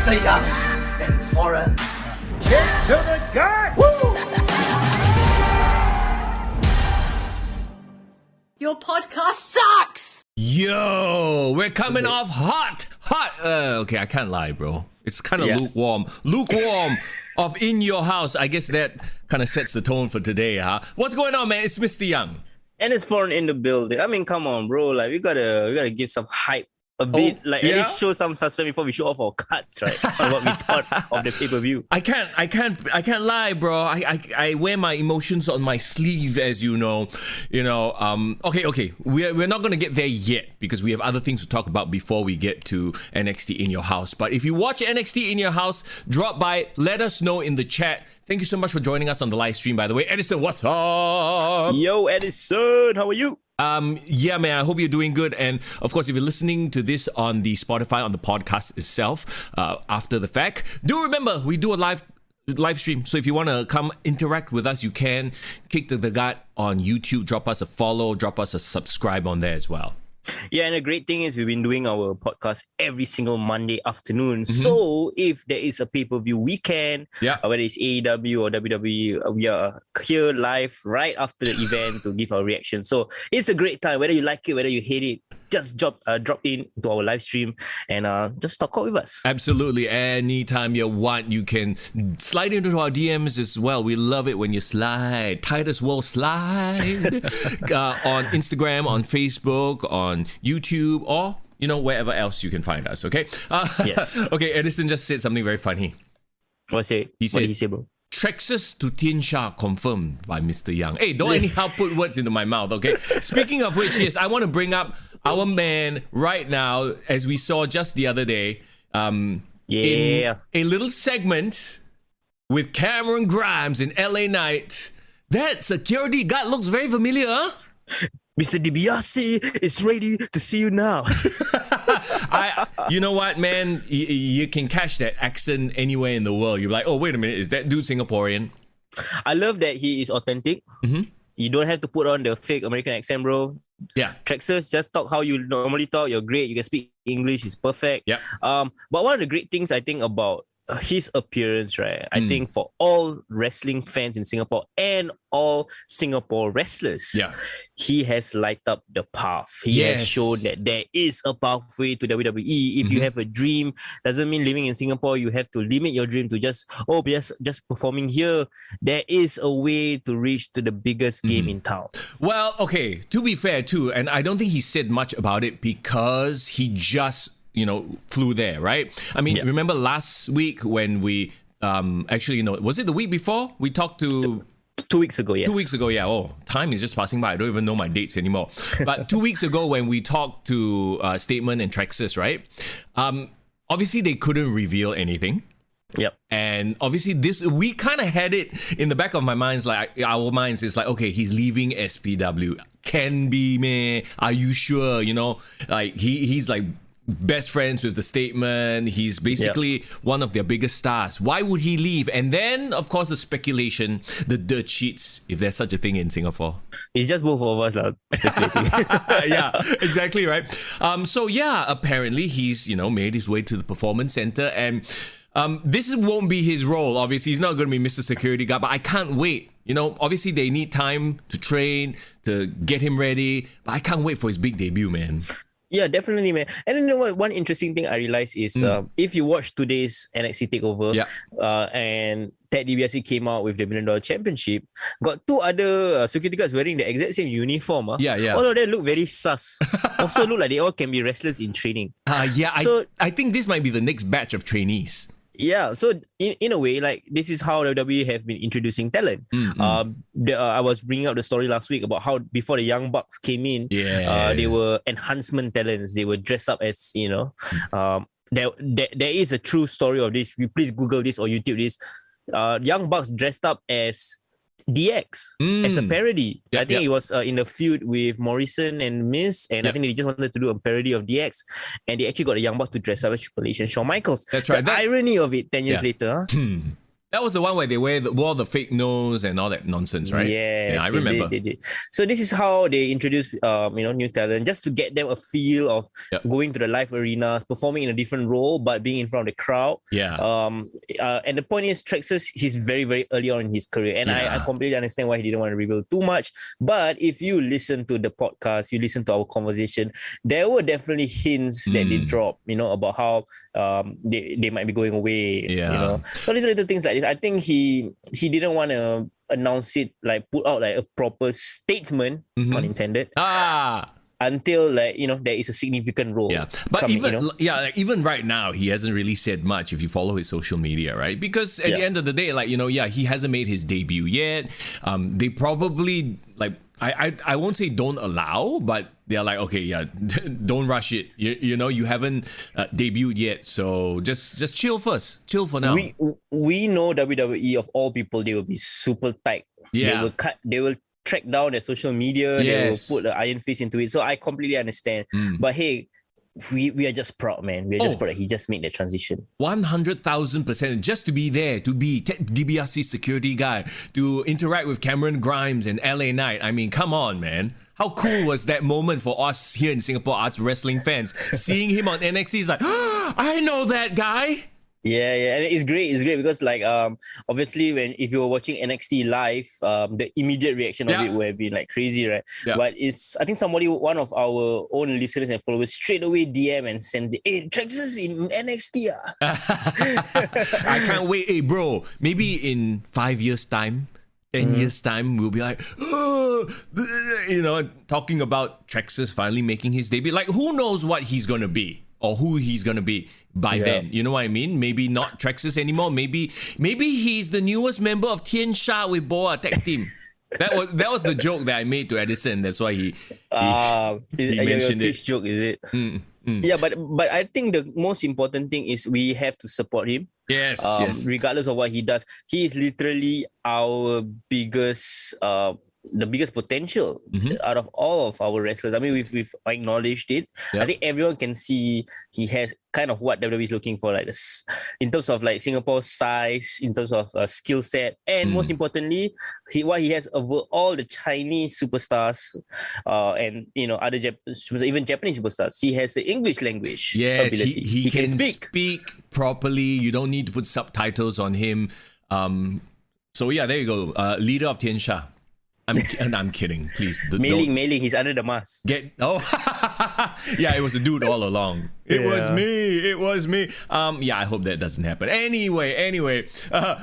Mister Young and FRGN. Get to the gut! Your podcast sucks! Yo, we're coming off hot. Okay, I can't lie, bro. It's kind of lukewarm of In Your House. I guess that kind of sets the tone for today, huh? What's going on, man? It's Mister Young. And it's foreign in the building. I mean, come on, bro. Like we gotta give some hype a bit. At least show some suspense before we show off our cuts, right? On what we thought of the pay-per-view. I can't lie, bro. I wear my emotions on my sleeve, as you know. Okay. We're not gonna get there yet because we have other things to talk about before we get to NXT In Your House. But if you watch NXT In Your House, drop by, let us know in the chat. Thank you so much for joining us on the live stream, by the way. Edison, what's up? Yo, Edison, how are you? Yeah, man, I hope you're doing good. And of course, if you're listening to this on the Spotify, on the podcast itself, after the fact, do remember, we do a live stream. So if you want to come interact with us, you can. Kick to the gut on YouTube, drop us a follow, drop us a subscribe on there as well. Yeah, and the great thing is we've been doing our podcast every single Monday afternoon. So if there is a pay-per-view weekend, whether it's AEW or WWE, we are here live right after the event to give our reaction. So it's a great time. Whether you like it, whether you hate it, just drop in to our live stream and just talk with us. Absolutely. Anytime you want, you can slide into our DMs as well. We love it when you slide. Titus will slide on Instagram, on Facebook, on YouTube, or wherever else you can find us. Okay. Yes. Okay. Edison just said something very funny. What did he say, bro? Trexxus to Tien Sha confirmed by Mister Young. Hey, don't anyhow put words into my mouth, okay? Speaking of which, yes, I want to bring up our man right now, as we saw just the other day, in a little segment with Cameron Grimes in LA Knight. That security guard looks very familiar, huh? Mr. DiBiase is ready to see you now. You know what, man? You can catch that accent anywhere in the world. You're like, oh, wait a minute, is that dude Singaporean? I love that he is authentic. You don't have to put on the fake American accent, bro. Yeah. Trexxus, just talk how you normally talk. You're great. You can speak English. It's perfect. Yeah. But one of the great things I think about his appearance, right? I think for all wrestling fans in Singapore and all Singapore wrestlers, he has lighted up the path. He has shown that there is a pathway to WWE. If you have a dream, doesn't mean living in Singapore, you have to limit your dream to just performing here. There is a way to reach to the biggest game in town. Well, okay, to be fair too, and I don't think he said much about it because he just flew there, right? I mean, remember last week when we was it the week before? We talked to 2 weeks ago, yes. 2 weeks ago, yeah. Oh, time is just passing by. I don't even know my dates anymore. But 2 weeks ago when we talked to Statement and Trexxus, right? Obviously, they couldn't reveal anything. Yep. And obviously we kind of had it in the back of our minds, it's like, okay, he's leaving SPW. Can be, man. Are you sure? Like he's like best friends with the Statement. He's basically one of their biggest stars. Why would he leave? And then, of course, the speculation, the dirt sheets, if there's such a thing in Singapore. It's just both of us speculating. Yeah, exactly, right. So apparently he's, made his way to the Performance Center, and this won't be his role. Obviously, he's not going to be Mr. Security Guard, but I can't wait. Obviously they need time to train, to get him ready, but I can't wait for his big debut, man. Yeah, definitely, man. And you know what? One interesting thing I realized is if you watch today's NXT TakeOver, and Ted DiBiase came out with the $1 Million Championship, got two other security guards wearing the exact same uniform. All of them look very sus. Also look like they all can be wrestlers in training. So I think this might be the next batch of trainees. Yeah, so in a way, like this is how WWE have been introducing talent. I was bringing up the story last week about how before the Young Bucks came in, they were enhancement talents. They were dressed up as there is a true story of this. You please Google this or YouTube this. Young Bucks dressed up as DX as a parody. I think it was in the feud with Morrison and Miz, and I think they just wanted to do a parody of DX, and they actually got the Young Bucks to dress up as Triple H and Shawn Michaels. That's right. The irony of it 10 years later. That was the one where they wore the fake nose and all that nonsense, right? Yes, yeah, I remember. They did. So this is how they introduce, new talent, just to get them a feel of going to the live arenas, performing in a different role, but being in front of the crowd. Yeah. And the point is, Trexxus, he's very, very early on in his career, and I completely understand why he didn't want to reveal too much. But if you listen to the podcast, you listen to our conversation, there were definitely hints that they dropped, about how they might be going away. Yeah. So little things like this. I think he didn't want to announce it, like put out like a proper statement, pun intended. Until there is a significant role. Yeah, but coming, even right now he hasn't really said much. If you follow his social media, right? Because at the end of the day, he hasn't made his debut yet. They probably I won't say don't allow, but they're like, okay, don't rush it. You haven't debuted yet, so just chill first. Chill for now. We know WWE, of all people, they will be super tight. Yeah, they will track down their social media. They will put the iron fist into it. So I completely understand. But hey, we are just proud, man. We are just proud that he just made the transition. 100,000%. Just to be there, to be DBRC's security guy, to interact with Cameron Grimes and LA Knight. I mean, come on, man. How cool was that moment for us here in Singapore, us wrestling fans? Seeing him on NXT is like, I know that guy. Yeah, and it's great. It's great because obviously if you were watching NXT live, the immediate reaction of it would have been like crazy, right? Yeah. But I think one of our own listeners and followers straight away DM and send, hey, Trexxus in NXT. I can't wait. Hey, bro, maybe in 5 years' time, 10 years' time, we'll be like, talking about Trexxus finally making his debut. Like, who knows what he's going to be or who he's going to be by then. You know what I mean? Maybe not Trexxus anymore. Maybe he's the newest member of Tien Sha with Boa tag team. That was the joke that I made to Edison. That's why he mentioned it. Joke, is it? Yeah, but I think the most important thing is we have to support him. Yes, regardless of what he does. He is literally our biggest the biggest potential out of all of our wrestlers. I mean, we've acknowledged it. Yep. I think everyone can see he has kind of what WWE is looking for, like this, in terms of like Singapore's size, in terms of skill set, and most importantly, what he has over all the Chinese superstars, and other even Japanese superstars. He has the English language ability. He can speak properly. You don't need to put subtitles on him. So yeah, there you go. Leader of Tien Sha. I'm kidding. Please. Mailing. He's under the mask. Yeah, it was a dude all along. It was me. I hope that doesn't happen. Anyway,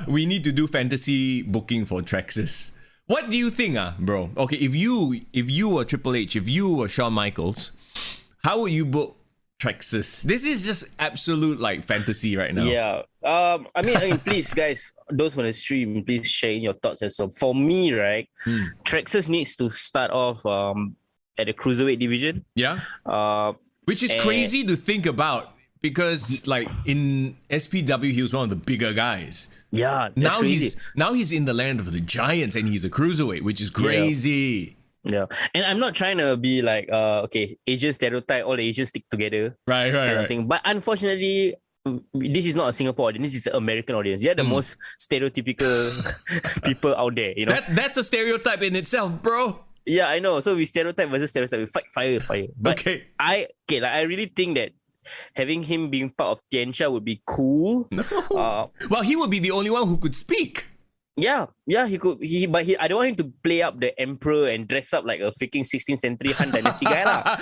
we need to do fantasy booking for Trexxus. What do you think, bro? Okay, if you were Triple H, if you were Shawn Michaels, how would you book Trexxus? This is just absolute like fantasy right now. Yeah. I mean, please, guys, those on the stream, please share in your thoughts as well. For me, right, Trexxus needs to start off at the cruiserweight division. Yeah. Which is crazy to think about because, like, in SPW, he was one of the bigger guys. Yeah. That's crazy. Now he's in the land of the giants, and he's a cruiserweight, which is crazy. Yeah, and I'm not trying to be like, Asian stereotype, all the Asians stick together, right, kind of thing. But unfortunately, this is not a Singapore audience. This is an American audience. They're the most stereotypical people out there. That's a stereotype in itself, bro. Yeah, I know. So we stereotype versus stereotype. We fight fire. But I really think that having him being part of Tien Sha would be cool. No. Well, he would be the only one who could speak. Yeah, he could. But I don't want him to play up the emperor and dress up like a freaking 16th century Han Dynasty guy lah.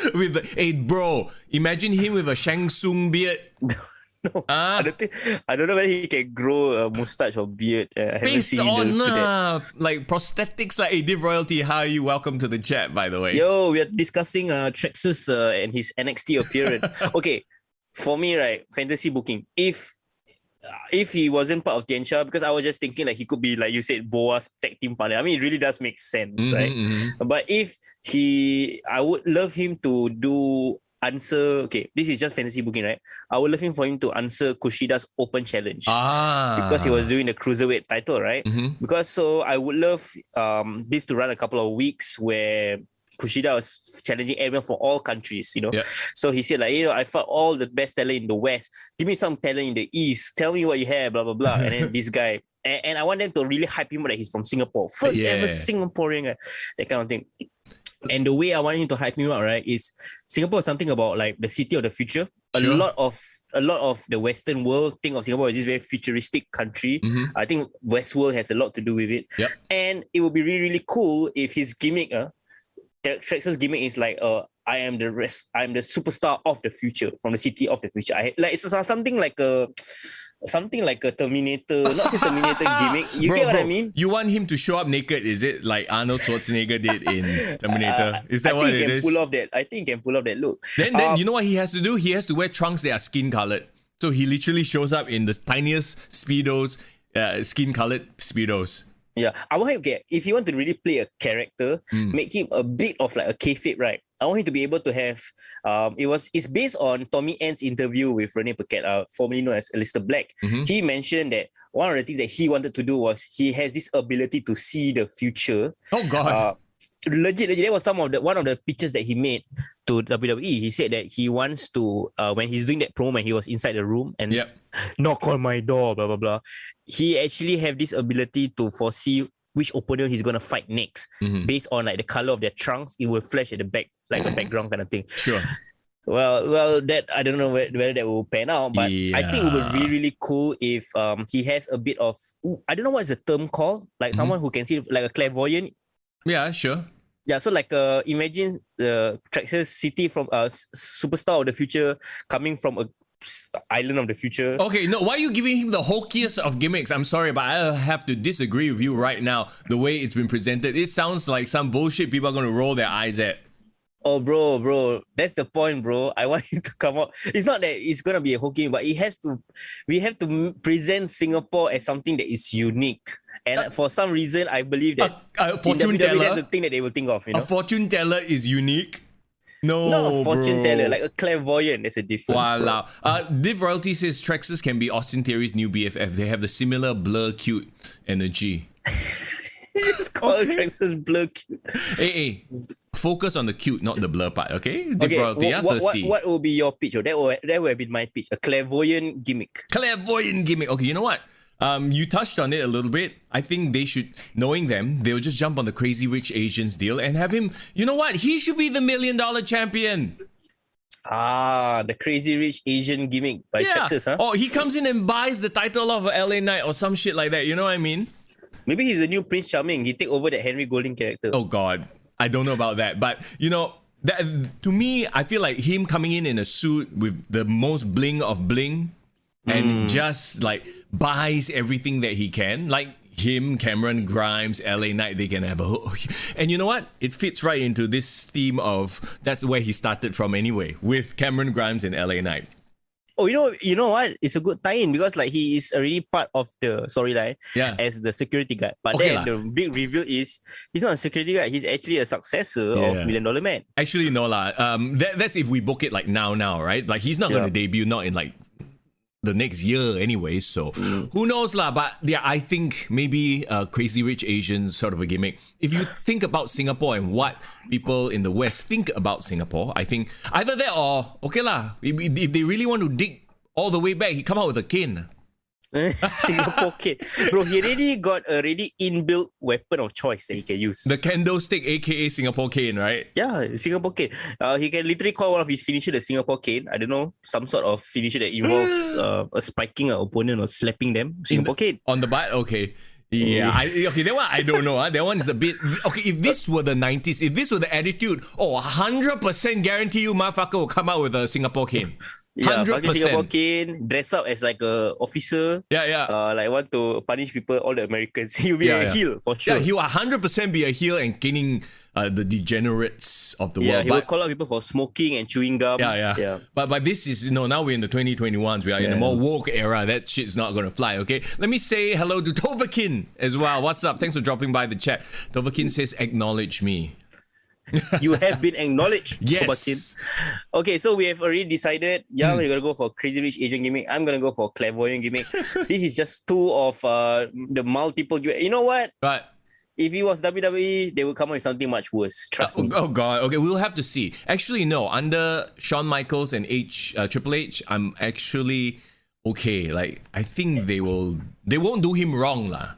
Hey, bro, imagine him with a Shang Tsung beard. No, I don't know whether he can grow a mustache or beard. Based on like prosthetics, like, hey, Div Royalty, how are you? Welcome to the chat, by the way. Yo, we are discussing Trexxus and his NXT appearance. Okay, for me, right, fantasy booking. If he wasn't part of Tien Sha, because I was just thinking like he could be, like you said, Boa's tag team partner. I mean, it really does make sense, right? But I would love him to answer. Okay, this is just fantasy booking, right? I would love him for him to answer Kushida's open challenge because he was doing the cruiserweight title, right? Because so I would love this to run a couple of weeks where Kushida was challenging everyone from all countries, So he said, like, I fought all the best talent in the West. Give me some talent in the East. Tell me what you have, blah, blah, blah. And then this guy, and I want them to really hype him up that he's from Singapore, first ever Singaporean guy, that kind of thing. And the way I want him to hype him up, right, is Singapore is something about like the city of the future. Sure. A lot of the Western world think of Singapore as this very futuristic country. I think Westworld has a lot to do with it. Yep. And it would be really, really cool if his gimmick, Trexxus gimmick is like, I am the superstar of the future, from the city of the future. It's something like a Terminator, not say Terminator gimmick. You get what I mean? You want him to show up naked, is it? Like Arnold Schwarzenegger did in Terminator. Is that what it is? I think he can pull off that look. Then you know what he has to do? He has to wear trunks that are skin colored. So he literally shows up in the tiniest speedos, skin colored speedos. Yeah, I want him. If you want to really play a character, make him a bit of like a kayfabe, right? I want him to be able to have. It's based on Tommy End's interview with Rene Paquette, formerly known as Aleister Black. He mentioned that one of the things that he wanted to do was he has this ability to see the future. Oh God. Legit. That was one of the pictures that he made to WWE. He said that he wants to, when he's doing that promo, and he was inside the room and knock on my door, blah blah blah. He actually have this ability to foresee which opponent he's gonna fight next, based on like the color of their trunks. It will flash at the back, like the background kind of thing. Sure. Well, that I don't know whether that will pan out, but I think it would be really, really cool if he has a bit of, I don't know what is the term called, like someone who can see like a clairvoyant. Yeah, sure. Yeah, so like imagine the Trexxus city from a superstar of the future coming from a island of the future. Okay, no, why are you giving him the hokiest of gimmicks? I'm sorry, but I have to disagree with you right now. The way it's been presented, it sounds like some bullshit people are going to roll their eyes at. Oh, bro, that's the point, bro. I want him to come out. It's not that it's gonna be a hokey, but we have to present Singapore as something that is unique. And for some reason, I believe that fortune teller, that's the thing that they will think of. You know, a fortune teller is unique. No, not a fortune teller, like a clairvoyant. There's a difference. Wow. Div Royalty says Trexxus can be Austin Theory's new BFF. They have the similar blur cute energy. Just call Trexxus blur cute. Hey, focus on the cute, not the blur part, okay? Div Royalty, thirsty. What will be your pitch? That would have been my pitch. A clairvoyant gimmick. Clairvoyant gimmick. Okay, you know what? You touched on it a little bit. I think they should, knowing them, they'll just jump on the Crazy Rich Asians deal and have him, you know what? He should be the $1 Million champion. The Crazy Rich Asian gimmick by Trexxus, huh? Oh, he comes in and buys the title of LA Knight or some shit like that. You know what I mean? Maybe he's the new Prince Charming. He take over that Henry Golding character. Oh God, I don't know about that. But you know, that, to me, I feel like him coming in a suit with the most bling of bling and just like buys everything that he can. Like him, Cameron Grimes, LA Knight, they can have a whole... And you know what? It fits right into this theme of that's where he started from anyway, with Cameron Grimes and LA Knight. Oh, you know what? It's a good tie-in because like he is already part of the storyline as the security guard. But then the big reveal is he's not a security guard. He's actually a successor of $1 Million Man. Actually, no lah. That's if we book it like now, right? Like he's not going to debut not in like the next year anyway. So who knows lah? But yeah, I think maybe Crazy Rich Asians sort of a gimmick. If you think about Singapore and what people in the West think about Singapore, I think either that or okay lah. If they really want to dig all the way back, he come out with a cane. Singapore cane. Bro, he already got a inbuilt weapon of choice that he can use. The kendo stick, aka Singapore cane, right? Yeah, Singapore cane. He can literally call one of his finisher the Singapore cane. I don't know, some sort of finisher that involves spiking an opponent or slapping them. Singapore cane. On the butt? Okay. Yeah, okay, that one I don't know. That one is a bit... Okay, if this were the 90s, if this were the attitude, 100% guarantee you motherfucker will come out with a Singapore cane. 100%. Singapore cane, dress up as like a officer. Like want to punish people, all the Americans. He'll be a heel for sure. Yeah, he will 100% be a heel and caning the degenerates of the world. Yeah, he will call out people for smoking and chewing gum. Yeah. But this is, now we're in the 2021s. We are in a more woke era. That shit's not going to fly, okay? Let me say hello to Tovakin as well. What's up? Thanks for dropping by the chat. Tovakin says, acknowledge me. You have been acknowledged. Yes. Okay, so we have already decided. You're gonna go for Crazy Rich Asian gimmick. I'm gonna go for clairvoyant gimmick. This is just two of the multiple gimmick. You know what? Right. If it was WWE, they would come up with something much worse. Trust me. Oh God. Okay, we'll have to see. Actually, no. Under Shawn Michaels and Triple H, I'm actually okay. Like, I think they won't do him wrong lah.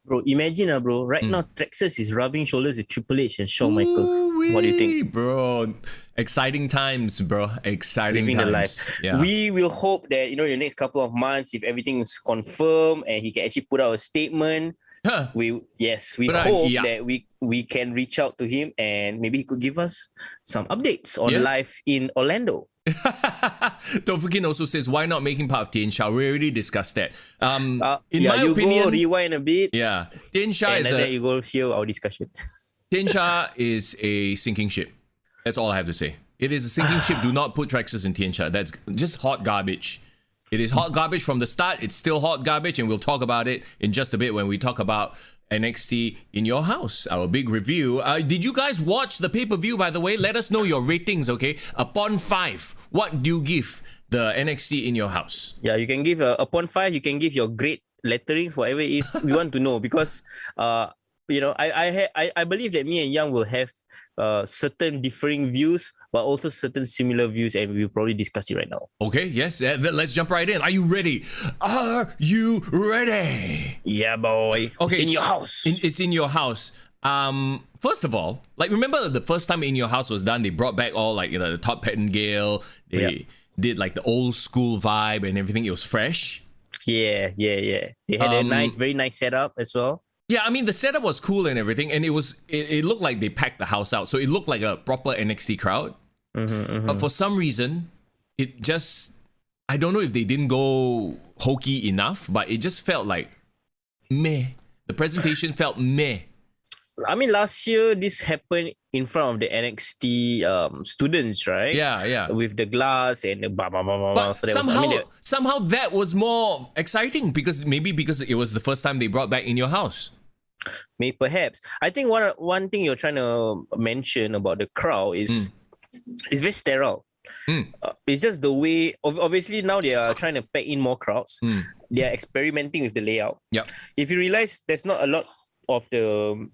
Bro, imagine bro. Right now, Trexxus is rubbing shoulders with Triple H and Shawn Michaels. What do you think? Bro, exciting times, bro. Exciting Living times. the life. Yeah. We will hope that, the next couple of months, if everything is confirmed and he can actually put out a statement, we hope that we can reach out to him and maybe he could give us some updates on life in Orlando. Tofukin also says, why not making part of Tien Sha? We already discussed that. In my you opinion, go rewind a bit. Yeah, Tien Sha and then you go hear our discussion. Tien Sha is a sinking ship. That's all I have to say. It is a sinking ship. Do not put Trexxus in Tien Sha. That's just hot garbage. It is hot garbage from the start. It's still hot garbage, and we'll talk about it in just a bit when we talk about NXT in your house, our big review. Did you guys watch the pay-per-view, by the way? Let us know your ratings, okay? Upon 5, what do you give the NXT in your house? Yeah, you can give upon 5, you can give your grade letterings, whatever it is we want to know, because I believe that me and Young will have certain differing views, but also certain similar views, and we'll probably discuss it right now. Okay, yes, let's jump right in. Are you ready? Are you ready? Yeah, boy. Okay, it's in your house. It's in your house. First of all, like, remember the first time In Your House was done, they brought back all, like, the Todd Pettengill. They did like the old school vibe and everything. It was fresh. Yeah. They had a very nice setup as well. Yeah, I mean, the setup was cool and everything, and it looked like they packed the house out, so it looked like a proper NXT crowd. But for some reason, it just, I don't know if they didn't go hokey enough, but it just felt like meh. The presentation felt meh. I mean, last year this happened in front of the NXT students, right? Yeah. With the glass and the blah blah blah blah. But so somehow that was more exciting because it was the first time they brought back In Your House. Maybe perhaps. I think one thing you're trying to mention about the crowd is it's very sterile. It's just the way. Obviously, now they are trying to pack in more crowds. They are experimenting with the layout. Yeah. If you realize, there's not a lot of the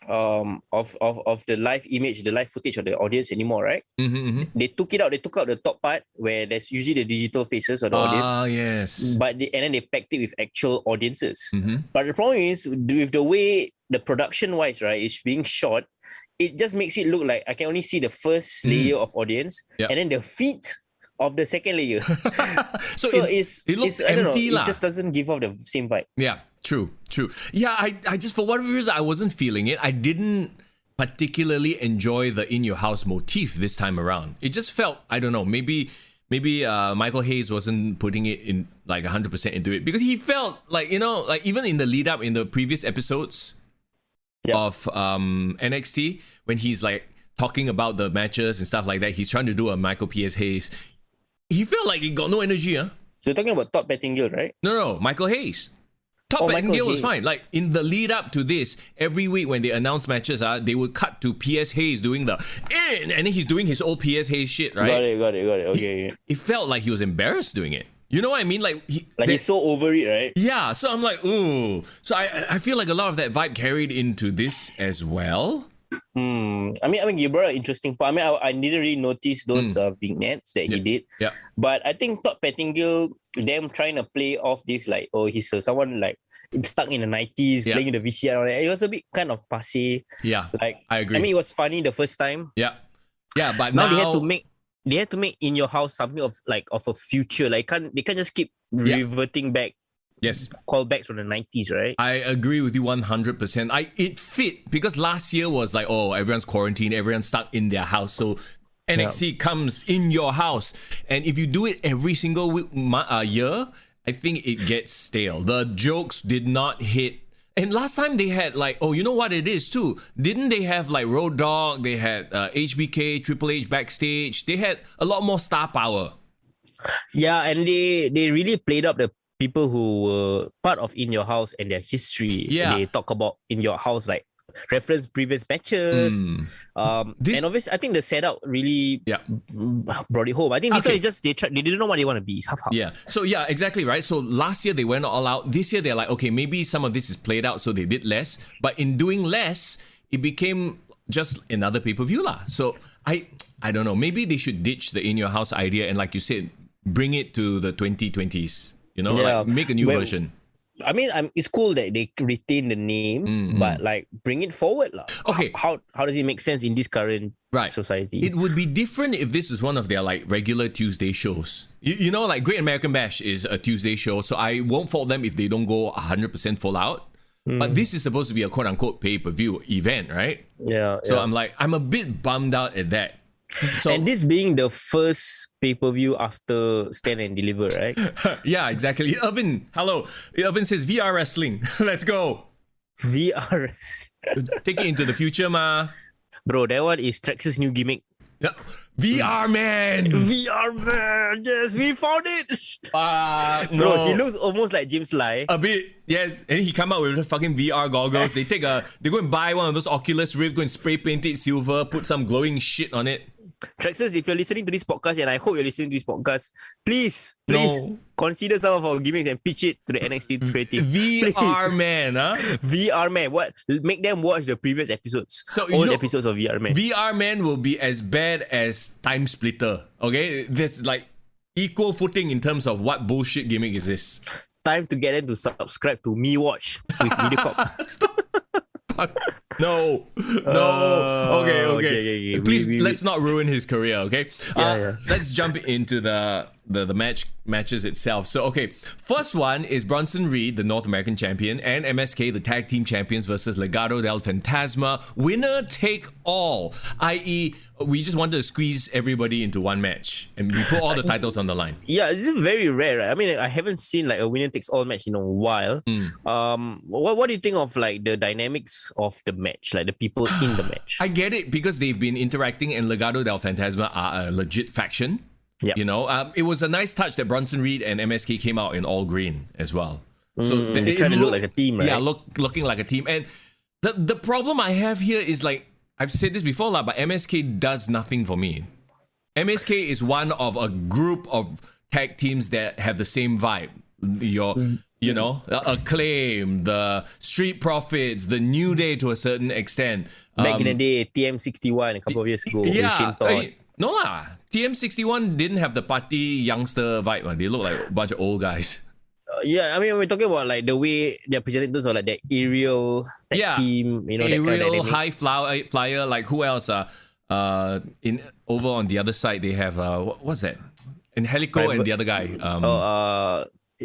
of the live image, the live footage of the audience anymore, right? They took it out. They took out the top part where there's usually the digital faces of the audience. Ah, yes. But and then they packed it with actual audiences. But the problem is with the way the production-wise, right, is being shot, it just makes it look like I can only see the first layer of audience, and then the feet of the second layer. so it looks empty, I don't know, it just doesn't give off the same vibe. Yeah, true. Yeah, I just, for whatever reason, I wasn't feeling it. I didn't particularly enjoy the In Your House motif this time around. It just felt, I don't know, maybe Michael Hayes wasn't putting it in like 100% into it, because he felt like, like even in the lead up in the previous episodes of NXT, when he's like talking about the matches and stuff like that, he's trying to do a Michael P.S. Hayes. He felt like he got no energy, huh? So you're talking about Todd Pettengill, right? No, Michael Hayes. Todd Pettengill was fine. Like in the lead up to this, every week when they announce matches, they would cut to P.S. Hayes doing the and then he's doing his old P.S. Hayes shit, right? Got it. Okay. It felt like he was embarrassed doing it. You know what I mean? Like he's so over it, right? Yeah. So I'm like, ooh. So I feel like a lot of that vibe carried into this as well. I mean, you brought an interesting point. I mean, I didn't really notice those vignettes that he did. Yeah. But I think Todd Pettengill, them trying to play off this like, oh, he's someone like stuck in the 90s playing the VCR. It was a bit kind of passé. Yeah. Like, I agree. I mean, it was funny the first time. Yeah. Yeah, but now they had to make In Your House something of a future. Like they can't just keep reverting back. Yes. Callbacks from the 90s, right? I agree with you 100%. It fit because last year was like, oh, everyone's quarantined, everyone's stuck in their house. So NXT comes in your house. And if you do it every single year, I think it gets stale. The jokes did not hit. And last time they had like, oh, you know what it is too? Didn't they have like Road Dogg? They had HBK, Triple H backstage. They had a lot more star power. Yeah, and they really played up the people who were part of In Your House and their history. Yeah. They talk about In Your House, like reference previous matches. And obviously, I think the setup really brought it home. I think this one is just they didn't know what they want to be. It's half. Yeah. So yeah, exactly right. So last year they went all out. This year they're like, okay, maybe some of this is played out, so they did less. But in doing less, it became just another pay-per-view lah. So I don't know. Maybe they should ditch the In Your House idea and, like you said, bring it to the 2020s. You know, like make a new version. I mean, it's cool that they retain the name, but like bring it forward, lah. Okay, how does it make sense in this current society? It would be different if this is one of their like regular Tuesday shows. You know, like Great American Bash is a Tuesday show, so I won't fault them if they don't go 100% full out. But this is supposed to be a quote unquote pay-per-view event, right? Yeah. So I'm a bit bummed out at that. So, and this being the first pay-per-view after Stand and Deliver, right? Yeah, exactly. Irvin, hello. Irvin says VR wrestling. Let's go. VR. Take it into the future, ma. Bro, that one is Trexxus' new gimmick. Yeah. VR man. VR man. Yes, we found it. Bro, he looks almost like James Lai. A bit, yeah. And he come out with the fucking VR goggles. They go and buy one of those Oculus Rift, go and spray paint it silver, put some glowing shit on it. Trexxus, if you're listening to this podcast, and I hope you're listening to this podcast, please consider some of our gimmicks and pitch it to the NXT creative. VR man, huh? VR man. What? Make them watch the previous episodes. So old episodes of VR man. VR man will be as bad as Time Splitter. Okay, there's like equal footing in terms of what bullshit gimmick is this. Time to get them to subscribe to Me Watch with MediaCorp. No. Okay. Please, let's not ruin his career, okay? Let's jump into the matches itself. So, okay, first one is Bronson Reed, the North American champion, and MSK, the tag team champions, versus Legado del Fantasma. Winner take all, i.e., we just wanted to squeeze everybody into one match, and we put all the titles on the line. Yeah, this is very rare, right? I mean, I haven't seen like a winner takes all match in a while. What do you think of like the dynamics of the match, like the people in the match? I get it because they've been interacting, and Legado del Fantasma are a legit faction. Yep. You know, it was a nice touch that Bronson Reed and MSK came out in all green as well. So they try to look like a team, right? Yeah, looking like a team. And the problem I have here is like, I've said this before, but MSK does nothing for me. MSK is one of a group of tag teams that have the same vibe. You know, Acclaim, the Street Profits, the New Day to a certain extent. Back in the day, TM61 a couple of years ago. No lah. TM61 didn't have the party youngster vibe. They look like a bunch of old guys. I mean, we're talking about like the way they're presented, those are like that aerial team, you know, aerial, that kind of high flyer. Like who else? In over on the other side, they have what's that? In Helico and the other guy.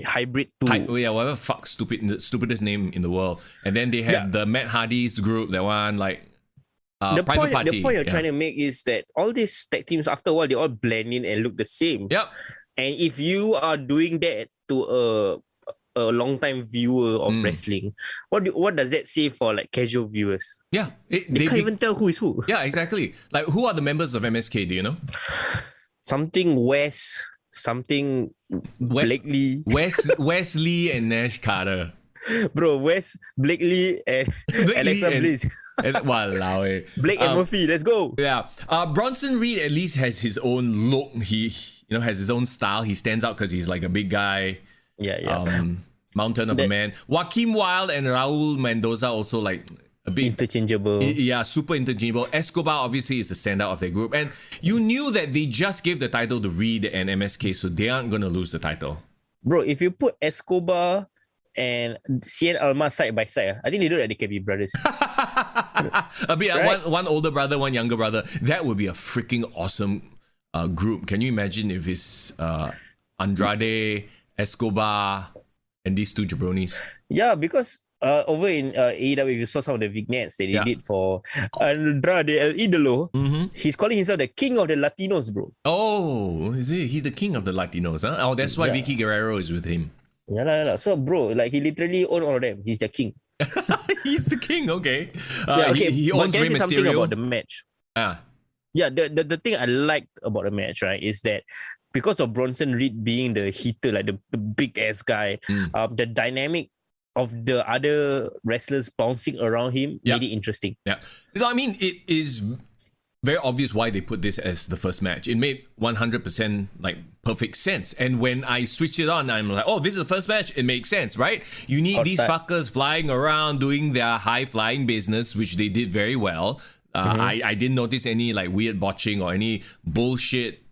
Hybrid 2. Whatever stupidest name in the world. And then they have the Matt Hardy's group. That one like. The point you're trying to make is that all these tag teams, after a while, they all blend in and look the same. Yep. And if you are doing that to a long-time viewer of wrestling, what does that say for like casual viewers? Yeah. They can't even tell who is who. Yeah, exactly. Like, who are the members of MSK? Do you know? Something West, something Blakely. Wesley and Nash Carter. Bro, Wes, Blakely and Alexa Bliss. Walao. Blake and Murphy, let's go. Yeah. Bronson Reed at least has his own look. He has his own style. He stands out because he's like a big guy. Yeah. Mountain of a man. Joaquin Wilde and Raul Mendoza also like a bit interchangeable. Yeah, super interchangeable. Escobar obviously is the standout of their group. And you knew that they just gave the title to Reed and MSK, so they aren't going to lose the title. Bro, if you put Escobar and Cien Almas side by side, I think they look like they can be brothers. A bit, right? One older brother, one younger brother. That would be a freaking awesome group. Can you imagine if it's Andrade, Escobar, and these two jabronis? Yeah, because over in AEW, if you saw some of the vignettes that they did for Andrade El Idolo, he's calling himself the king of the Latinos, bro. Oh, is he? He's the king of the Latinos, huh? Oh, that's why Vicky Guerrero is with him. Yeah. So, bro, like he literally owns all of them. He's the king. He's the king, okay. He but owns can I Rey say something Mysterio. about the match? Yeah, the thing I liked about the match, right, is that because of Bronson Reed being the hitter, like the big ass guy, the dynamic of the other wrestlers bouncing around him made it interesting. Yeah. I mean, it is very obvious why they put this as the first match. It made 100% like perfect sense. And when I switched it on, I'm like, oh, this is the first match. It makes sense, right? You need these fuckers flying around doing their high flying business, which they did very well. I didn't notice any like weird botching or any bullshit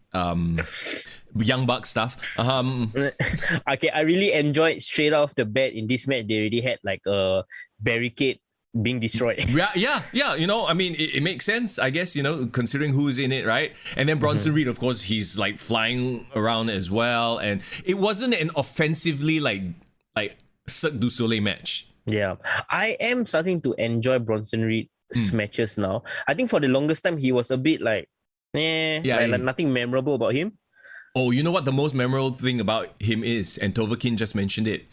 Young Buck stuff. Okay, I really enjoyed straight off the bat in this match. They already had like a barricade being destroyed. Yeah. You know, I mean, it makes sense, I guess, you know, considering who's in it, right? And then Bronson Reed, of course, he's like flying around as well. And it wasn't an offensively like Cirque du Soleil match. Yeah, I am starting to enjoy Bronson Reed's matches now. I think for the longest time, he was a bit like, like nothing memorable about him. Oh, you know what the most memorable thing about him is? And Tovakin just mentioned it.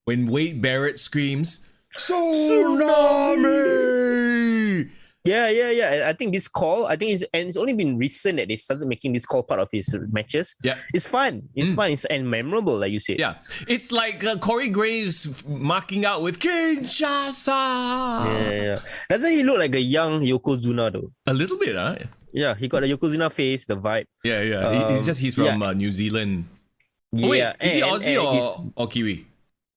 When Wade Barrett screams, "Tsunami!" Yeah. I think this call, it's only been recent that they started making this call part of his matches. Yeah. It's fun. It's fun. It's and memorable, like you said. Yeah. It's like Corey Graves marking out with Kinshasa. Yeah. Doesn't he look like a young Yokozuna though? A little bit, huh? Yeah, he got a Yokozuna face, the vibe. Yeah. He's from New Zealand. Yeah. Oh, wait, is he Aussie or Kiwi?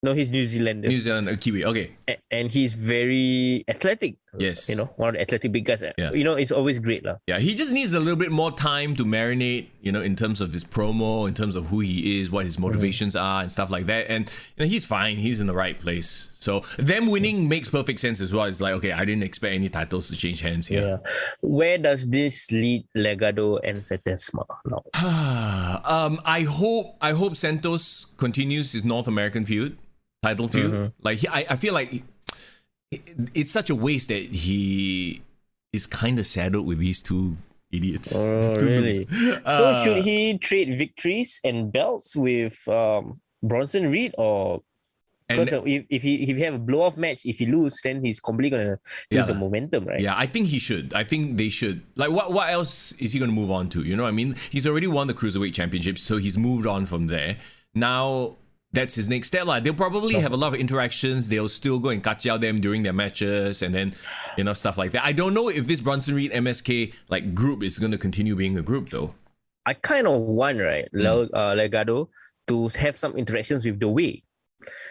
No, he's New Zealander. New Zealand, Kiwi, okay. And he's very athletic. Yes. You know, one of the athletic big guys. Yeah. You know, it's always great. Yeah, he just needs a little bit more time to marinate, you know, in terms of his promo, in terms of who he is, what his motivations are and stuff like that. And you know, he's fine. He's in the right place. So them winning makes perfect sense as well. It's like, okay, I didn't expect any titles to change hands here. Yeah. Where does this lead Legado and Fantasma now? I hope Santos continues his North American title feud. Like I feel like it's such a waste that he is kind of saddled with these two idiots. Oh, really? So should he trade victories and belts with Bronson Reed, or because if he have a blow off match, if he lose, then he's completely gonna lose the momentum, right? Yeah, I think he should. I think they should. Like, what else is he gonna move on to? You know what I mean? He's already won the Cruiserweight Championship, so he's moved on from there. Now that's his next step. They'll probably have a lot of interactions. They'll still go and kacau them during their matches and then, you know, stuff like that. I don't know if this Bronson Reed MSK like group is going to continue being a group though. I kind of want, right, Legado to have some interactions with The Way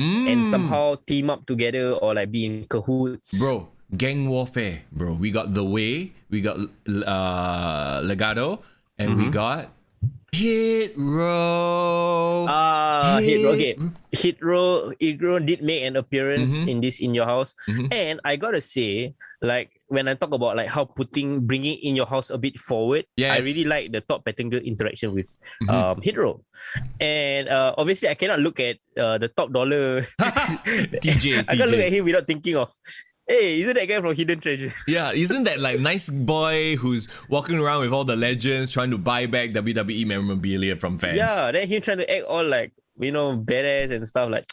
and somehow team up together or like be in cahoots. Bro, gang warfare, bro. We got The Way, we got Legado, and we got Hit Row. Hit Row. Okay. Hit Row did make an appearance in this In Your House. And I gotta say, like, when I talk about like how bringing In Your House a bit forward, I really like the top Pettinger interaction with Hit Row. And obviously I cannot look at the top dollar TJ. I can't look at him without thinking of, hey, isn't that guy from Hidden Treasures? Yeah, isn't that like nice boy who's walking around with all the legends trying to buy back WWE memorabilia from fans? Yeah, then him trying to act all like, you know, badass and stuff like.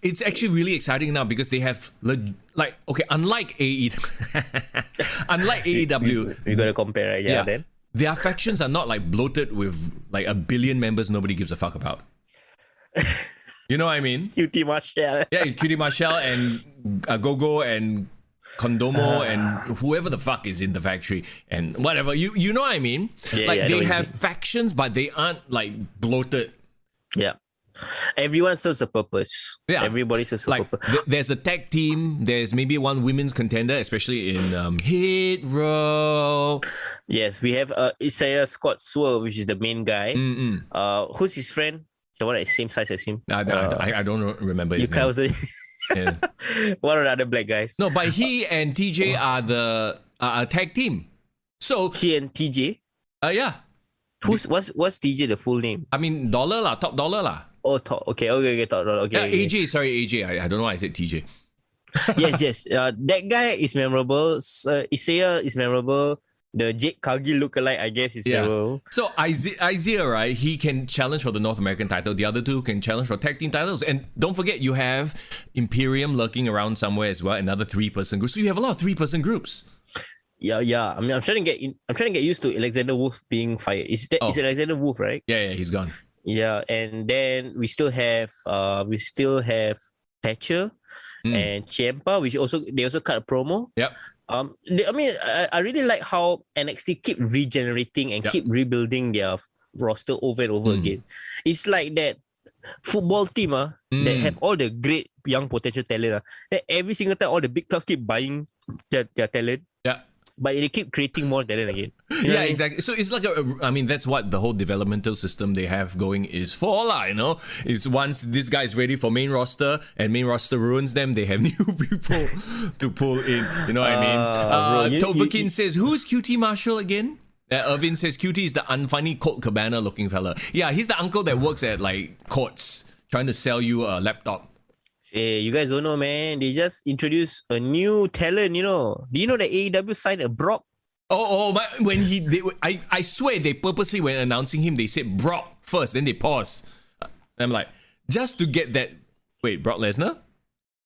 It's actually really exciting now because they have unlike AEW, you gotta compare, right? Yeah. Then their factions are not like bloated with like 1 billion members nobody gives a fuck about. You know what I mean? QT Marshall. Yeah, QT Marshall and Gogo and Condomo and whoever the fuck is in the factory and whatever. You know what I mean? They have factions, but they aren't like bloated. Yeah. Everyone serves a purpose. Yeah. Everybody serves a purpose. There's a tag team. There's maybe one women's contender, especially in Hit Row. Yes, we have Isaiah Scott Swerve, which is the main guy. Who's his friend? The one that's same size as him. I don't remember his name. One of the other black guys. No, but he and TJ are the tag team. So he and TJ? Yeah. What's TJ the full name? I mean, top dollar lah. Oh, top. Okay, top dollar. Okay. Yeah, AJ. Sorry, AJ. I don't know why I said TJ. yes. That guy is memorable. Isaiah is memorable. The Jake Cargill lookalike, I guess, is memorable. So Isaiah, right? He can challenge for the North American title. The other two can challenge for tag team titles. And don't forget, you have Imperium lurking around somewhere as well. Another 3-person group. So you have a lot of 3-person groups. Yeah. I mean, I'm trying to get used to Alexander Wolf being fired. Is Alexander Wolf, right? Yeah, he's gone. Yeah, and then we still have Thatcher and Ciampa, which they also cut a promo. Yep. I really like how NXT keep regenerating and keep rebuilding their roster over and over again. It's like that football team that have all the great young potential talent. That every single time all the big clubs keep buying their talent. Yeah. but they keep creating more talent again. You know what I Yeah, mean? exactly. So it's like I mean, that's what the whole developmental system they have going is for, lah. You know, is once this guy is ready for main roster and main roster ruins them, they have new people to pull in. You know what I mean? Tovakin says, "Who's QT Marshall again?" Irvin says, "QT is the unfunny Colt Cabana looking fella." Yeah, he's the uncle that works at like Courts trying to sell you a laptop. Hey, you guys don't know, man. They just introduced a new talent, you know. Do you know that AEW signed a Brock? When I swear they purposely, when announcing him, they said Brock first, then they pause. I'm like, just to get that, wait, Brock Lesnar?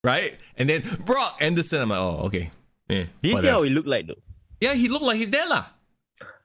Right? And then Brock Anderson, I'm like, oh, okay. Yeah, Do you see how he looked like, though? Yeah, he looked like he's there, lah.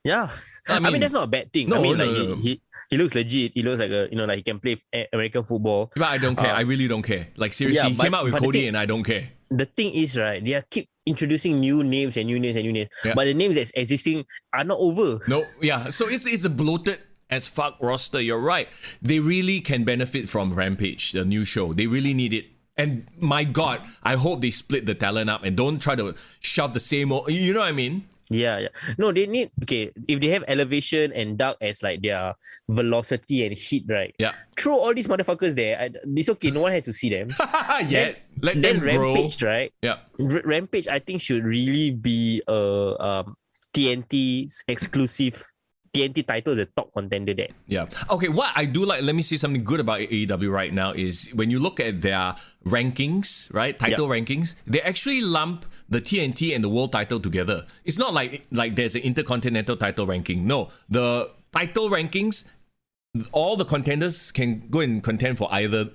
Yeah. I mean, that's not a bad thing. No, I mean, no. He looks legit. He looks like like he can play American football. But I don't care. I really don't care. Like, seriously, he came out with Cody and I don't care. The thing is, right, they keep introducing new names and new names and new names. Yeah. But the names that's existing are not over. No, yeah. So it's a bloated as fuck roster. You're right. They really can benefit from Rampage, the new show. They really need it. And my God, I hope they split the talent up and don't try to shove the same old, you know what I mean? Yeah. No, they need, if they have Elevation and Dark as like their velocity and heat, right? Yeah. Throw all these motherfuckers there. It's okay. No one has to see them. Yeah. Let them grow. Rampage, right? Yeah. Rampage, I think, should really be a TNT's exclusive. TNT title is a top contender there. Yeah. Okay, what I do like, let me say something good about AEW right now is when you look at their rankings, right? Title rankings, they actually lump the TNT and the world title together. It's not like there's an intercontinental title ranking. No, the title rankings, all the contenders can go and contend for either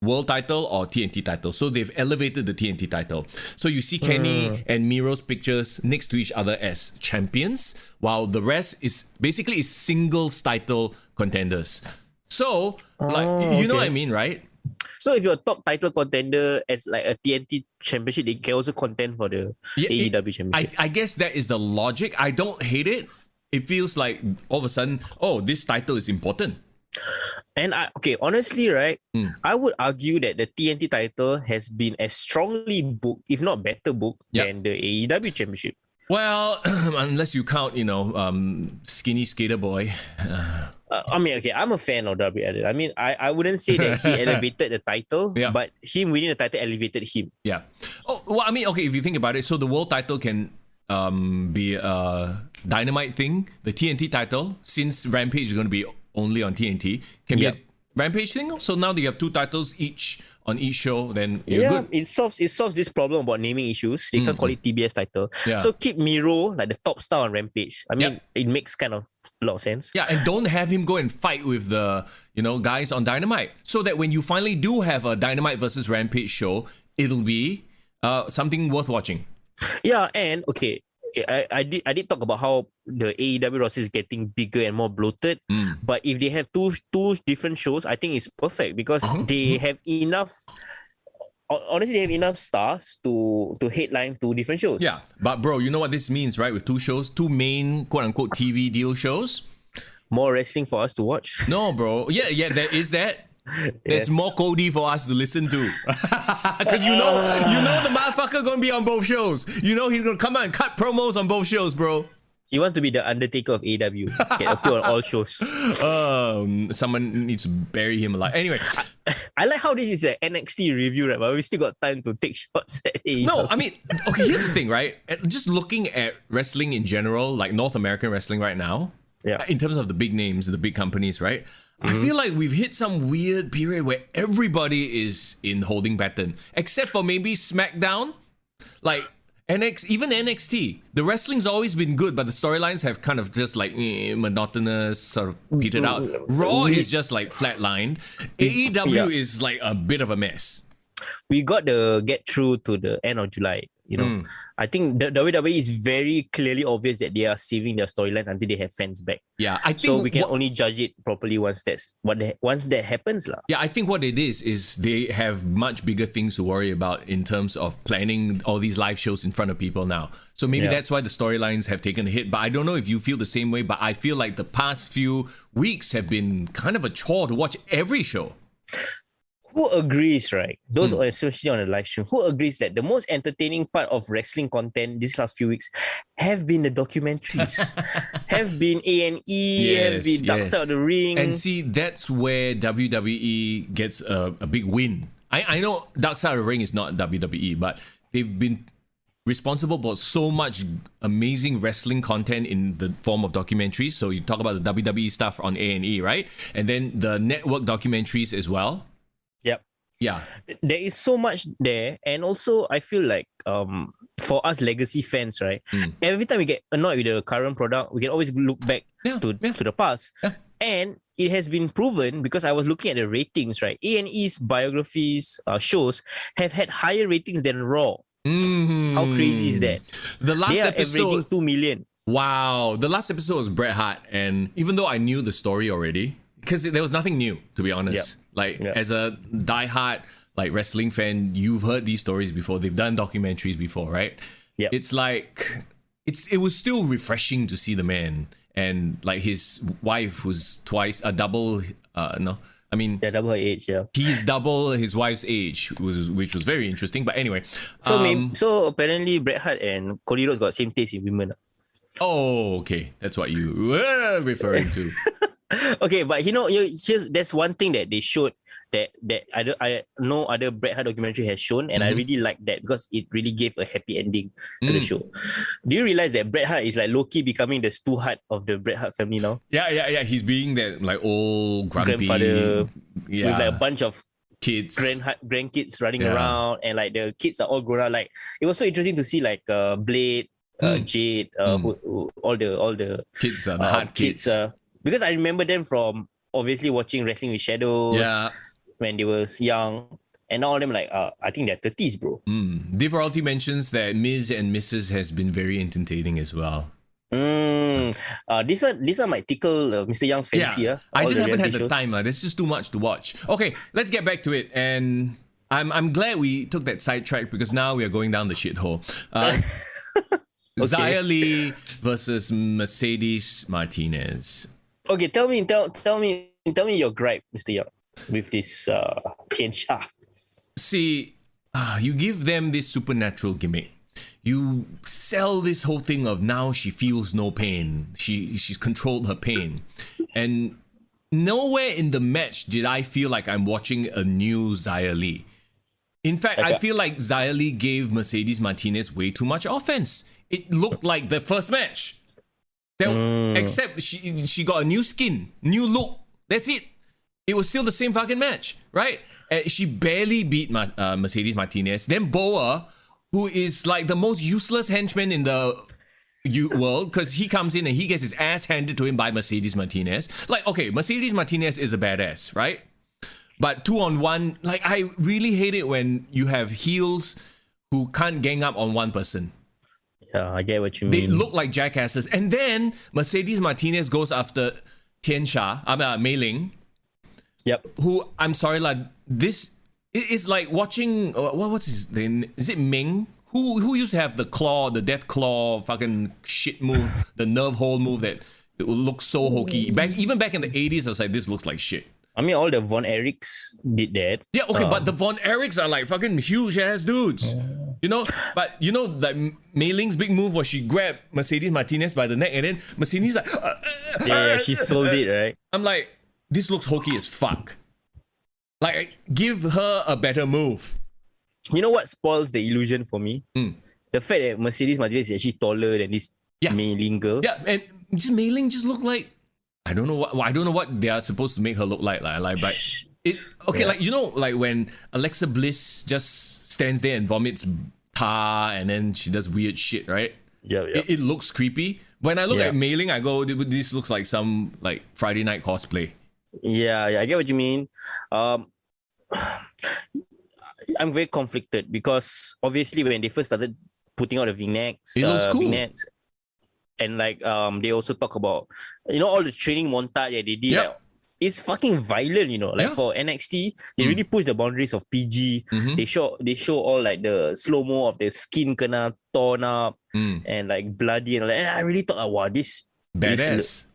world title or TNT title. So they've elevated the TNT title. So you see Kenny and Miro's pictures next to each other as champions, while the rest is basically singles title contenders. So, you know what I mean, right? So if you're a top title contender as like a TNT championship, they can also contend for the AEW championship. I guess that is the logic. I don't hate it. It feels like all of a sudden, this title is important. And honestly, right, I would argue that the TNT title has been as strongly booked, if not better booked, than the AEW championship. Well, unless you count, Skinny Skater Boy. I'm a fan of WWE. I mean, I wouldn't say that he elevated the title, but him winning the title elevated him. Yeah. Oh, well, I mean, okay, if you think about it, so the world title can be a Dynamite thing. The TNT title, since Rampage is going to be only on TNT, can be a Rampage thing. So now they have two titles each on each show. Then you're good. It solves this problem about naming issues. They can't call it TBS title. Yeah. So keep Miro like the top star on Rampage. I mean, it makes kind of a lot of sense. Yeah, and don't have him go and fight with the guys on Dynamite, so that when you finally do have a Dynamite versus Rampage show, it'll be something worth watching. Yeah, and I did talk about how the AEW roster is getting bigger and more bloated. But if they have two different shows, I think it's perfect because they have enough. Honestly, they have enough stars to headline two different shows. Yeah, but bro, you know what this means, right? With two shows, two main quote unquote TV deal shows. More wrestling for us to watch. No, bro. Yeah, there is that. There's more Cody for us to listen to. Because you know the motherfucker gonna be on both shows. You know he's gonna come out and cut promos on both shows, bro. He wants to be the Undertaker of AEW. Can appear on all shows. Someone needs to bury him alive. Anyway, I like how this is an NXT review, right? But we still got time to take shots at AEW. No, I mean, okay, here's the thing, right? Just looking at wrestling in general, like North American wrestling right now, in terms of the big names, the big companies, right? I feel like we've hit some weird period where everybody is in holding pattern, except for maybe SmackDown, like even NXT. The wrestling's always been good, but the storylines have kind of just like monotonous, sort of petered out. Raw is just like flatlined. AEW is like a bit of a mess. We got to get through to the end of July. I think the WWE is very clearly obvious that they are saving their storylines until they have fans back. Yeah, I think so we can only judge it properly once that happens, lah. Yeah, I think what it is they have much bigger things to worry about in terms of planning all these live shows in front of people now. So maybe that's why the storylines have taken a hit. But I don't know if you feel the same way. But I feel like the past few weeks have been kind of a chore to watch every show. Who agrees, right? Those especially on the live stream, who agrees that the most entertaining part of wrestling content these last few weeks have been the documentaries, have been A&E, have been Dark Side of the Ring. And see, that's where WWE gets a big win. I know Dark Side of the Ring is not WWE, but they've been responsible for so much amazing wrestling content in the form of documentaries. So you talk about the WWE stuff on A&E, right? And then the network documentaries as well. Yep. Yeah. There is so much there. And also, I feel like for us legacy fans, right? Every time we get annoyed with the current product, we can always look back to the past. Yeah. And it has been proven, because I was looking at the ratings, right? A&E's biographies, shows have had higher ratings than Raw. How crazy is that? The last they are episode, averaging 2 million. Wow. The last episode was Bret Hart. And even though I knew the story already, because there was nothing new, to be honest. As a diehard wrestling fan, you've heard these stories before. They've done documentaries before, right? Yeah. It's like it was still refreshing to see the man and his wife, who's twice a double. Double her age. Yeah, he's double his wife's age, which was very interesting. But anyway, so apparently Bret Hart and Cody Rhodes got same taste in women. Oh, okay, that's what you were referring to. Okay, but there's one thing that they showed that I no other Bret Hart documentary has shown, and I really like that because it really gave a happy ending to the show. Do you realize that Bret Hart is low-key becoming the Stu Hart of the Bret Hart family now? Yeah. He's being that old grumpy grandfather with a bunch of kids, grandkids running around, and the kids are all grown up. It was so interesting to see Blade, Jade, all the kids, the hard kids. Because I remember them from obviously watching Wrestling with Shadows when they was young, and now all them I think they're 30s, bro. Div Royalty mentions that Ms. and Mrs. has been very entertaining as well. This one might tickle Mr. Young's fancy. I just haven't had the time. There's just too much to watch. Okay, let's get back to it. And I'm glad we took that sidetrack because now we are going down the shithole. Xia Li versus Mercedes Martinez. Okay, tell me your gripe, Mr. Young, with this Tian Sha. See, you give them this supernatural gimmick. You sell this whole thing of now she feels no pain. She's controlled her pain. And nowhere in the match did I feel like I'm watching a new Xia Li. In fact, I feel like Xia Li gave Mercedes Martinez way too much offense. It looked like the first match. Except she got a new skin, new look. That's it. It was still the same fucking match, right? She barely beat Mercedes Martinez. Then Boa, who is the most useless henchman in the world, because he comes in and he gets his ass handed to him by Mercedes Martinez. Okay, Mercedes Martinez is a badass, right? But 2-on-1, I really hate it when you have heels who can't gang up on one person. Yeah, I get what you mean. They look like jackasses. And then Mercedes Martinez goes after Tian Sha, Mei Ling. Yep. Who, I'm sorry, this is like watching, what's his name? Is it Ming? Who used to have the claw, the death claw fucking shit move, the nerve hole move that it will look so hokey. Even back in the 80s, I was like, this looks like shit. I mean, all the Von Erichs did that. Yeah, okay, but the Von Erichs are fucking huge ass dudes. But Mei Ling's big move was she grabbed Mercedes Martinez by the neck and then Mercedes yeah, she sold it, right? I'm like, this looks hokey as fuck. Give her a better move. You know what spoils the illusion for me? The fact that Mercedes Martinez is actually taller than this Mei Ling girl. Yeah, and just Mei Ling just looked like I don't know what they are supposed to make her look like. But when Alexa Bliss just stands there and vomits tar and then she does weird shit, right? Yeah. It looks creepy. When I look at Mei Ling, I go, this looks like some Friday night cosplay. Yeah, I get what you mean. I'm very conflicted because obviously when they first started putting out the vignettes, it looks cool. And they also talk about all the training montage that they did. It's fucking violent, for NXT, they really push the boundaries of PG. They show all the slow-mo of the skin kena torn up and bloody and all that. And I really thought, wow, this badass.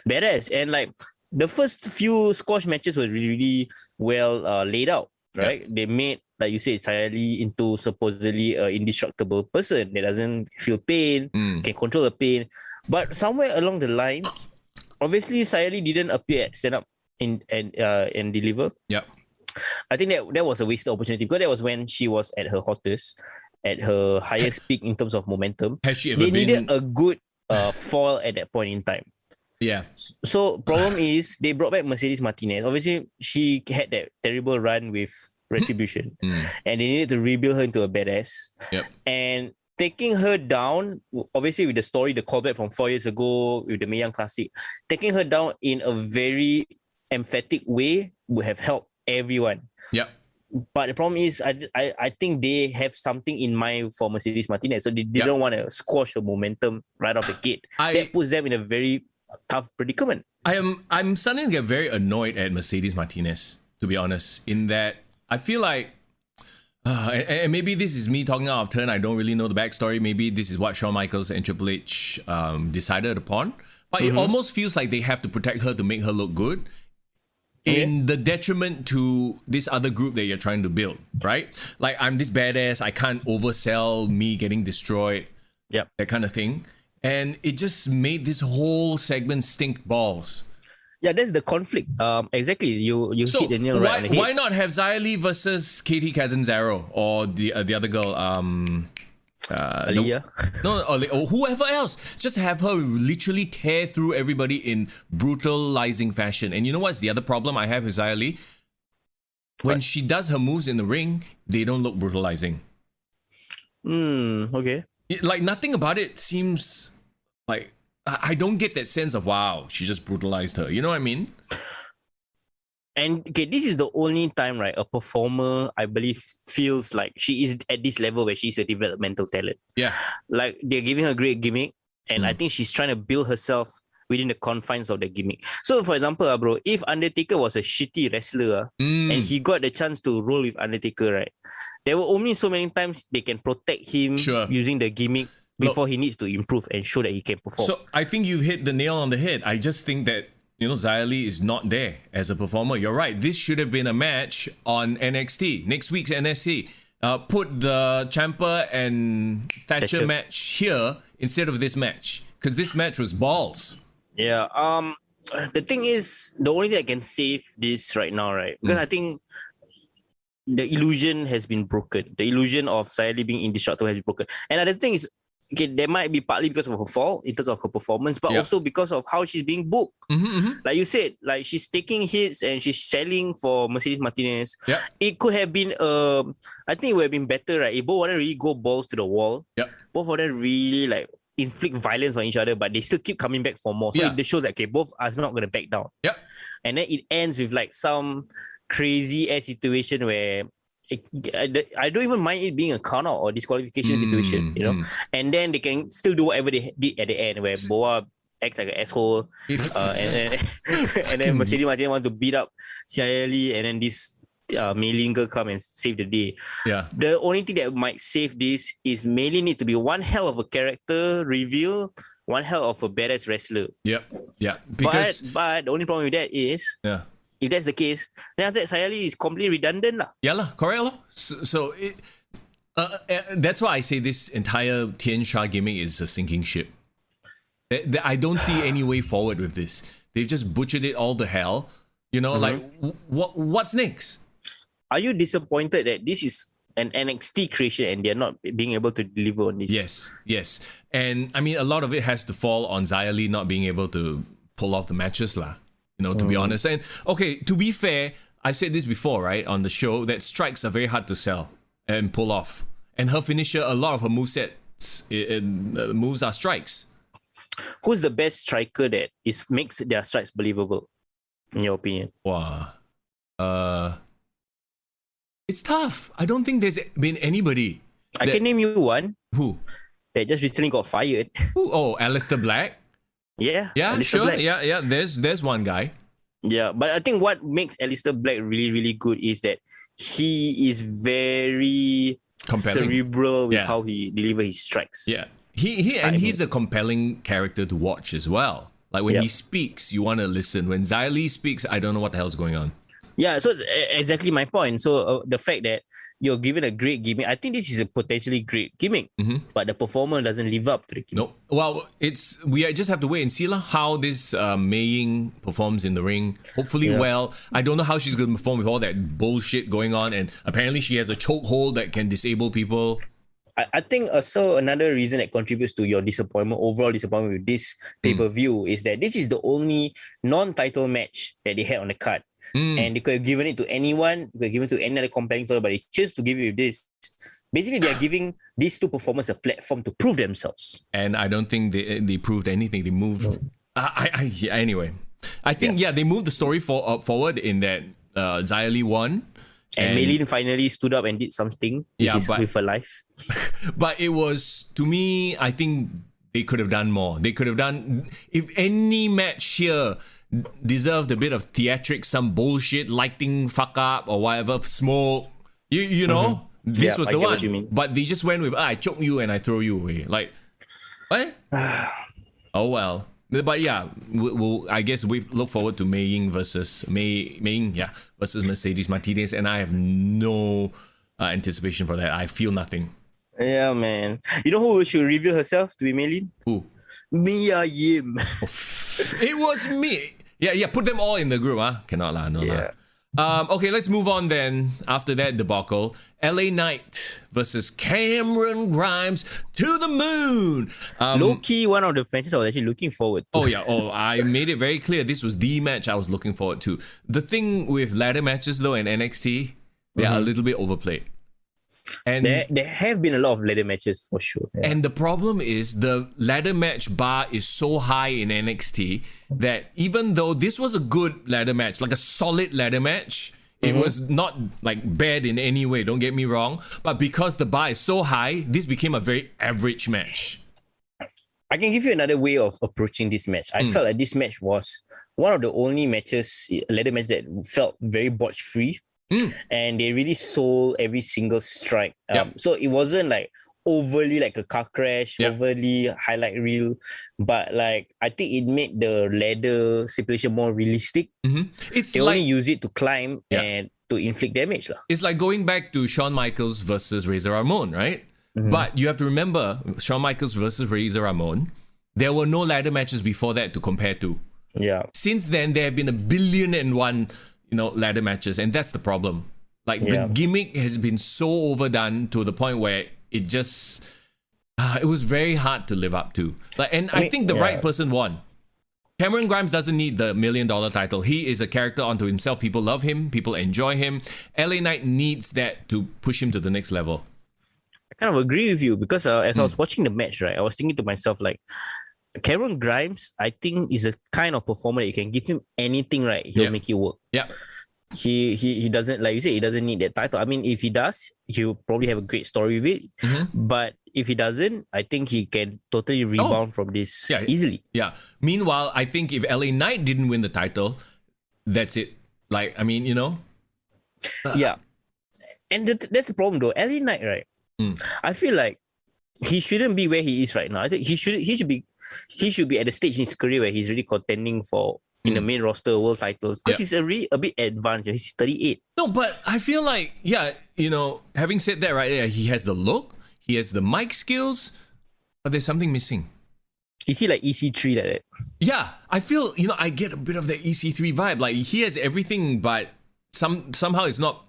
Badass. And the first few squash matches was really, really well laid out. right? They made, like you said, Xia Li into supposedly an indestructible person that doesn't feel pain, can control the pain. But somewhere along the lines, obviously Xia Li didn't appear at stand up and deliver. Yeah. I think that was a wasted opportunity because that was when she was at her hottest, at her highest peak in terms of momentum. Has she ever They been... needed a good fall at that point in time. Yeah. So problem is they brought back Mercedes Martinez. Obviously, she had that terrible run with Retribution, and they needed to rebuild her into a badass. Yep. And taking her down, obviously with the story, the callback from 4 years ago with the Mae Young Classic, taking her down in a very emphatic way would have helped everyone. Yep. But the problem is, I think they have something in mind for Mercedes Martinez, so they don't want to squash her momentum right off the gate. That puts them in a very tough predicament. I'm starting to get very annoyed at Mercedes Martinez, to be honest, in that I feel like, and maybe this is me talking out of turn, I don't really know the backstory, maybe this is what Shawn Michaels and Triple H decided upon, but it almost feels like they have to protect her to make her look good, in the detriment to this other group that you're trying to build, right? Like, I'm this badass, I can't oversell me getting destroyed, that kind of thing. And it just made this whole segment stink balls. Yeah, that's the conflict. Exactly. You hit the nail right on the head. Why not have Xia Li versus Katie Catanzaro or the other girl? Aaliyah. Or whoever else. Just have her literally tear through everybody in brutalizing fashion. And you know what's the other problem I have with Xia Li? When she does her moves in the ring, they don't look brutalizing. Okay. Like, nothing about it seems like, I don't get that sense of, wow, she just brutalized her. You know what I mean? And okay, this is the only time, right, a performer, I believe, feels like she is at this level where she's a developmental talent. Yeah. Like, they're giving her a great gimmick, and I think she's trying to build herself within the confines of the gimmick. So, for example, bro, if Undertaker was a shitty wrestler and he got the chance to roll with Undertaker, right, there were only so many times they can protect him using the gimmick before he needs to improve and show that he can perform. So I think you've hit the nail on the head. I just think that, Xia Li is not there as a performer. You're right. This should have been a match on NXT. Next week's NXT. Put the Ciampa and Thatcher match here instead of this match. Because this match was balls. Yeah. The thing is, the only thing that can save this right now, right? Because I think the illusion has been broken. The illusion of Xia Li being indestructible has been broken. And the thing is, okay, there might be partly because of her fall in terms of her performance, but also because of how she's being booked. Like you said, like she's taking hits and she's selling for Mercedes Martinez. It could have been, I think it would have been better, right? If both of them really go balls to the wall, both of them really like inflict violence on each other, but they still keep coming back for more. So it shows that, okay, both are not going to back down. And then it ends with like some crazy ass situation where I don't even mind it being a count out or disqualification situation, and then they can still do whatever they did at the end, where Boa acts like an asshole, and then Mercedes Martinez want to beat up Xia Li, and then this Mei Lin girl come and save the day. The only thing that might save this is Mei Lin needs to be one hell of a character reveal, one hell of a badass wrestler. Because but the only problem with that is if that's the case, then after that Xia Li is completely redundant lah. Yeah lah, correct lah. So that's why I say this entire Tian Sha gimmick is a sinking ship. I don't see any way forward with this. They've just butchered it all to hell. Like what's next? Are you disappointed that this is an NXT creation and they're not being able to deliver on this? Yes. And I mean, a lot of it has to fall on Xia Li not being able to pull off the matches lah. To be honest. And okay, to be fair, I've said this before, right, on the show, that strikes are very hard to sell and pull off. And her finisher, a lot of her movesets, moves are strikes. Who's the best striker that makes their strikes believable, in your opinion? Wow. It's tough. I don't think there's been anybody. I can name you one. Who? That just recently got fired. Who? Oh, Aleister Black? Yeah, sure. Black. Yeah. There's one guy. Yeah, but I think what makes Aleister Black really, really good is that he is very compelling, cerebral with how he delivers his strikes. Yeah, he's a compelling character to watch as well. Like when he speaks, you want to listen. When Xia Li speaks, I don't know what the hell's going on. Yeah, so exactly my point. So the fact that you're given a great gimmick, I think this is a potentially great gimmick, but the performer doesn't live up to the gimmick. No, well, we just have to wait and see how this Mei Ying performs in the ring. Hopefully, well. I don't know how she's going to perform with all that bullshit going on, and apparently she has a chokehold that can disable people. I think also another reason that contributes to your overall disappointment with this pay-per-view is that this is the only non-title match that they had on the card. And they could have given it to anyone, they could have given it to any other compelling story, but they chose to give you this. Basically, they are giving these two performers a platform to prove themselves. And I don't think they proved anything. They moved. Anyway, I think, they moved the story forward in that Xia Li won. And Mei Lin finally stood up and did something with her life. But it was, to me, I think they could have done more. They could have done, if any match here deserved a bit of theatrics, some bullshit, lighting fuck up or whatever, smoke, you know, this was the one. What you mean. But they just went with, I choke you and I throw you away. Like, what? Oh well. But yeah, I guess we look forward to Mei Ying versus versus Mercedes Martinez, and I have no anticipation for that. I feel nothing. Yeah, man. You know who should reveal herself to be Mei Lin? Who? Mia Yim. It was me. Yeah. Put them all in the group, huh? Cannot lah, no lah. Okay, let's move on then. After that debacle, LA Knight versus Cameron Grimes to the moon. Low-key, one of the matches I was actually looking forward to. I made it very clear this was the match I was looking forward to. The thing with ladder matches though in NXT, they are a little bit overplayed. And there have been a lot of ladder matches for sure. Yeah. And the problem is the ladder match bar is so high in NXT that even though this was a good ladder match, like a solid ladder match, it was not like bad in any way, don't get me wrong. But because the bar is so high, this became a very average match. I can give you another way of approaching this match. I felt like this match was one of the only ladder match that felt very botch free. And they really sold every single strike. So it wasn't like overly like a car crash, overly highlight reel, but like I think it made the ladder stipulation more realistic. They only use it to climb and to inflict damage. It's like going back to Shawn Michaels versus Razor Ramon, right? But you have to remember, Shawn Michaels versus Razor Ramon, there were no ladder matches before that to compare to. Since then, there have been 1,000,000,001 ladder matches, and that's the problem. Like the gimmick has been so overdone to the point where it just it was very hard to live up to. I think the right person won. Cameron Grimes doesn't need the $1 million title. He is a character unto himself. People love him. People enjoy him. LA Knight needs that to push him to the next level. I kind of agree with you because as I was watching the match, right, I was thinking to myself like, Cameron Grimes, I think, is a kind of performer that you can give him anything, right? He'll make it work. He doesn't, like you said, he doesn't need that title. I mean, if he does, he'll probably have a great story with it. But if he doesn't, I think he can totally rebound from this easily. Meanwhile, I think if LA Knight didn't win the title, that's it. Like, I mean, And that's the problem though. LA Knight, right? I feel like he shouldn't be where he is right now. I think he should be at the stage in his career where he's really contending for in the main roster world titles because he's a bit advanced. He's 38. No, but I feel like having said that, right, he has the look, he has the mic skills, but there's something missing. Is he like EC3 like that? Yeah, I feel I get a bit of that EC3 vibe. Like he has everything, but somehow it's not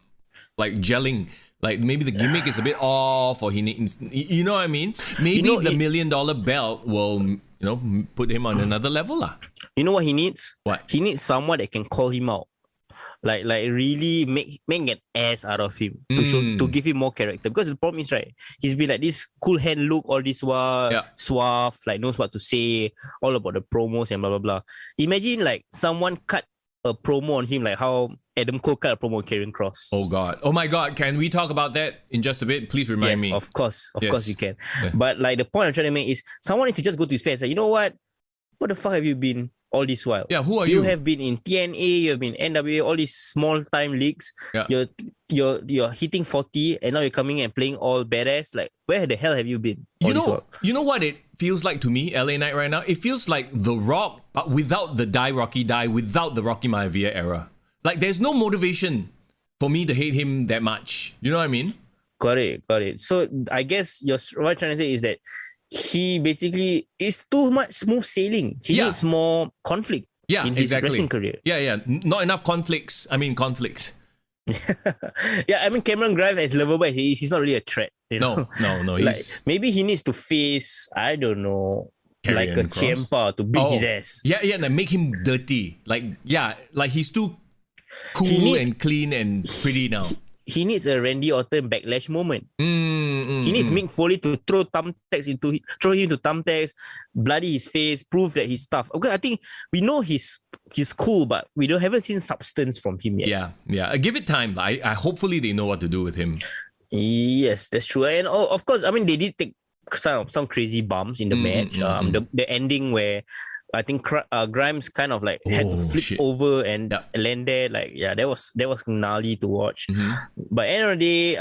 like gelling. Like maybe the gimmick is a bit off, or he needs, you know what I mean? Maybe the $1 million belt will, put him on another level lah. You know what he needs? What? He needs someone that can call him out, like really make an ass out of him to give him more character. Because the problem is, right, he's been like this cool hand look all this while, suave, like knows what to say, all about the promos and blah blah blah. Imagine like someone cut a promo on him like how Adam Cole cut a promo on Karrion Kross. Oh my god, can we talk about that in just a bit? Please remind me. Of course you can. But like the point I'm trying to make is someone needs to just go to his fans like, you know what the fuck have you been all this while? Who are you? You have been in TNA, you have been NWA, all these small time leagues. You're hitting 40 and now you're coming and playing all badass. Like, where the hell have you been? You know what it feels like to me, LA Knight right now? It feels like The Rock, but without the Rocky Die, without the Rocky Maivia era. Like, there's no motivation for me to hate him that much. You know what I mean? Got it. So I guess what you're trying to say is that he basically is too much smooth sailing. He needs more conflict in his wrestling career. Yeah. Not enough conflicts. I mean, conflict. Yeah, I mean, Cameron Grimes as lovable as he is, he's not really a threat. You know? No. Like, maybe he needs to face, I don't know, Karrion like a Kross. Ciampa to beat his ass. Yeah, and make him dirty. Like he's too cool and clean and pretty now. He needs a Randy Orton backlash moment. He needs Mick Foley to throw him into thumbtacks, bloody his face, prove that he's tough. Okay, I think we know he's cool, but we haven't seen substance from him yet. Yeah. Give it time. I hopefully they know what to do with him. Yes, that's true. And of course, I mean, they did take some crazy bumps in the match. The ending where I think Grimes kind of like had to flip over and land there. Like, that was gnarly to watch. But end of the day,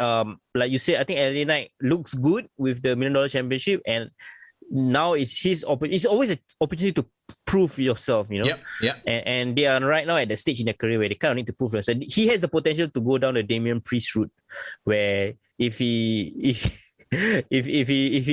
like you said, I think LA Knight looks good with the $1 Million Championship, and now it's his it's always an opportunity to prove yourself, you know. And they are right now at the stage in their career where they kind of need to prove themselves. He has the potential to go down the Damian Priest route, where if he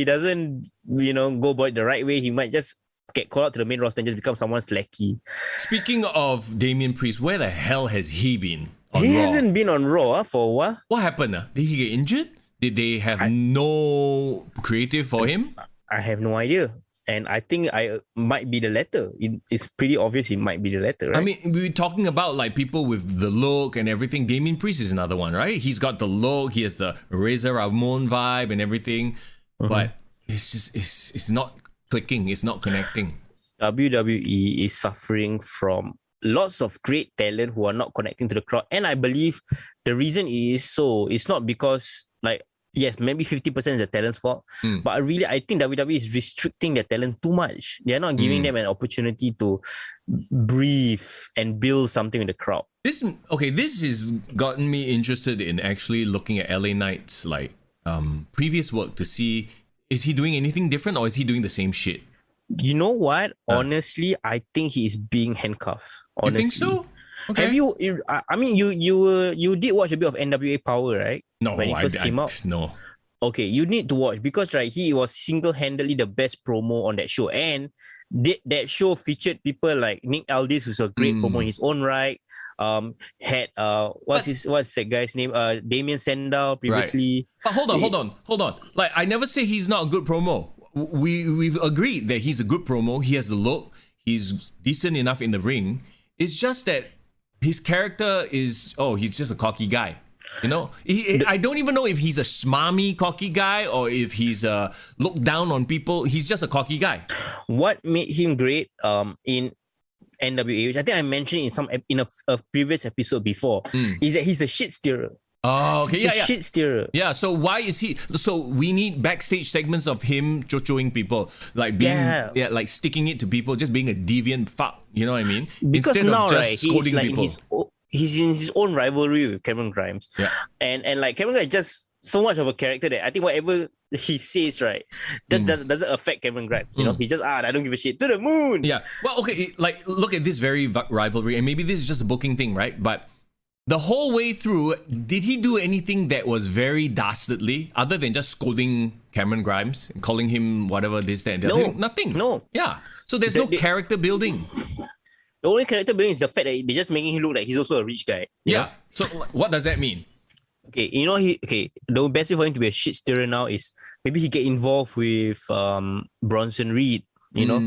doesn't, go about it the right way, he might just get called out to the main roster and just become someone's lackey. Speaking of Damian Priest, where the hell has he been on He Raw? hasn't been on Raw for a while. What happened? Did he get injured? Did they have no creative for him? I have no idea. And I think I might be the latter. It's pretty obvious it might be the latter, right? I mean, we were talking about like people with the look and everything. Damian Priest is another one, right? He's got the look, he has the Razor Ramon vibe and everything. But it's not clicking, it's not connecting. WWE is suffering from lots of great talent who are not connecting to the crowd. And I believe the reason is it's not because, like, yes, maybe 50% is the talent's fault, but I think WWE is restricting their talent too much. They are not giving them an opportunity to breathe and build something with the crowd. This has gotten me interested in actually looking at LA Knight's like previous work to see, is he doing anything different or is he doing the same shit? You know what? Honestly, I think he is being handcuffed. Honestly. You think so? Okay. Have you? I mean, you did watch a bit of NWA Power, right? No, when it first came out. No. Okay, you need to watch because he was single-handedly the best promo on that show, and that show featured people like Nick Aldis, who's a great promo in his own right. Had what's that guy's name? Damien Sandow previously. Right. But hold on. Like, I never say he's not a good promo. We've agreed that he's a good promo. He has the look. He's decent enough in the ring. It's just that his character is he's just a cocky guy. You know, I don't even know if he's a smarmy cocky guy or if he's look down on people. He's just a cocky guy. What made him great in NWA, which I think I mentioned in a previous episode before, is that he's a shit stirrer. Oh, okay. He's a shit stirrer. Yeah, so why is he... So we need backstage segments of him chochoing people, like being... Yeah, like sticking it to people, just being a deviant fuck. You know what I mean? Because instead now, of just scolding people. He's in his own rivalry with Cameron Grimes. Yeah. And like Cameron Grimes is just so much of a character that I think whatever he says, right, that doesn't affect Cameron Grimes. You know, he just, I don't give a shit. To the moon! Yeah. Well, okay, like look at this very rivalry, and maybe this is just a booking thing, right? But the whole way through, did he do anything that was very dastardly other than just scolding Cameron Grimes and calling him whatever this, that, and the other? Nothing. No. Yeah. So there's no character building. The only character building is the fact that they're just making him look like he's also a rich guy. Yeah. So what does that mean? Okay, the best way for him to be a shit stirrer now is maybe he get involved with Bronson Reed. You know,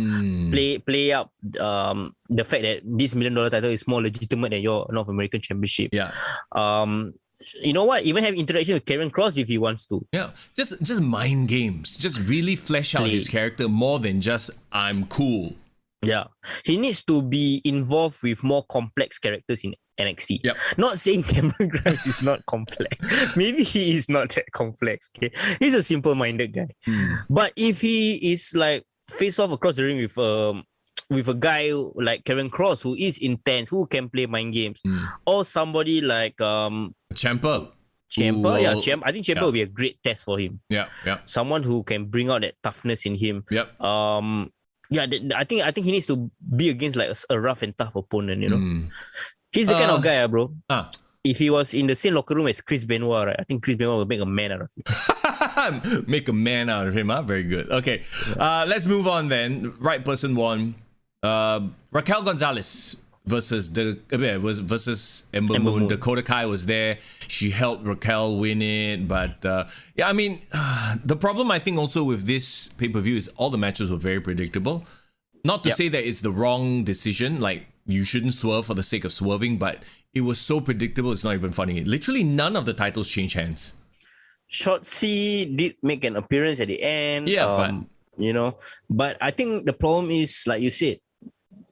play up the fact that this $1 million title is more legitimate than your North American Championship. Yeah. You know what? Even have interaction with Karrion Kross if he wants to. Yeah. Just mind games. Just really flesh out his character more than just I'm cool. Yeah. He needs to be involved with more complex characters in NXT. Yep. Not saying Cameron Grimes is not complex. Maybe he is not that complex. Okay. He's a simple-minded guy. But if he is like face off across the ring with a guy like Karrion Kross who is intense, who can play mind games, or somebody like Ciampa. Ciampa. I think Ciampa will be a great test for him. Yeah. Someone who can bring out that toughness in him. Yep. I think he needs to be against like a rough and tough opponent, you know. He's the kind of guy, bro. Ah. If he was in the same locker room as Chris Benoit, right? I think Chris Benoit would make a man out of him. Make a man out of him, huh? Very good. Okay, let's move on then. Right person won. Raquel Gonzalez versus Ember Moon. Dakota Kai was there. She helped Raquel win it, but yeah, I mean, the problem I think also with this pay-per-view is all the matches were very predictable. Not to say that it's the wrong decision, like you shouldn't swerve for the sake of swerving, but it was so predictable, it's not even funny. Literally none of the titles changed hands. Shotzi did make an appearance at the end. Yeah, but I think the problem is, like you said,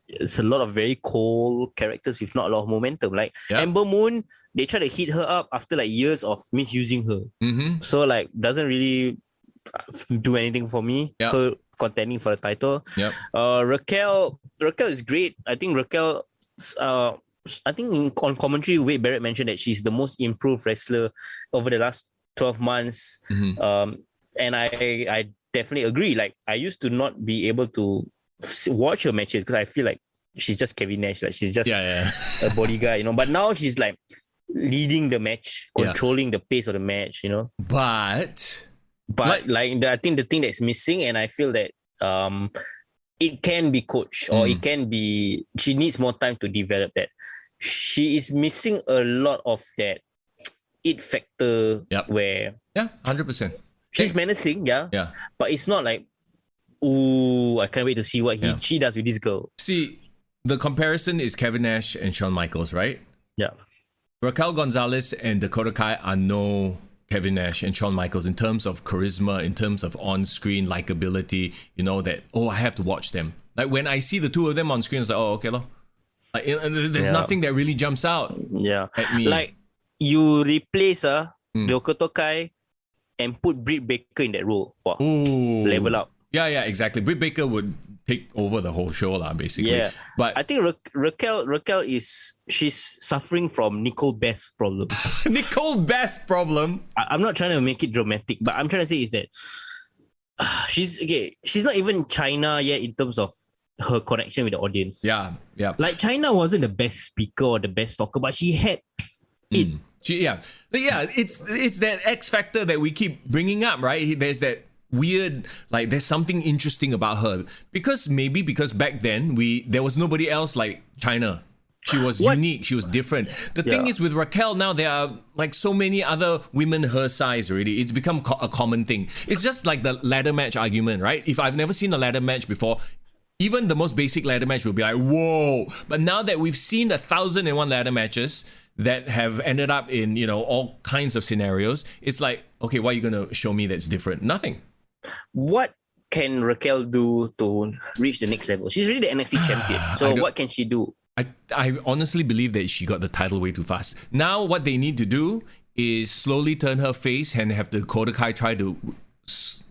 it's a lot of very cold characters with not a lot of momentum. Like Ember Moon, they try to hit her up after like years of misusing her. Mm-hmm. So like doesn't really do anything for me. Her contending for the title. Raquel is great. I think Raquel, on commentary, Wade Barrett mentioned that she's the most improved wrestler over the last 12 months. Mm-hmm. And I definitely agree. Like I used to not be able to watch her matches because I feel like she's just Kevin Nash. Like she's just a bodyguard, But now she's like leading the match, controlling the pace of the match, But I think the thing that's missing, and I feel that it can be coached or it can be, she needs more time to develop that. She is missing a lot of that it factor where 100%. She's menacing, but it's not like, ooh, I can't wait to see what she does with this girl. See, the comparison is Kevin Nash and Shawn Michaels, right? Yeah. Raquel Gonzalez and Dakota Kai are no Kevin Nash and Shawn Michaels in terms of charisma, in terms of on-screen likability, that, I have to watch them. Like when I see the two of them on screen, it's like, okay, lo. Like, there's nothing that really jumps out at me. Like you replace Dakota Kai and put Britt Baker in that role. Wow. Level up. Yeah, exactly. Britt Baker would take over the whole show, basically. Yeah. But I think Raquel she's suffering from Nicole Bass problems. Nicole Bass problem? I'm not trying to make it dramatic, but I'm trying to say is that she's not even China yet in terms of her connection with the audience. Yeah. Like China wasn't the best speaker or the best talker, but she had it. It's that X factor that we keep bringing up, right? There's that weird, like there's something interesting about her because back then there was nobody else like China. She was unique, she was different. The thing is with Raquel now, there are like so many other women her size already. It's become a common thing. It's just like the ladder match argument, right? If I've never seen a ladder match before, even the most basic ladder match will be like, whoa. But now that we've seen 1,001 ladder matches that have ended up in, all kinds of scenarios, it's like, okay, what are you going to show me that's different? Nothing. What can Raquel do to reach the next level? She's really the NXT champion. So what can she do? I honestly believe that she got the title way too fast. Now what they need to do is slowly turn her face and have the Dakota Kai try to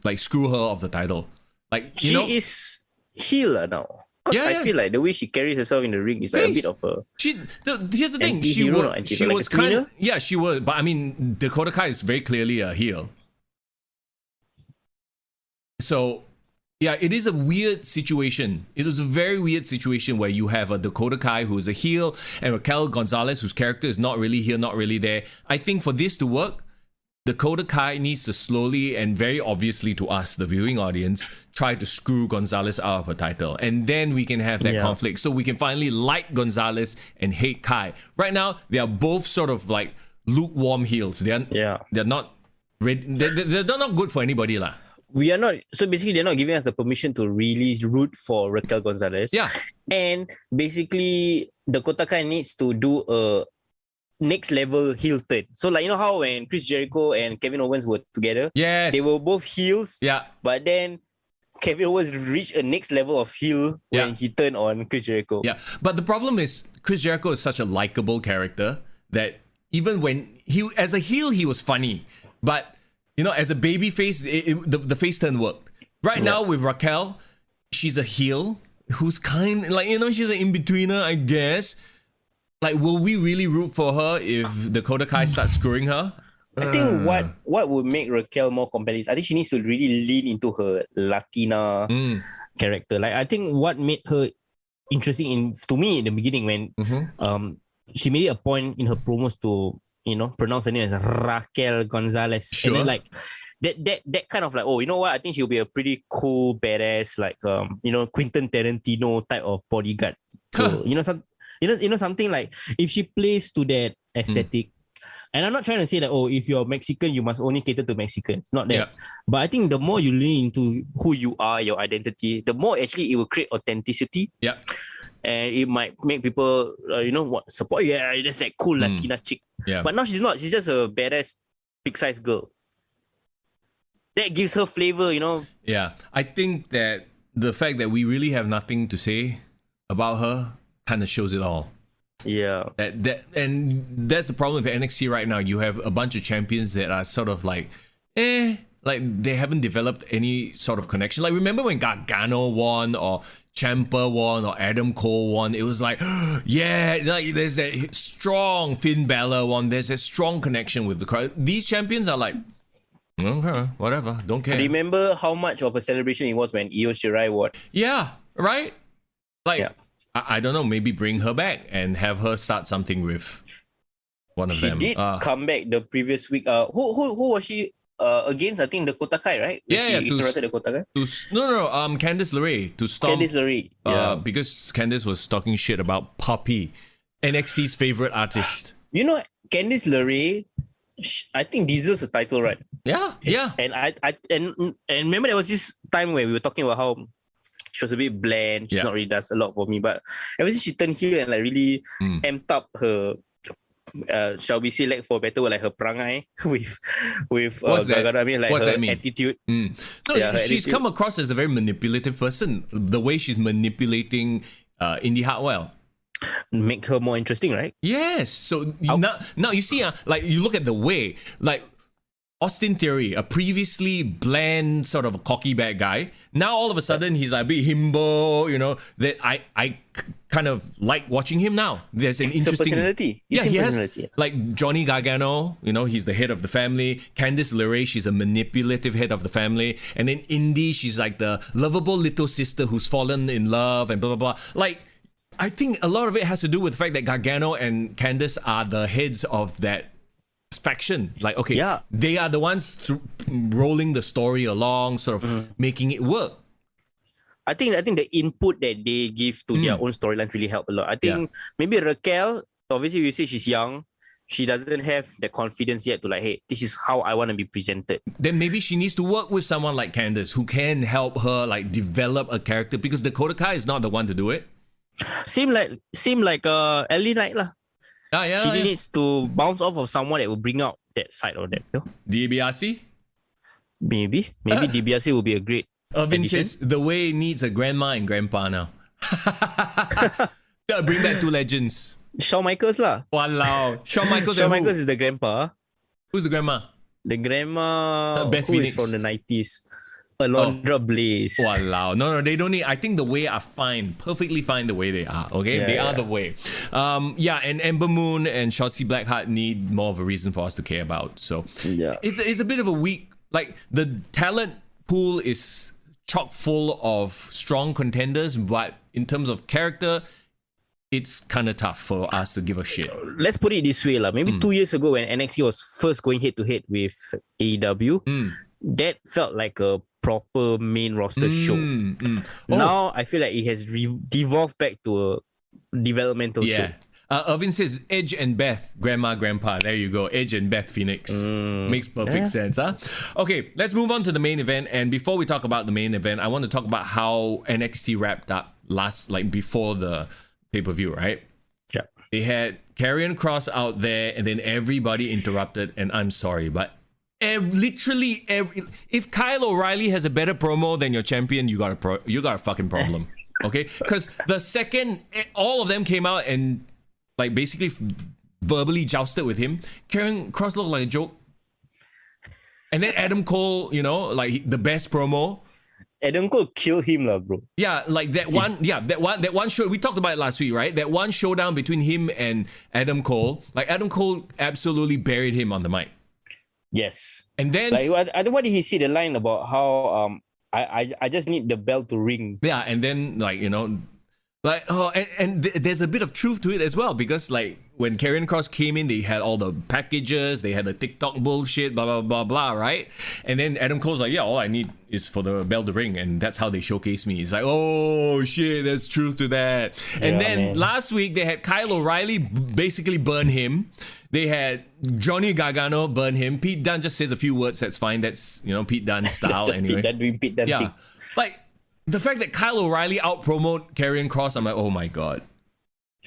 like screw her off the title. Like she is healer now. Because I feel like the way she carries herself in the ring is like a bit of a. Here's the thing. She was kind of she was, but I mean Dakota Kai is very clearly a heel. So, it is a weird situation. It was a very weird situation where you have a Dakota Kai who's a heel and Raquel Gonzalez whose character is not really here, not really there. I think for this to work, Dakota Kai needs to slowly and very obviously to us, the viewing audience, try to screw Gonzalez out of her title. And then we can have that conflict. So we can finally like Gonzalez and hate Kai. Right now, they are both sort of like lukewarm heels. They're not ready. They're not good for anybody lah. We are not, so basically they're not giving us the permission to really root for Raquel Gonzalez. Yeah. And basically Dakota Kai needs to do a next level heel turn. So like, how when Chris Jericho and Kevin Owens were together, they were both heels. Yeah. But then Kevin Owens reached a next level of heel when he turned on Chris Jericho. Yeah. But the problem is Chris Jericho is such a likable character that even when as a heel, he was funny. But as a baby face, the face turn worked. Right now with Raquel, she's a heel who's kind like, she's an in-betweener, I guess. Like, will we really root for her if Dakota Kai starts screwing her? I think what would make Raquel more compelling is I think she needs to really lean into her Latina character. Like, I think what made her interesting to me in the beginning when she made it a point in her promos to pronounce her name as Raquel Gonzalez. Sure. And then, like that kind of like, oh, you know what? I think she'll be a pretty cool badass, like Quentin Tarantino type of bodyguard. So something like if she plays to that aesthetic. And I'm not trying to say that, oh, if you're Mexican, you must only cater to Mexicans. Not that. Yeah. But I think the more you lean into who you are, your identity, the more actually it will create authenticity. Yeah. And it might make people, support. Yeah, that's that cool Latina chick. Yeah. But now she's not. She's just a badass, big-sized girl. That gives her flavor, Yeah. I think that the fact that we really have nothing to say about her kind of shows it all. Yeah. And that's the problem with NXT right now. You have a bunch of champions that are sort of like they haven't developed any sort of connection. Like, remember when Gargano won or Ciampa won or Adam Cole won? It was like, yeah, like there's that strong Finn Balor one. There's a strong connection with the crowd. These champions are like, okay, whatever, don't care. Remember how much of a celebration it was when Io Shirai won? Yeah, right? Like, I don't know, maybe bring her back and have her start something with one of them. She did come back the previous week. Who was she against? I think Dakota Kai, right? She interrupted Dakota Kai? No, Candice LeRae to stop. Candice LeRae, yeah. Because Candice was talking shit about Poppy, NXT's favorite artist. Candice LeRae, I think deserves a title, right? Yeah. And I remember there was this time where we were talking about how she was a bit bland. She's not really does a lot for me. But ever since she turned here and like really amped up her, shall we say, like for better word, like her perangai with Gargano. I mean, like her attitude. No, she's come across as a very manipulative person. The way she's manipulating Indy Hartwell. Make her more interesting, right? Yes. So now you see, like you look at the way, like Austin Theory, a previously bland sort of a cocky bad guy. Now all of a sudden he's like a bit himbo, that I kind of like watching him now. There's an interesting personality. He has like Johnny Gargano, he's the head of the family. Candice LeRae, she's a manipulative head of the family. And then Indy, she's like the lovable little sister who's fallen in love and blah, blah, blah. Like, I think a lot of it has to do with the fact that Gargano and Candice are the heads of that faction. Like, okay, they are the ones rolling the story along, sort of making it work. I think the input that they give to their own storylines really help a lot. I think maybe Raquel, obviously you say she's young, she doesn't have the confidence yet to like, hey, this is how I want to be presented. Then maybe she needs to work with someone like Candice who can help her like develop a character, because Dakota Kai is not the one to do it. Same like LA Knight lah. She needs to bounce off of someone that will bring out that side of them. DiBiase? Maybe DiBiase will be a great Irvin addition. says the way needs a grandma and grandpa now. Bring back two legends. Shawn Michaels lah. Walao. Shawn Michaels. Shawn Michaels is the grandpa. Who's the grandma? The grandma Beth who Phoenix. is from the 90s. Alondra Blaze. Walao. No, they don't need. I think the way are fine. Perfectly fine the way they are. Okay? They are the way. And Ember Moon and Shotzi Blackheart need more of a reason for us to care about. So it's a bit of a weak, like the talent pool is chock full of strong contenders, but in terms of character, it's kind of tough for us to give a shit. Let's put it this way. Maybe 2 years ago when NXT was first going head to head with AEW, that felt like a proper main roster show. Now I feel like it has devolved back to a developmental show. Irvin says Edge and Beth, grandma, grandpa. There you go. Edge and Beth Phoenix. Makes perfect sense, huh? Okay, let's move on to the main event. And before we talk about the main event, I want to talk about how NXT wrapped up before the pay-per-view, right? Yeah. They had Karrion Kross out there, and then everybody interrupted. And I'm sorry, but literally every, if Kyle O'Reilly has a better promo than your champion, you got a fucking problem. Okay, because the second all of them came out and like basically verbally jousted with him, Karrion Kross looked like a joke. And then Adam Cole, like the best promo. Adam Cole killed him, bro. Yeah, like that one show we talked about it last week, right? That one showdown between him and Adam Cole. Like Adam Cole absolutely buried him on the mic. Yes. And then what did he say the line about how I just need the bell to ring? Yeah, and then Like, there's a bit of truth to it as well, because like when Karrion Kross came in, they had all the packages, they had the TikTok bullshit, blah, blah, blah, blah, right? And then Adam Cole's like, yeah, all I need is for the bell to ring. And that's how they showcase me. It's like, oh shit, there's truth to that. And then last week, they had Kyle O'Reilly basically burn him. They had Johnny Gargano burn him. Pete Dunne just says a few words, that's fine. That's, Pete Dunne's style just anyway. Pete Dunne doing Pete Dunne things. Like, the fact that Kyle O'Reilly out-promote Karrion Kross, I'm like, oh my god.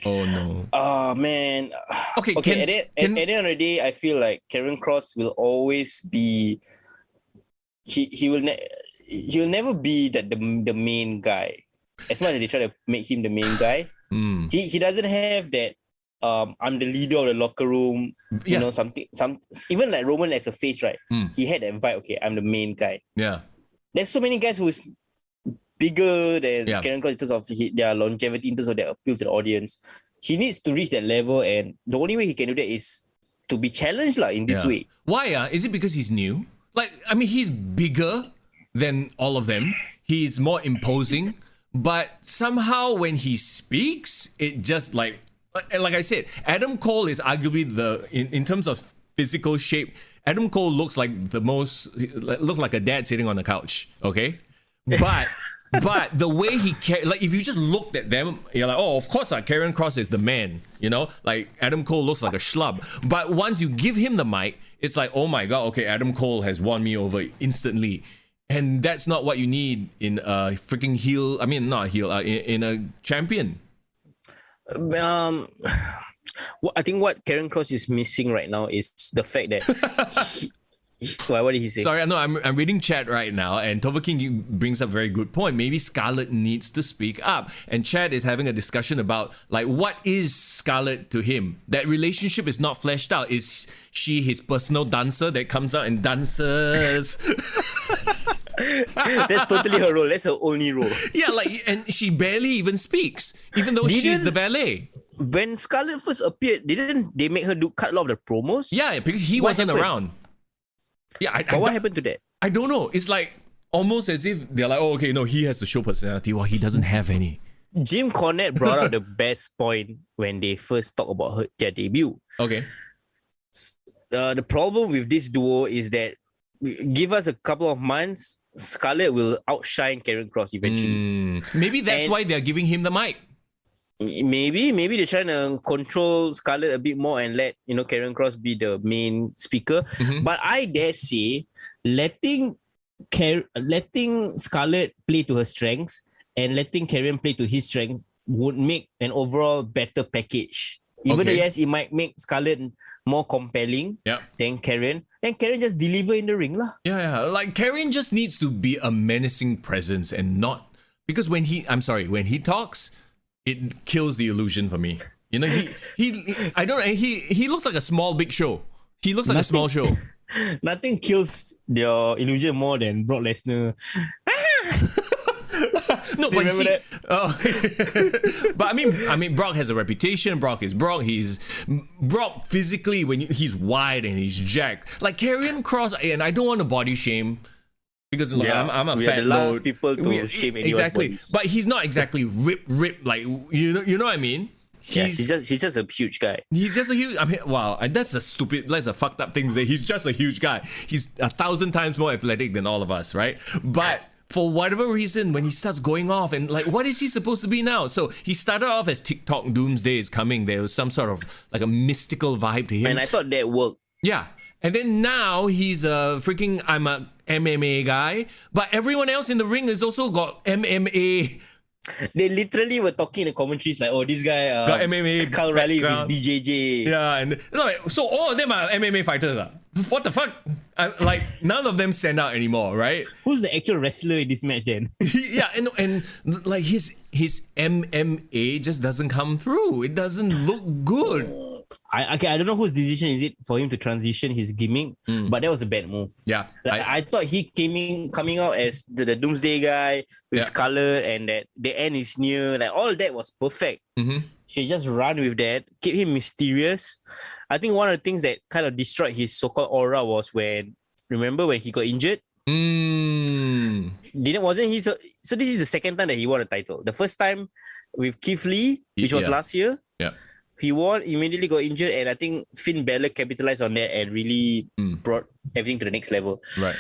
Oh no. Oh man. Okay, at the end of the day, I feel like Karrion Kross will always be. He will never be the main guy. As much as they try to make him the main guy, he doesn't have that. I'm the leader of the locker room. You know, some even like Roman as a face, right? He had that vibe. Okay, I'm the main guy. Yeah. There's so many guys who is bigger than Karrion Kross in terms of their longevity, in terms of their appeal to the audience. He needs to reach that level, and the only way he can do that is to be challenged in this way. Why? Is it because he's new? Like, I mean, he's bigger than all of them. He's more imposing, but somehow when he speaks, it just like I said, Adam Cole is arguably in terms of physical shape, Adam Cole looks like looks like a dad sitting on the couch. Okay, but the way he like, if you just looked at them, you're like, oh, of course, Karrion Kross is the man. Like Adam Cole looks like a schlub. But once you give him the mic, it's like, oh my god, okay, Adam Cole has won me over instantly, and that's not what you need in a freaking heel. I mean, not a heel, in a champion. I think what Karrion Kross is missing right now is the fact that. What did he say? Sorry, no, I'm reading chat right now, and Tova King brings up a very good point. Maybe Scarlett needs to speak up, and Chad is having a discussion about like, what is Scarlett to him? That relationship is not fleshed out. Is she his personal dancer that comes out and dances? That's totally her role. That's her only role. Yeah, like, and she barely even speaks, even though she's the valet. When Scarlett first appeared, didn't they make her cut a lot of the promos? Yeah, because he wasn't around. Yeah, but what happened to that? I don't know. It's like almost as if they're like, oh, okay, no, he has to show personality. Well, he doesn't have any. Jim Cornette brought out the best point when they first talked about their debut. Okay. The problem with this duo is that give us a couple of months, Scarlett will outshine Karrion Kross eventually. Maybe that's why they're giving him the mic. Maybe they're trying to control Scarlett a bit more and let Karrion Kross be the main speaker. But I dare say, letting Scarlett play to her strengths and letting Karrion play to his strengths would make an overall better package. Even though yes, it might make Scarlett more compelling than Karrion. Then Karrion just deliver in the ring lah. Yeah. Like Karrion just needs to be a menacing presence and not, because when he talks, it kills the illusion for me. He I don't know. He looks like a small big show. He looks like a small show. Nothing kills your illusion more than Brock Lesnar. No, but see, but I mean, Brock has a reputation. Brock is Brock. He's Brock physically when he's wide and he's jacked. Like Karrion Kross, and I don't want to body shame. Because I'm a fat the last people to shame anyone's bodies. But he's not exactly rip like you know what I mean. He's just a huge guy. He's just a huge. I mean, wow, that's a fucked up thing to say. He's just a huge guy. He's 1,000 times more athletic than all of us, right? But for whatever reason, when he starts going off and like, what is he supposed to be now? So he started off as TikTok Doomsday is coming. There was some sort of like a mystical vibe to him. And I thought that worked. Yeah. And then now he's I'm a MMA guy, but everyone else in the ring has also got MMA. They literally were talking in the commentaries like, oh, this guy got MMA Kyle O'Reilly with his BJJ. Yeah, and so all of them are MMA fighters. What the fuck? Like none of them stand out anymore, right? Who's the actual wrestler in this match then? Yeah, and like his MMA just doesn't come through. It doesn't look good. I don't know whose decision is it for him to transition his gimmick, but that was a bad move. Yeah, I thought he coming out as the Doomsday guy with Scarlett, and that the end is near. Like all that was perfect. She just run with that, keep him mysterious. I think one of the things that kind of destroyed his so-called aura was remember when he got injured? Wasn't he? So this is the second time that he won a title. The first time with Keith Lee, which was last year. Yeah. He won, immediately got injured, and I think Finn Balor capitalized on that and really brought everything to the next level. Right.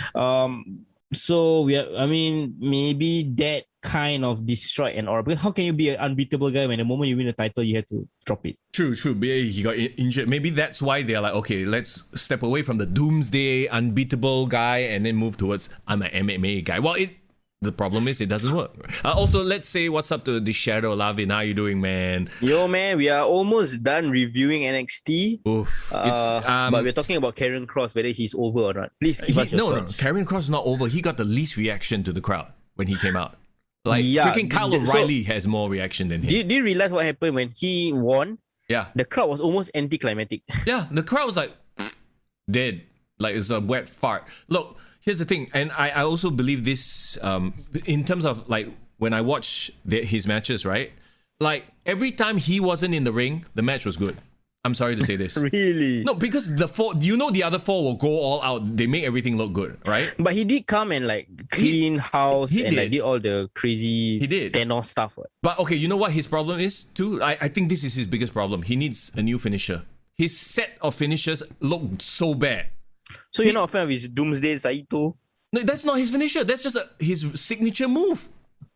So maybe that kind of destroyed an aura. Because how can you be an unbeatable guy when the moment you win a title, you have to drop it? True. He got injured. Maybe that's why they're like, okay, let's step away from the doomsday unbeatable guy and then move towards I'm an MMA guy. Well, the problem is it doesn't work. Also, let's say what's up to the Shadow Lavin. How you doing, man? Yo, man, we are almost done reviewing NXT. Oof. But we're talking about Karrion Kross, whether he's over or not. Please give us your thoughts. No, Karrion Kross is not over. He got the least reaction to the crowd when he came out. Like, freaking Kyle O'Reilly has more reaction than him. Did you realize what happened when he won? Yeah. The crowd was almost anticlimactic. Yeah, the crowd was like, dead. Like, it's a wet fart. Look, here's the thing, and I also believe this in terms of like when I watch his matches, right? Like every time he wasn't in the ring, the match was good. I'm sorry to say this. Really? No, because the other four will go all out. They make everything look good, right? But he did come and like clean house and like did all the crazy Thanos stuff. But okay, you know what his problem is too? I think this is his biggest problem. He needs a new finisher. His set of finishers look so bad. So you're not a fan of his Doomsday Saito? No, that's not his finisher. That's just his signature move.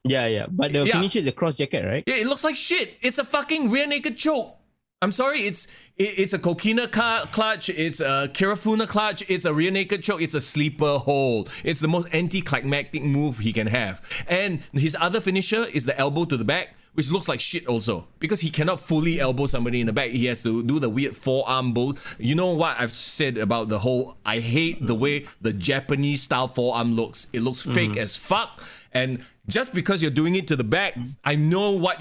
Yeah. But the finisher is the cross jacket, right? Yeah, it looks like shit. It's a fucking rear naked choke. I'm sorry, it's a Kokina clutch, it's a Kirafuna clutch, it's a rear naked choke, it's a sleeper hold. It's the most anticlimactic move he can have. And his other finisher is the elbow to the back, which looks like shit also. Because he cannot fully elbow somebody in the back. He has to do the weird forearm bull. You know what I've said about the whole, I hate the way the Japanese style forearm looks. It looks fake as fuck. And just because you're doing it to the back, I know what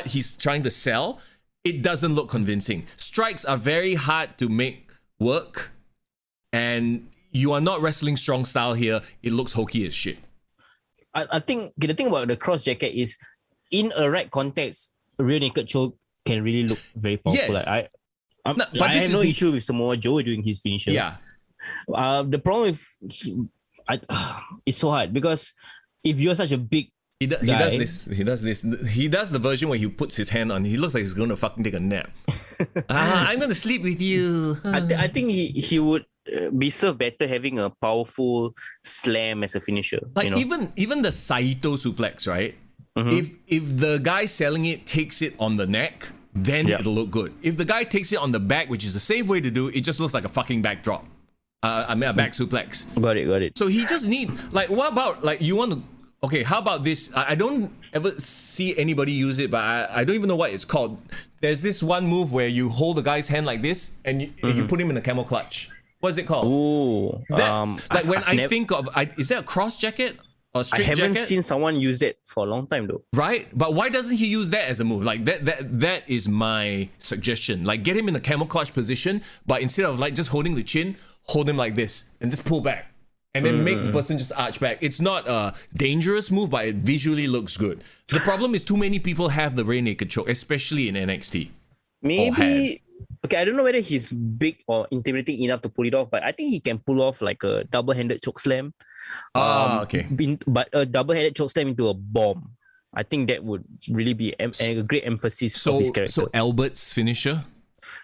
he's trying to sell. It doesn't look convincing. Strikes are very hard to make work, and you are not wrestling strong style here. It looks hokey as shit. I think the thing about the cross jacket is, in a right context, a real naked choke can really look very powerful. Yeah. Like I have no issue with Samoa Joe doing his finisher. Yeah. The problem with it's so hard because if you're such a big He does this. He does the version where he puts his hand on. He looks like he's going to fucking take a nap. I'm going to sleep with you. I think he would be served better having a powerful slam as a finisher. Like even the Saito suplex, right? If the guy selling it takes it on the neck, then it'll look good. If the guy takes it on the back, which is a safe way to do it, just looks like a fucking backdrop. A back suplex. Got it. So he just needs, like, what about, like, you want to, okay, how about this? I don't ever see anybody use it, but I don't even know what it's called. There's this one move where you hold the guy's hand like this and you put him in a camel clutch. What is it called? Ooh. Think of, is that a cross jacket or straight jacket? I haven't seen someone use that for a long time though. Right? But why doesn't he use that as a move? Like that is my suggestion. Like get him in a camel clutch position, but instead of like just holding the chin, hold him like this and just pull back. And then make the person just arch back. It's not a dangerous move, but it visually looks good. The problem is too many people have the rear naked choke, especially in NXT. Maybe, okay, I don't know whether he's big or intimidating enough to pull it off, but I think he can pull off like a double-handed choke slam. Okay. But a double-handed choke slam into a bomb. I think that would really be a great emphasis of his character. So Albert's finisher?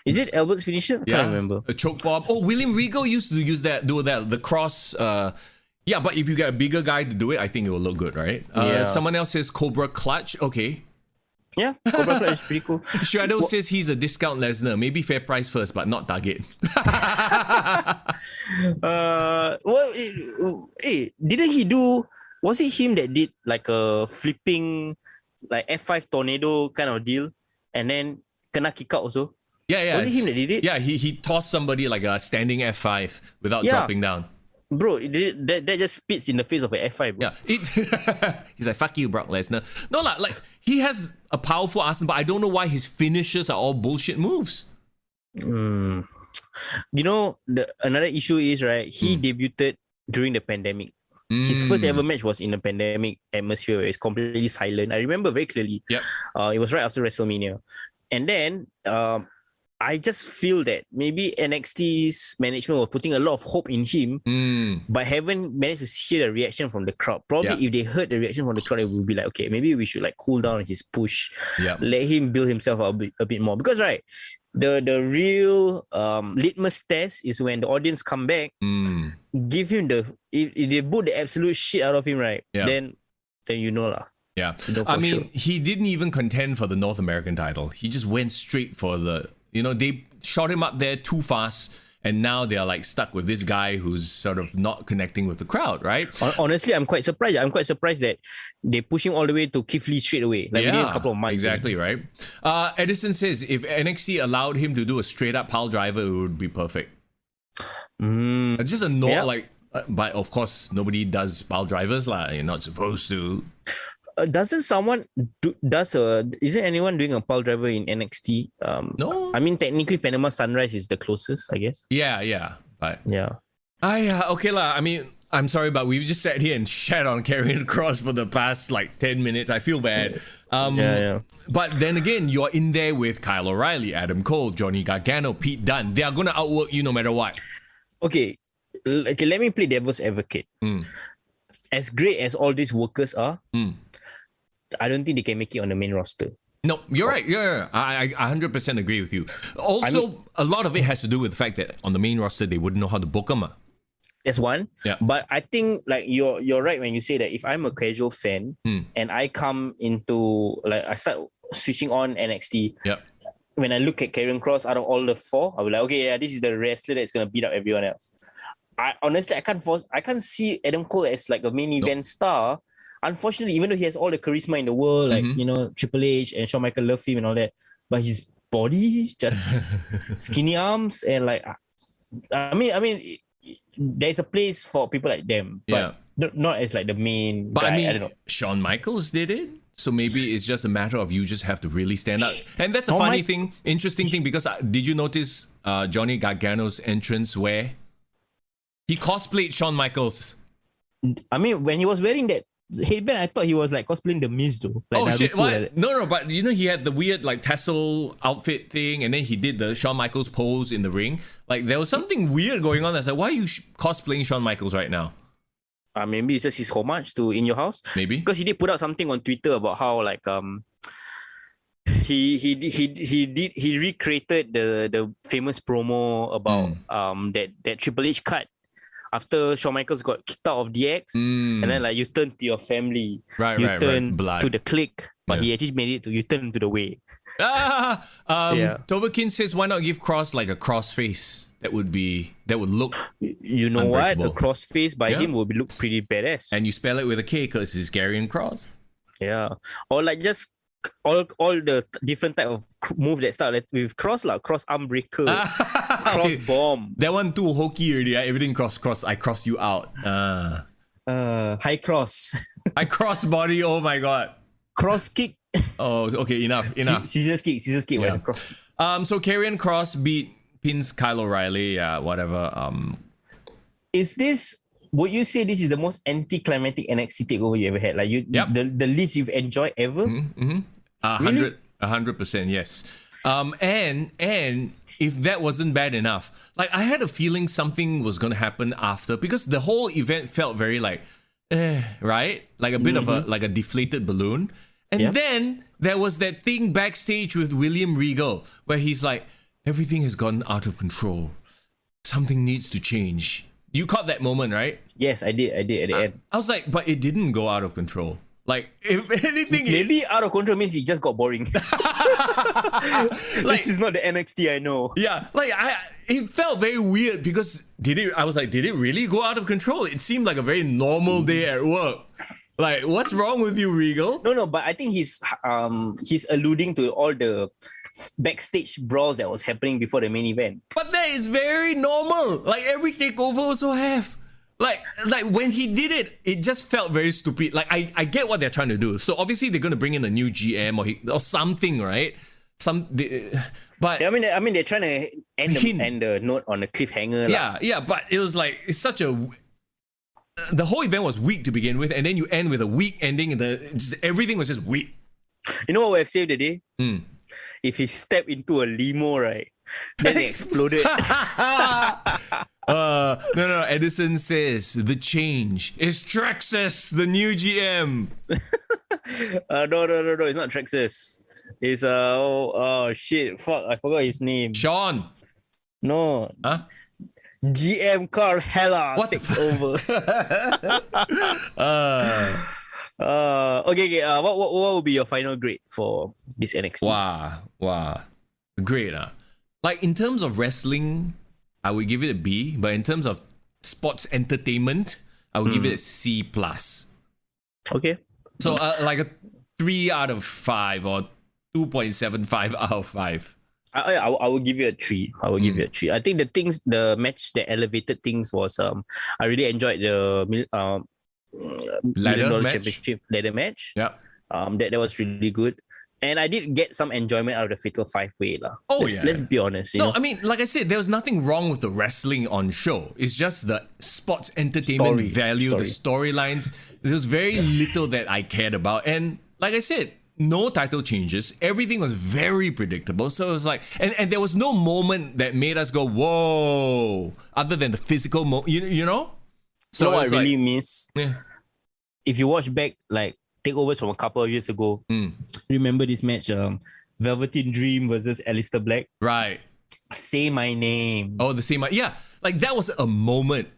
Is it Albert's finisher? I can't remember. A choke bomb. Oh, William Regal used to do that. The cross. Yeah, but if you get a bigger guy to do it, I think it will look good, right? Someone else says Cobra Clutch. Okay. Yeah, Cobra Clutch is pretty cool. Shadow says he's a discount Lesnar. Maybe fair price first, but not Target. Didn't he do? Was it him that did like a flipping, like F5 tornado kind of deal, and then kena kick out also? Yeah. Was it him that did it? Yeah, he tossed somebody like a standing F5 without dropping down. Bro, that just spits in the face of an F5, bro. Yeah, he's like, fuck you, Brock Lesnar. No, like, he has a powerful arsenal, but I don't know why his finishes are all bullshit moves. You know, another issue is, right, he debuted during the pandemic. His first ever match was in a pandemic atmosphere where it's completely silent. I remember very clearly. Yep. It was right after WrestleMania. And then I just feel that maybe NXT's management was putting a lot of hope in him, but haven't managed to hear the reaction from the crowd. Probably if they heard the reaction from the crowd, it would be like, okay, maybe we should like cool down his push, let him build himself up a bit more. Because right, the real litmus test is when the audience come back, give him if they put the absolute shit out of him, right? Then you know lah. Yeah, I mean, he didn't even contend for the North American title. He just went straight for they shot him up there too fast, and now they are like stuck with this guy who's sort of not connecting with the crowd, right? Honestly, I'm quite surprised. I'm quite surprised that they push him all the way to Keith Lee straight away, like within a couple of months. Exactly, right? Edison says if NXT allowed him to do a straight up pile driver, it would be perfect. Just a but of course nobody does pile drivers lah. You're not supposed to. Doesn't someone isn't anyone doing a pile driver in NXT? No. I mean, technically, Panama Sunrise is the closest, I guess. Yeah. But okay lah. I mean, I'm sorry, but we've just sat here and shat on Karrion Kross for the past like 10 minutes. I feel bad. But then again, you're in there with Kyle O'Reilly, Adam Cole, Johnny Gargano, Pete Dunne. They are gonna outwork you no matter what. Okay, let me play devil's advocate. As great as all these workers are, I don't think they can make it on the main roster. No, you're right. Yeah, I 100% agree with you. Also, a lot of it has to do with the fact that on the main roster, they wouldn't know how to book them. That's one. Yeah. But I think like you're right when you say that if I'm a casual fan and I come into I start switching on NXT. When I look at Karrion Kross, out of all the four, I'll be like, okay, this is the wrestler that's gonna beat up everyone else. Honestly, I can't see Adam Cole as like a main event star. Unfortunately, even though he has all the charisma in the world, like Triple H and Shawn Michaels love him and all that, but his body just skinny arms and like, I mean, there's a place for people like them, but not as like the main guy. I don't know. Shawn Michaels did it, so maybe it's just a matter of you just have to really stand out. And that's a interesting thing, because did you notice Johnny Gargano's entrance where he cosplayed Shawn Michaels? I mean, when he was wearing that headband, I thought he was like cosplaying the Miz though. Like Naruto, shit! What? No, but he had the weird like tassel outfit thing, and then he did the Shawn Michaels pose in the ring. Like there was something weird going on. I said, why are you cosplaying Shawn Michaels right now? Maybe it's just his homage to In Your House. Maybe because he did put out something on Twitter about how like he recreated the famous promo about that Triple H cut after Shawn Michaels got kicked out of DX, and then like you turn to your family, you turn to the clique, but he actually made it to you turn to the way. Toberkin says, why not give Kross like a cross face? That would look. You know what? A cross face by him would look pretty badass. And you spell it with a K because it's Karrion Kross. Yeah, or like just all the different type of move that start with cross cross arm breaker, cross bomb. That one too hokey already. Everything cross. I cross you out. High cross. I cross body. Oh my god. Cross kick. Oh, okay. Enough. Scissors kick. Yeah. Cross kick. So Karrion Kross pins Kyle O'Reilly. Whatever. Is this? Would you say this is the most anticlimactic NXT takeover you ever had? Like the least you've enjoyed ever? 100%, yes. And if that wasn't bad enough, like I had a feeling something was gonna happen after, because the whole event felt very like, right? Like a bit of a deflated balloon. And then there was that thing backstage with William Regal where he's like, everything has gotten out of control. Something needs to change. You caught that moment, right? Yes, I did at the end. I was like, but it didn't go out of control. Like, if anything... Maybe out of control means it just got boring. This is not the NXT I know. Yeah, like, it felt very weird because I was like, did it really go out of control? It seemed like a very normal day at work. Like, what's wrong with you, Regal? No, but I think he's alluding to all the backstage brawls that was happening before the main event. But that is very normal. Like every takeover also have. Like when he did it, it just felt very stupid. Like I get what they're trying to do. So obviously they're gonna bring in a new GM or something, right? But I mean they're trying to end the note on a cliffhanger. Yeah. But it was like it's such a. The whole event was weak to begin with, and then you end with a weak ending, and everything was just weak. You know what would have saved the day? if he stepped into a limo, right, then it exploded. No. Edison says the change is Trexxus, the new GM. No. It's not Trexxus. It's shit. Fuck, I forgot his name. Sean. No. Huh? GM Carl Hella takes over. Okay. What would be your final grade for this NXT? Wow. Great, Like in terms of wrestling, I would give it a B, but in terms of sports entertainment, I would give it a C plus. Okay. So like a 3 out of 5 or 2.75 out of 5. I will give you a 3. I will give you a 3. I think the match that elevated things was I really enjoyed the $1 million championship ladder match. Yeah. That was really good. And I did get some enjoyment out of the Fatal 5-Way. Let's be honest. You know? I mean, like I said, there was nothing wrong with the wrestling on show. It's just the sports entertainment value, the storylines. There was very little that I cared about. And like I said, no title changes. Everything was very predictable. So it was like, and there was no moment that made us go, whoa, other than the physical you know? So you know what I really miss? Yeah. If you watch back, like, takeovers from a couple of years ago. Remember this match, Velveteen Dream versus Aleister Black? Right. Say my name. Oh, the same. Yeah, like that was a moment.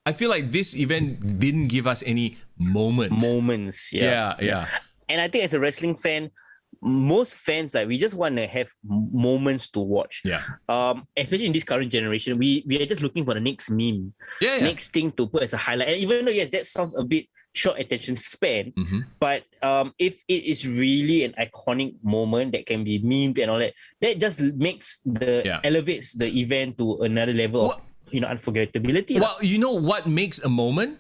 I feel like this event didn't give us any moments. Yeah. And I think as a wrestling fan, most fans, like, we just want to have moments to watch. Yeah. Especially in this current generation, we are just looking for the next meme. Yeah. Next thing to put as a highlight. And even though, yes, that sounds a bit short attention span, but if it is really an iconic moment that can be memed and all that, that just makes elevates the event to another level of unforgettability. Well, you know what makes a moment?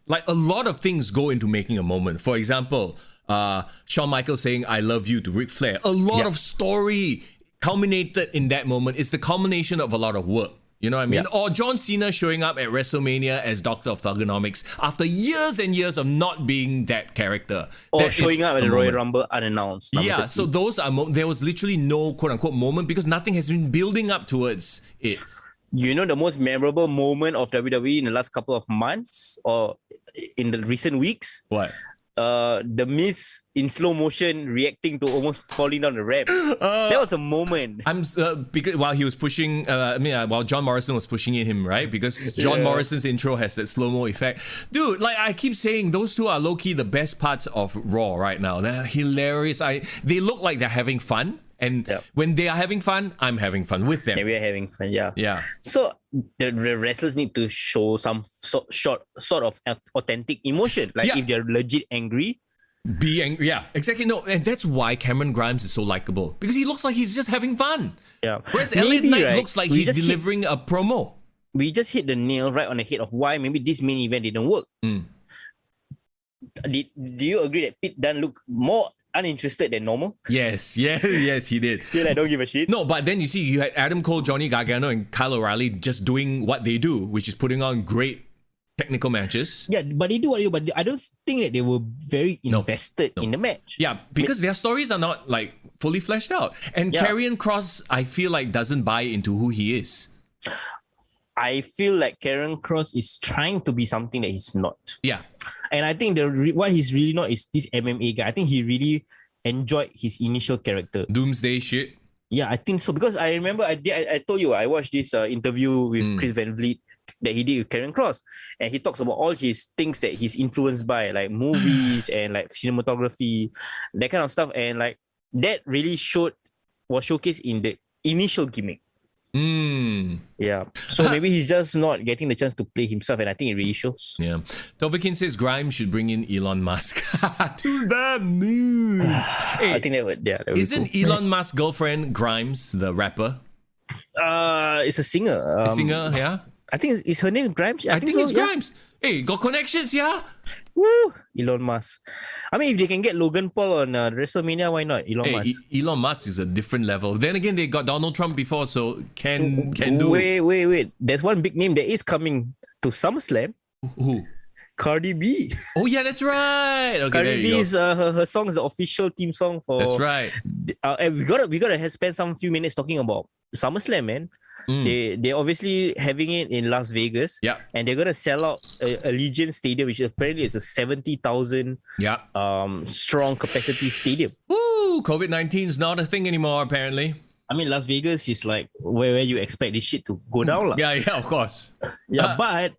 Like, a lot of things go into making a moment. For example, Shawn Michaels saying "I love you" to Ric Flair. A lot of story culminated in that moment. It's the culmination of a lot of work. You know what I mean? Or John Cena showing up at WrestleMania as Doctor of Thugonomics after years and years of not being that character. Or showing up at the Royal Rumble unannounced. Yeah, so those are there was literally no quote-unquote moment because nothing has been building up towards it. You know the most memorable moment of WWE in the last couple of months or in the recent weeks? What? The Miz in slow motion reacting to almost falling down the ramp. That was a moment. Because while he was pushing, while John Morrison was pushing in him, right? Because John Morrison's intro has that slow-mo effect. Dude, like I keep saying, those two are low-key the best parts of Raw right now. They're hilarious. They look like they're having fun. And when they are having fun, I'm having fun with them. Yeah, we are having fun, yeah. So the wrestlers need to show some sort of authentic emotion. Like if they're legit angry, be angry. Yeah, exactly. No, and that's why Cameron Grimes is so likable. Because he looks like he's just having fun. Yeah. Whereas Elliot Knight looks like he's delivering a promo. We just hit the nail right on the head of why maybe this main event didn't work. Do you agree that Pete Dunne looked more uninterested than normal? Yes, he did. He don't give a shit. No, but then you see, you had Adam Cole, Johnny Gargano, and Kyle O'Reilly just doing what they do, which is putting on great technical matches. Yeah, but they do what they do, but I don't think that they were very invested in the match. Yeah, because their stories are not like fully fleshed out. And Karrion Kross, I feel like, doesn't buy into who he is. I feel like Karrion Kross is trying to be something that he's not. Yeah. And I think what he's really not is this MMA guy. I think he really enjoyed his initial character. Doomsday shit. Yeah, I think so. Because I remember I told you, I watched this interview with Chris Van Vliet that he did with Karrion Kross. And he talks about all his things that he's influenced by, like movies and like cinematography, that kind of stuff. And like that really was showcased in the initial gimmick. Yeah. So maybe he's just not getting the chance to play himself, and I think it really shows. Yeah. Tovikin says Grimes should bring in Elon Musk to the moon. Hey, I think that would isn't cool. Elon Musk's girlfriend Grimes the rapper? It's a singer. A singer, yeah. I think is her name Grimes. I think it's Grimes. Hey, got connections, yeah. Woo, Elon Musk. I mean, if they can get Logan Paul on WrestleMania, why not? Elon Musk. Elon Musk is a different level. Then again, they got Donald Trump before, so can do. Wait. There's one big name that is coming to SummerSlam. Who? Cardi B. Oh yeah, that's right. Okay, there Cardi you B go. is her song is the official theme song for. That's right. And we gotta spend some few minutes talking about SummerSlam, man. They obviously having it in Las Vegas. Yeah. And they're gonna sell out a Legion Stadium, which apparently is a 70,000 strong capacity stadium. Woo! COVID-19 is not a thing anymore, apparently. I mean, Las Vegas is like where you expect this shit to go down, lah. Yeah, of course. But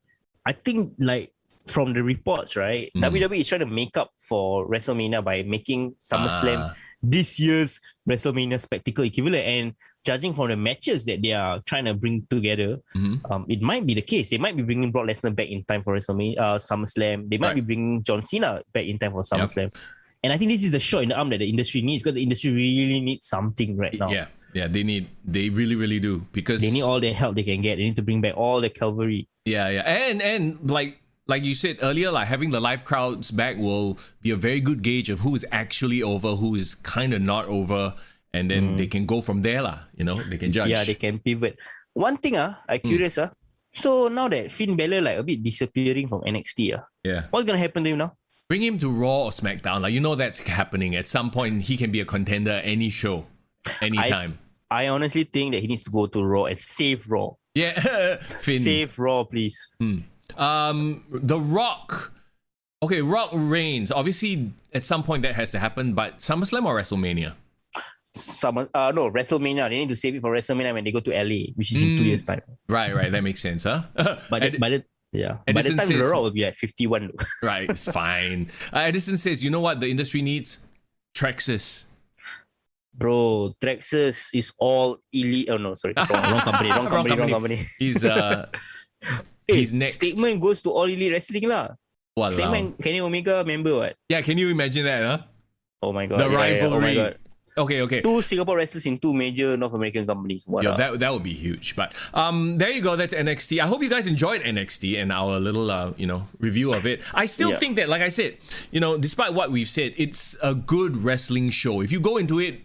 I think like from the reports, right, WWE is trying to make up for WrestleMania by making SummerSlam this year's WrestleMania spectacle equivalent. And judging from the matches that they are trying to bring together, it might be the case. They might be bringing Brock Lesnar back in time for WrestleMania, SummerSlam. They might be bringing John Cena back in time for SummerSlam. Yep. And I think this is the shot in the arm that the industry needs, because the industry really needs something right now. Yeah, they really, really do, because they need all the help they can get. They need to bring back all the cavalry. Yeah. And like you said earlier, like having the live crowds back will be a very good gauge of who is actually over, who is kind of not over, and then they can go from there, lah. You know, they can judge. Yeah, they can pivot. One thing, I'm curious, so now that Finn Balor like a bit disappearing from NXT, what's gonna happen to him now? Bring him to Raw or SmackDown, like, you know, that's happening. At some point, he can be a contender any show, anytime. I honestly think that he needs to go to Raw and save Raw. Yeah, Finn. Save Raw, please. The Rock. Okay, Rock reigns. Obviously, at some point that has to happen, but SummerSlam or WrestleMania? No, WrestleMania. They need to save it for WrestleMania when they go to LA, which is in 2 years' time. Right. That makes sense, huh? By the time The Rock will be like 51. Right, it's fine. Edison says, you know what the industry needs? Trexxus. Bro, Trexxus is all elite. Oh no, sorry. Wrong company. He's next. Statement goes to all elite wrestling lah. Statement, Kenny Omega member what? Yeah, can you imagine that, huh? Oh my god. The rivalry. Oh my god. Okay. 2 Singapore wrestlers in 2 major North American companies. That would be huge. But there you go. That's NXT. I hope you guys enjoyed NXT and our little review of it. I still think that, like I said, despite what we've said, it's a good wrestling show. If you go into it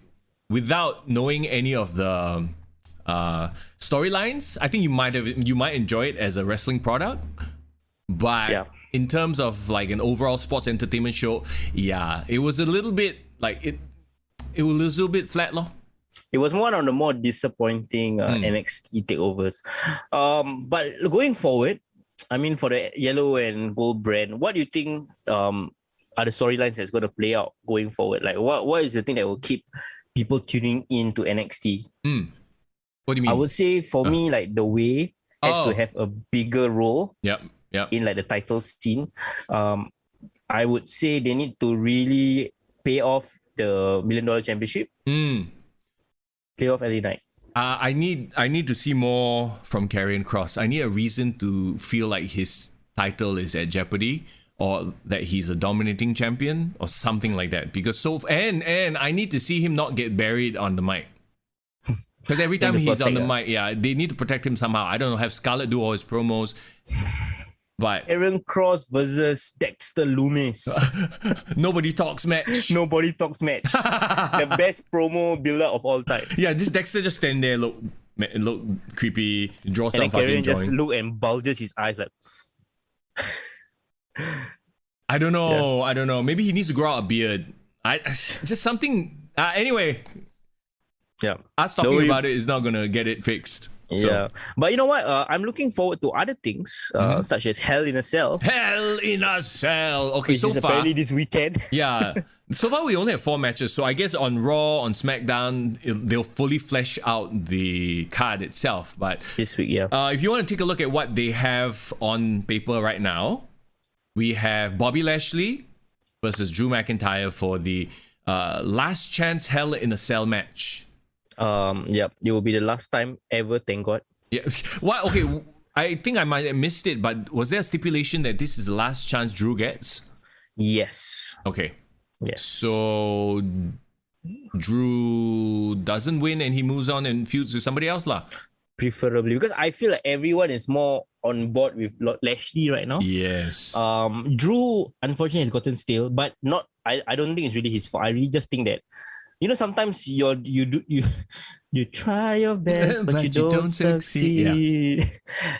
without knowing any of the storylines, I think you might enjoy it as a wrestling product. But in terms of like an overall sports entertainment show, it was a little bit like it was a little bit flat, lor. It was one of the more disappointing NXT takeovers. But going forward, I mean, for the yellow and gold brand, what do you think are the storylines that's going to play out going forward? Like, what is the thing that will keep people tuning into NXT? What do you mean? I would say for me, like the way has to have a bigger role. Yep. In like the title scene. I would say they need to really pay off the $1 Million Championship. Play off LA Knight. I need to see more from Karrion Kross. I need a reason to feel like his title is at jeopardy, or that he's a dominating champion or something like that. Because and I need to see him not get buried on the mic. Because every time he's on the mic, they need to protect him somehow. I don't know, have Scarlett do all his promos. But Karrion Kross versus Dexter Lumis. Nobody talks match. Nobody talks match. The best promo builder of all time. Yeah, this Dexter just stand there, look creepy, draw some fucking Karrion drawing. just look and bulges his eyes like. I don't know. Maybe he needs to grow out a beard. Just something. Anyway. Yeah. Us talking about it is not gonna get it fixed. Yeah, but you know what? I'm looking forward to other things, such as Hell in a Cell. Hell in a Cell. Okay, which so is far apparently this weekend. Yeah, so far we only have 4 matches. So I guess on Raw, on SmackDown, they'll fully flesh out the card itself. But this week, if you want to take a look at what they have on paper right now, we have Bobby Lashley versus Drew McIntyre for the last chance Hell in a Cell match. It will be the last time ever, thank God. Yeah. What? Okay, I think I might have missed it, but was there a stipulation that this is the last chance Drew gets? Yes. Okay. Yes. So Drew doesn't win and he moves on and feuds with somebody else, lah. Preferably, because I feel like everyone is more on board with Lashley right now. Yes. Drew unfortunately has gotten stale, but not. I don't think it's really his fault. I really just think that sometimes you try your best, but you don't succeed.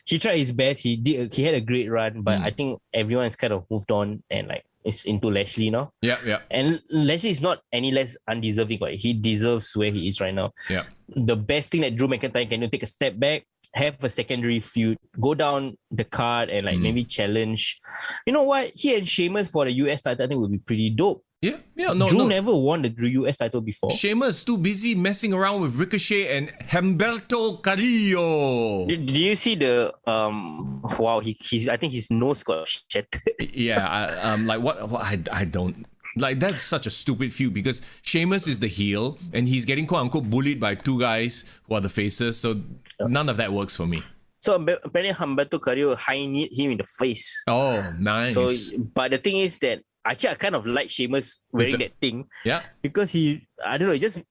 He tried his best. He had a great run, but I think everyone's kind of moved on and like is into Lashley now. Yeah. And Lashley is not any less undeserving, but he deserves where he is right now. Yeah. The best thing that Drew McIntyre can do, take a step back, have a secondary feud, go down the card and like maybe challenge. You know what? He and Sheamus for the US title, I think would be pretty dope. Yeah. Drew never won the US title before. Sheamus too busy messing around with Ricochet and Humberto Carrillo. Did you see the wow? I think his nose got shattered. Yeah. Like what? I don't. Like, that's such a stupid feud because Sheamus is the heel and he's getting quote-unquote bullied by two guys who are the faces. So none of that works for me. So apparently Humberto Carrillo high-kneed him in the face. Oh, nice. So, but the thing is that actually I kind of like Sheamus wearing that thing. Yeah. Because he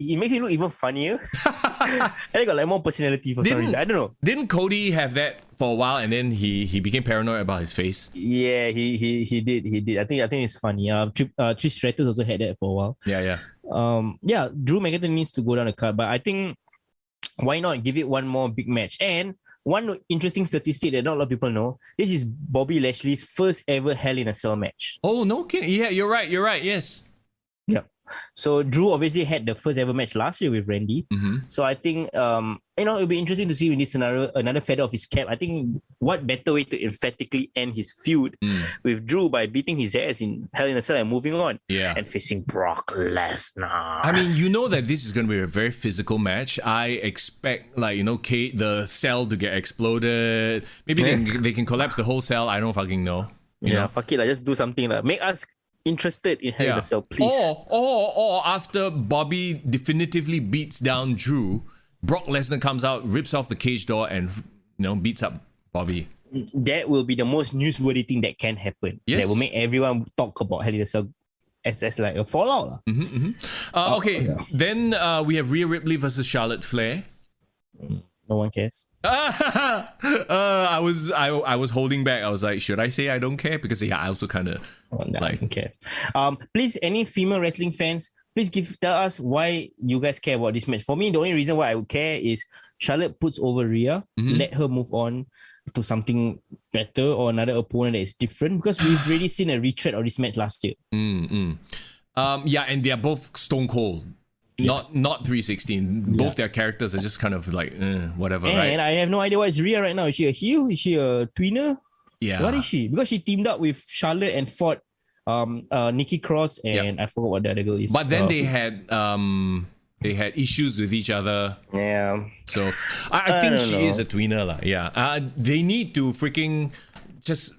makes him look even funnier. And he got like more personality for some reason. I don't know. Didn't Cody have that for a while and then he became paranoid about his face? Yeah, he did. I think it's funny. Trish Stratus also had that for a while. Yeah. Drew McIntyre needs to go down the card, but I think why not give it one more big match? And one interesting statistic that not a lot of people know, this is Bobby Lashley's first ever Hell in a Cell match. Oh, no kidding. Yeah, you're right. Yes. Yeah. So Drew obviously had the first ever match last year with Randy. So I think it'll be interesting to see in this scenario another feather of his cap. I think what better way to emphatically end his feud with Drew by beating his ass in Hell in a Cell and moving on. Yeah. And facing Brock Lesnar. I mean, you know that this is going to be a very physical match. I expect the cell to get exploded. Maybe they can collapse the whole cell. I don't fucking know. You know? Fuck it. Just do something. Make us interested in Hell in a Cell, please. Or after Bobby definitively beats down Drew, Brock Lesnar comes out, rips off the cage door, and beats up Bobby. That will be the most newsworthy thing that can happen. Yes. That will make everyone talk about Hell in a Cell as like a fallout. Then we have Rhea Ripley versus Charlotte Flair. No one cares. I was holding back. I was like, should I say I don't care? Because I also kind of I don't care. Please, any female wrestling fans, please tell us why you guys care about this match. For me, the only reason why I would care is Charlotte puts over Rhea, let her move on to something better or another opponent that is different, because we've already seen a retread of this match last year. And they are both stone cold. Yeah. Not 316. Both their characters are just kind of like whatever. And right? I have no idea what is Rhea right now. Is she a heel? Is she a tweener? Yeah. What is she? Because she teamed up with Charlotte and fought Nikki Cross and I forgot what the other girl is. But then they had issues with each other. Yeah. So I think she is a tweener lah. Yeah. They need to freaking just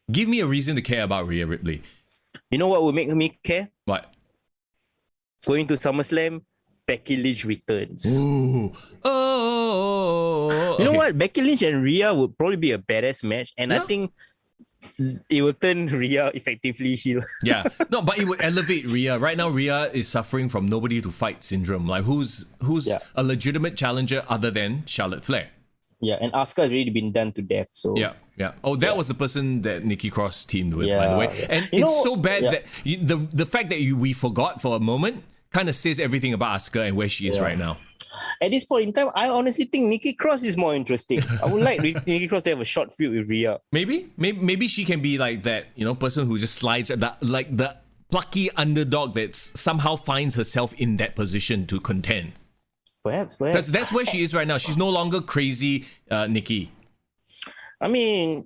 give me a reason to care about Rhea Ripley. You know what would make me care? What? Going to SummerSlam, Becky Lynch returns. Ooh. You know what? Becky Lynch and Rhea would probably be a badass match, and I think it will turn Rhea effectively heel. Yeah. No, but it would elevate Rhea. Right now, Rhea is suffering from nobody to fight syndrome. Like, who's a legitimate challenger other than Charlotte Flair? Yeah, and Asuka has already been done to death. So yeah. Oh, that was the person that Nikki Cross teamed with, by the way. And it's so bad that the fact that we forgot for a moment kind of says everything about Asuka and where she is right now. At this point in time, I honestly think Nikki Cross is more interesting. I would like Nikki Cross to have a short feud with Rhea. Maybe she can be like that, person who just slides like the plucky underdog that somehow finds herself in that position to contend. Perhaps. Because that's where she is right now. She's no longer crazy Nikki. I mean,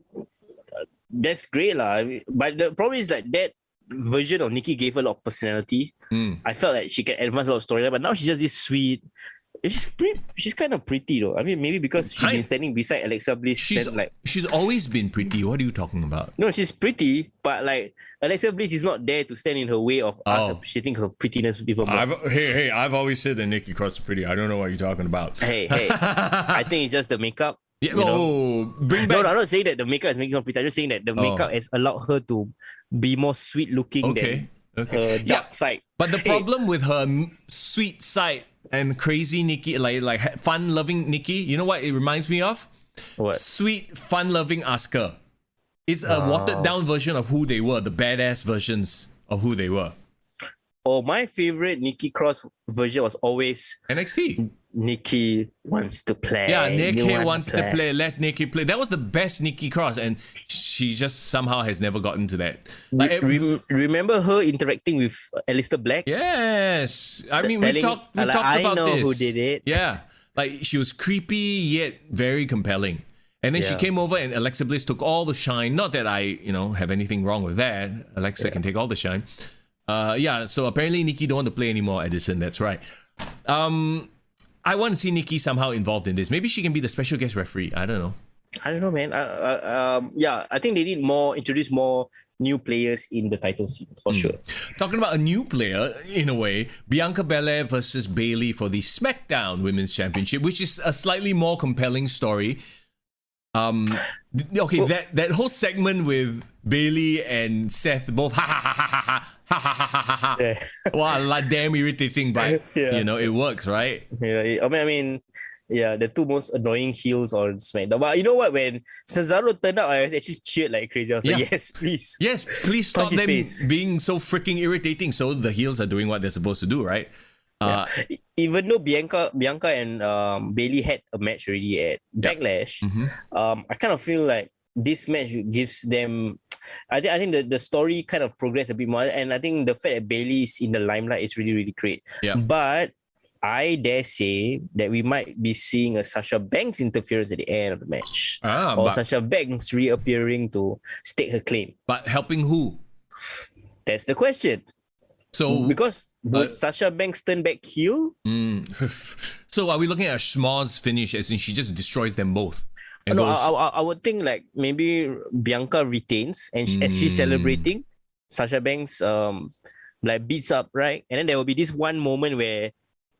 that's great lah. But the problem is like that version of Nikki gave her a lot of personality. I felt like she can advance a lot of storyline, but now she's just this sweet. She's kind of pretty though. I mean, maybe because she's been standing beside Alexa Bliss. She's always been pretty. What are you talking about? No, she's pretty, but like Alexa Bliss is not there to stand in her way of us appreciating her prettiness even more. I've always said that Nikki Cross is pretty. I don't know what you're talking about. Hey, I think it's just the makeup. Yeah, bring back. No, I'm not saying that the makeup is making her pretty. I'm just saying that the makeup has allowed her to be more sweet looking than her dark side. But the problem with her sweet side and crazy Nikki, like fun-loving Nikki, you know what it reminds me of? What? Sweet, fun-loving Asuka. It's a watered-down version of who they were, the badass versions of who they were. Oh, my favorite Nikki Cross version was always NXT. Nikki wants to play. Yeah, Nikki You wants to play. Let Nikki play. That was the best Nikki Cross, and she just somehow has never gotten to that. Like, remember her interacting with Aleister Black? yes, I mean we've talked about I know this. who did it. Yeah, like she was creepy yet very compelling. And then she came over and Alexa Bliss took all the shine. Not that I, have anything wrong with that. Alexa can take all the shine. So apparently Nikki don't want to play anymore, Edison. That's right. I want to see Nikki somehow involved in this. Maybe she can be the special guest referee. I don't know. I don't know, man. I think they need introduce more new players in the title scene for sure. Talking about a new player, in a way, Bianca Belair versus Bayley for the SmackDown Women's Championship, which is a slightly more compelling story. That whole segment with Bayley and Seth both wow, damn irritating, but it works, right? Yeah, I mean, the two most annoying heels on SmackDown. But you know what? When Cesaro turned out, I actually cheered like crazy. I was like, yes, please. Yes, please stop them being so freaking irritating. So the heels are doing what they're supposed to do, right? Even though Bianca and Bayley had a match already at Backlash, I kind of feel like this match gives them. I think the story kind of progressed a bit more, and I think the fact that Bayley is in the limelight is really, really great. Yeah. But I dare say that we might be seeing a Sasha Banks interference at the end of the match, or Sasha Banks reappearing to stake her claim. But helping who? That's the question. So because would Sasha Banks turn back heel? So are we looking at a schmoz finish, as in she just destroys them both? No, I would think like maybe Bianca retains, and as she's celebrating, Sasha Banks beats up, right? And then there will be this one moment where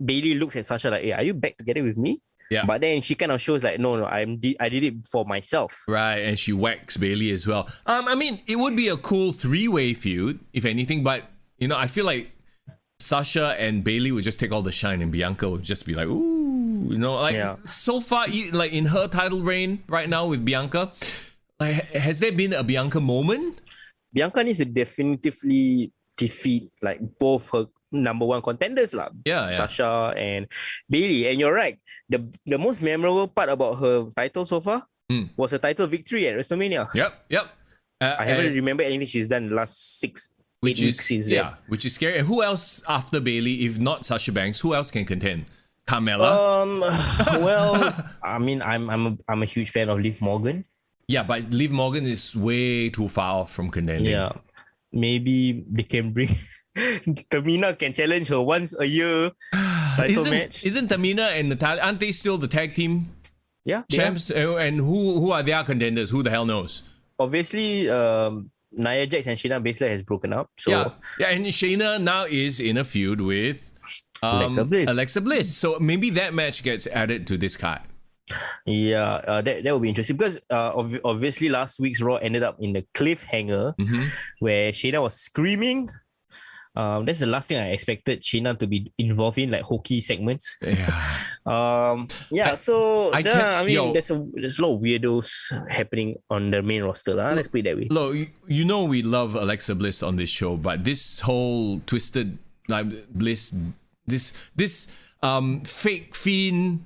Bayley looks at Sasha like, "Hey, are you back together with me?" Yeah. But then she kind of shows like, no, I did it for myself. Right, and she whacks Bayley as well. I mean, it would be a cool three-way feud, if anything, but I feel like Sasha and Bayley would just take all the shine, and Bianca would just be like, ooh, so far, like in her title reign right now with Bianca, like has there been a Bianca moment? Bianca needs to definitively defeat like both her number one contenders, Sasha and Bayley. And you're right, the most memorable part about her title so far was her title victory at WrestleMania. Yep. I haven't remembered anything she's done in the last 8 weeks since then. Which is scary. And who else after Bayley, if not Sasha Banks, who else can contend? Carmella? Well, I mean, I'm a huge fan of Liv Morgan. Yeah, but Liv Morgan is way too far off from contending. Yeah. Maybe they can bring Tamina can challenge her once a year title match. Isn't Tamina and Natalia, aren't they still the tag team champs? And who are their contenders? Who the hell knows? Obviously, Nia Jax and Shayna Baszler has broken up. So and Shayna now is in a feud with Alexa Bliss. So maybe that match gets added to this card. Yeah, that will be interesting because obviously last week's Raw ended up in the cliffhanger where Shayna was screaming. That's the last thing I expected Shayna to be involved in, like hokey segments. So I mean, there's a lot of weirdos happening on the main roster. Let's put it that way. Look, we love Alexa Bliss on this show, but this whole twisted Bliss, this fake fiend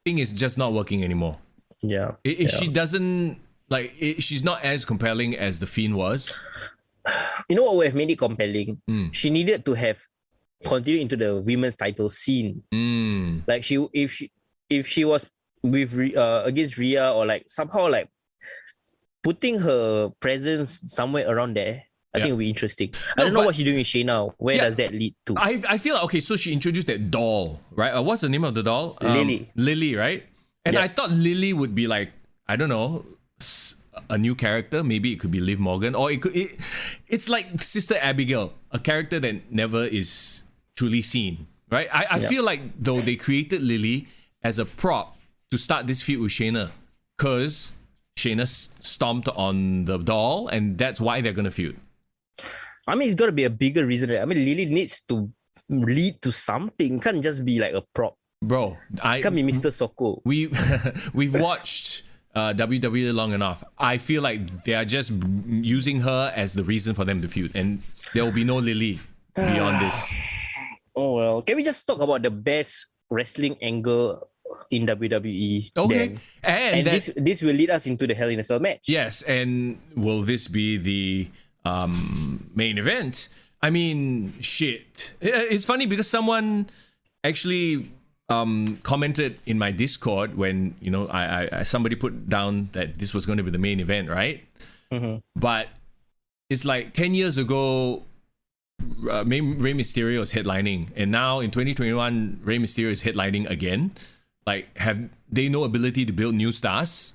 thing is just not working anymore. She doesn't she's not as compelling as the Fiend was. You know what would have made it compelling? She needed to have continued into the women's title scene. Like if she was with against Rhea, or like somehow like putting her presence somewhere around there, I think it'll be interesting. I don't know what she's doing with Shayna. Where does that lead to? I feel like, okay, so she introduced that doll, right? What's the name of the doll? Lily. Lily, right? And I thought Lily would be like, I don't know, a new character. Maybe it could be Liv Morgan, or it's like Sister Abigail, a character that never is truly seen, right? I feel like though they created Lily as a prop to start this feud with Shayna, because Shayna stomped on the doll, and that's why they're gonna feud. I mean, it's got to be a bigger reason. I mean, Lily needs to lead to something. It can't just be like a prop. Bro, it can't be Mr. Soko. We've watched WWE long enough. I feel like they are just using her as the reason for them to feud, and there will be no Lily beyond this. Oh well, can we just talk about the best wrestling angle in WWE? Okay, then? And this will lead us into the Hell in a Cell match. Yes, and will this be the main event? I mean, shit. It's funny because someone actually commented in my Discord when I somebody put down that this was going to be the main event, right? Mm-hmm. But it's like 10 years ago. Rey Mysterio is headlining, and now in 2021, Rey Mysterio is headlining again. Like, have they no ability to build new stars?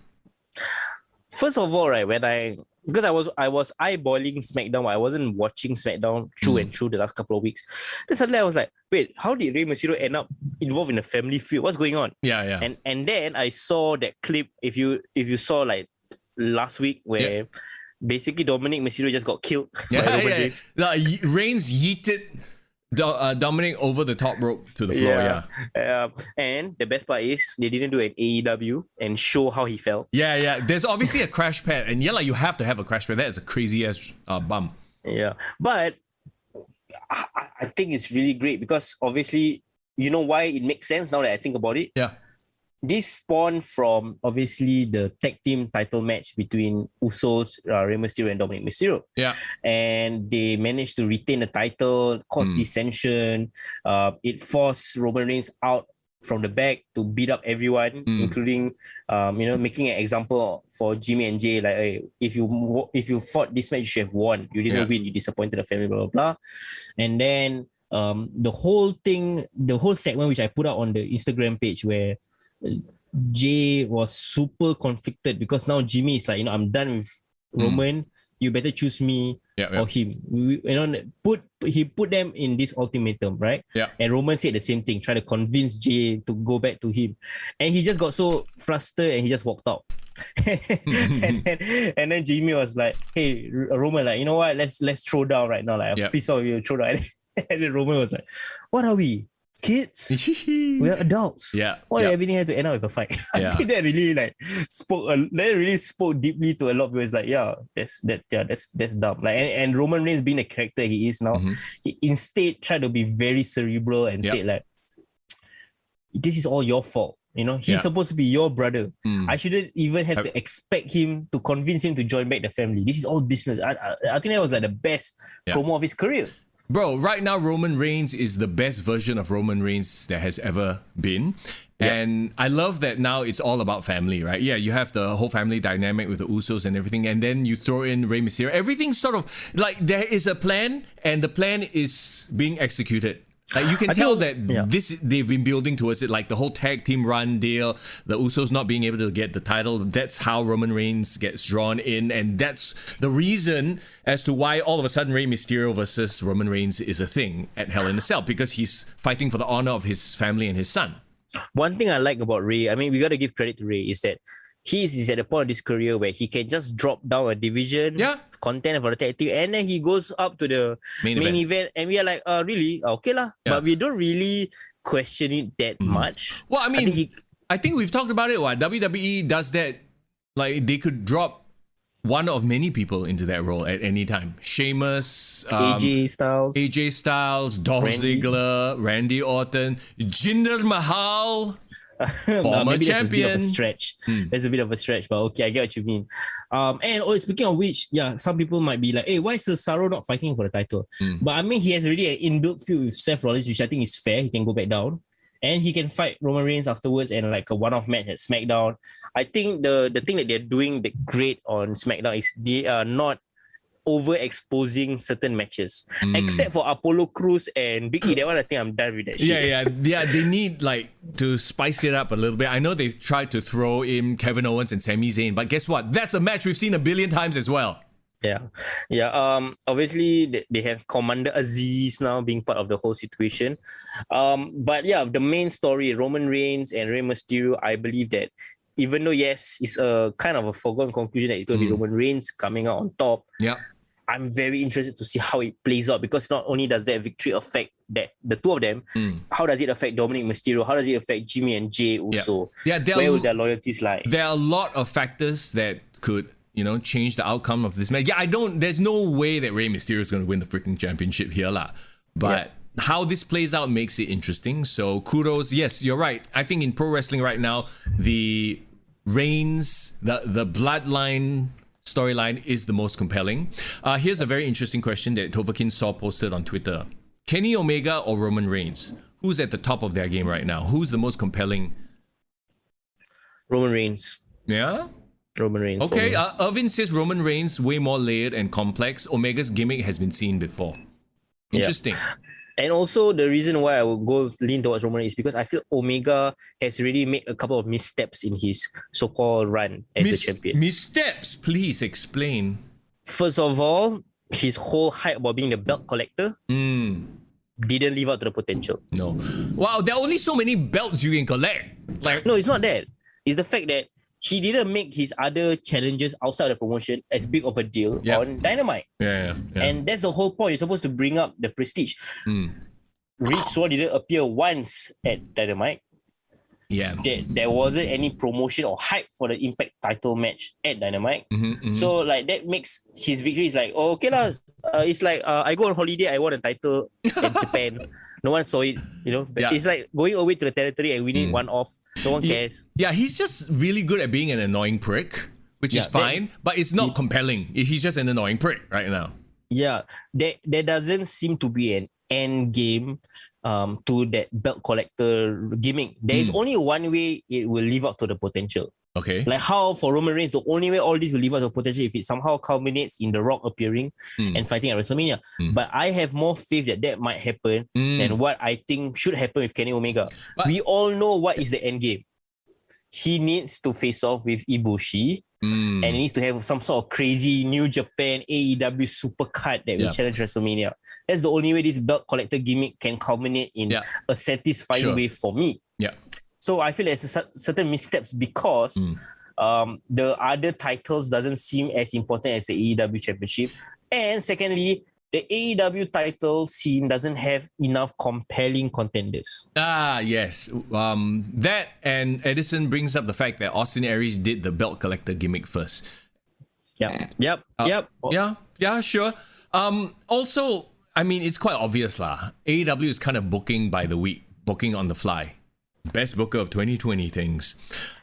First of all, right, because I was eyeballing SmackDown, but I wasn't watching SmackDown through and through the last couple of weeks. Then suddenly I was like, wait, how did Rey Mysterio end up involved in a family feud? What's going on? Yeah. And then I saw that clip. If you saw like last week where. Basically, Dominic Mysterio just got killed. Reigns yeeted Dominic over the top rope to the floor. And the best part is they didn't do an AEW and show how he fell. Yeah. There's obviously a crash pad, and you have to have a crash pad. That is a crazy ass bump. Yeah, but I think it's really great because obviously you know why it makes sense now that I think about it. Yeah. This spawned from obviously the tag team title match between Usos, Rey Mysterio and Dominic Mysterio. Yeah. And they managed to retain the title, cause dissension. It forced Roman Reigns out from the back to beat up everyone, including, making an example for Jimmy and Jay. Like, hey, if you fought this match, you should have won. You didn't win. You disappointed the family, blah, blah, blah. And then the whole segment, which I put out on the Instagram page where Jay was super conflicted because now Jimmy is like, I'm done with Roman. You better choose me or him. He put them in this ultimatum, right? Yeah. And Roman said the same thing, try to convince Jay to go back to him, and he just got so frustrated and he just walked out. and then Jimmy was like, "Hey, Roman, like, you know what? Let's throw down right now. Like, I'm pissed off you, throw down." And then Roman was like, "What are we? Kids? We're adults. Why everything has to end up with a fight?" I think that really spoke deeply to a lot of people. It's like, that's dumb. Like, and Roman Reigns being the character he is now, he instead tried to be very cerebral and said like, this is all your fault. He's supposed to be your brother. I shouldn't even have to expect him to convince him to join back the family. This is all business. I think that was like the best promo of his career. Bro, right now Roman Reigns is the best version of Roman Reigns that has ever been. And I love that now it's all about family, right? Yeah, you have the whole family dynamic with the Usos and everything, and then you throw in Rey Mysterio. Everything's sort of like there is a plan, and the plan is being executed. Like, you can tell that they've been building towards it, like the whole tag team run deal, the Usos not being able to get the title. That's how Roman Reigns gets drawn in, and that's the reason as to why all of a sudden Rey Mysterio versus Roman Reigns is a thing at Hell in a Cell, because he's fighting for the honor of his family and his son. One thing I like about Rey, I mean, we got to give credit to Rey, is that he's at a point of his career where he can just drop down a division, content for the tag team, and then he goes up to the main event, and we are like, really? Okay lah. But we don't really question it that much. Well, I mean, I think we've talked about it. WWE does that. Like, they could drop one of many people into that role at any time. Sheamus, AJ Styles, Dolph Ziggler, Randy Orton, Jinder Mahal. Former champion. There's a bit of a stretch, but okay, I get what you mean. And speaking of which, some people might be like, hey, why is Cesaro not fighting for the title? But I mean, he has already an inbuilt feud with Seth Rollins, which I think is fair. He can go back down, and he can fight Roman Reigns afterwards, and like a one-off match at SmackDown. I think the thing that they're doing great on SmackDown is they are not overexposing certain matches, except for Apollo Crews and Big E. That one, I think I'm done with that shit. They need like to spice it up a little bit. I know they've tried to throw in Kevin Owens and Sami Zayn, but guess what? That's a match we've seen a billion times as well. Obviously they have Commander Aziz now being part of the whole situation. But the main story, Roman Reigns and Rey Mysterio, I believe that even though it's a kind of a foregone conclusion that it's going to be Roman Reigns coming out on top. I'm very interested to see how it plays out, because not only does that victory affect that the two of them, how does it affect Dominic Mysterio? How does it affect Jimmy and Jay also? Where will their loyalties lie? There are a lot of factors that could, change the outcome of this match. There's no way that Rey Mysterio is going to win the freaking championship here lah. But how this plays out makes it interesting. So kudos. Yes, you're right. I think in pro wrestling right now, the Reigns, the bloodline storyline is the most compelling. Here's a very interesting question that Tovakin Saw posted on Twitter. Kenny Omega or Roman Reigns? Who's at the top of their game right now? Who's the most compelling? Roman Reigns. Yeah? Roman Reigns. Okay, Irvin says Roman Reigns way more layered and complex. Omega's gimmick has been seen before. Interesting. Yeah. And also the reason why I would go lean towards Roman Reigns is because I feel Omega has already made a couple of missteps in his so-called run as a champion. Missteps? Please explain. First of all, his whole hype about being the belt collector didn't live up to the potential. No. Wow, there are only so many belts you can collect. No, it's not that. It's the fact that he didn't make his other challenges outside the promotion as big of a deal on Dynamite. Yeah. And that's the whole point. You're supposed to bring up the prestige. Rich Swan didn't appear once at Dynamite. Yeah. There wasn't any promotion or hype for the Impact title match at Dynamite. So like that makes his victory is like, oh, okay lah. It's like I go on holiday, I won a title in Japan. No one saw it, you know. But it's like going away to the territory and winning one off. No one cares. Yeah, he's just really good at being an annoying prick, which is fine, but it's not compelling. He's just an annoying prick right now. Yeah. There doesn't seem to be an end game to that belt collector gimmick. There is only one way it will live up to the potential. Okay. Like how for Roman Reigns, the only way all this will live up to potential if it somehow culminates in The Rock appearing and fighting at WrestleMania. But I have more faith that might happen than what I think should happen with Kenny Omega. But we all know what is the end game. He needs to face off with Ibushi and he needs to have some sort of crazy New Japan AEW supercard that will challenge WrestleMania. That's the only way this belt collector gimmick can culminate in a satisfying way for me. Yeah. So I feel there's certain missteps because the other titles doesn't seem as important as the AEW Championship. And secondly, the AEW title scene doesn't have enough compelling contenders. Yes. That and Edison brings up the fact that Austin Aries did the belt collector gimmick first. Yep. Yeah, sure. Also, I mean, it's quite obvious lah. AEW is kind of booking by the week, booking on the fly. Best booker of 2020 things.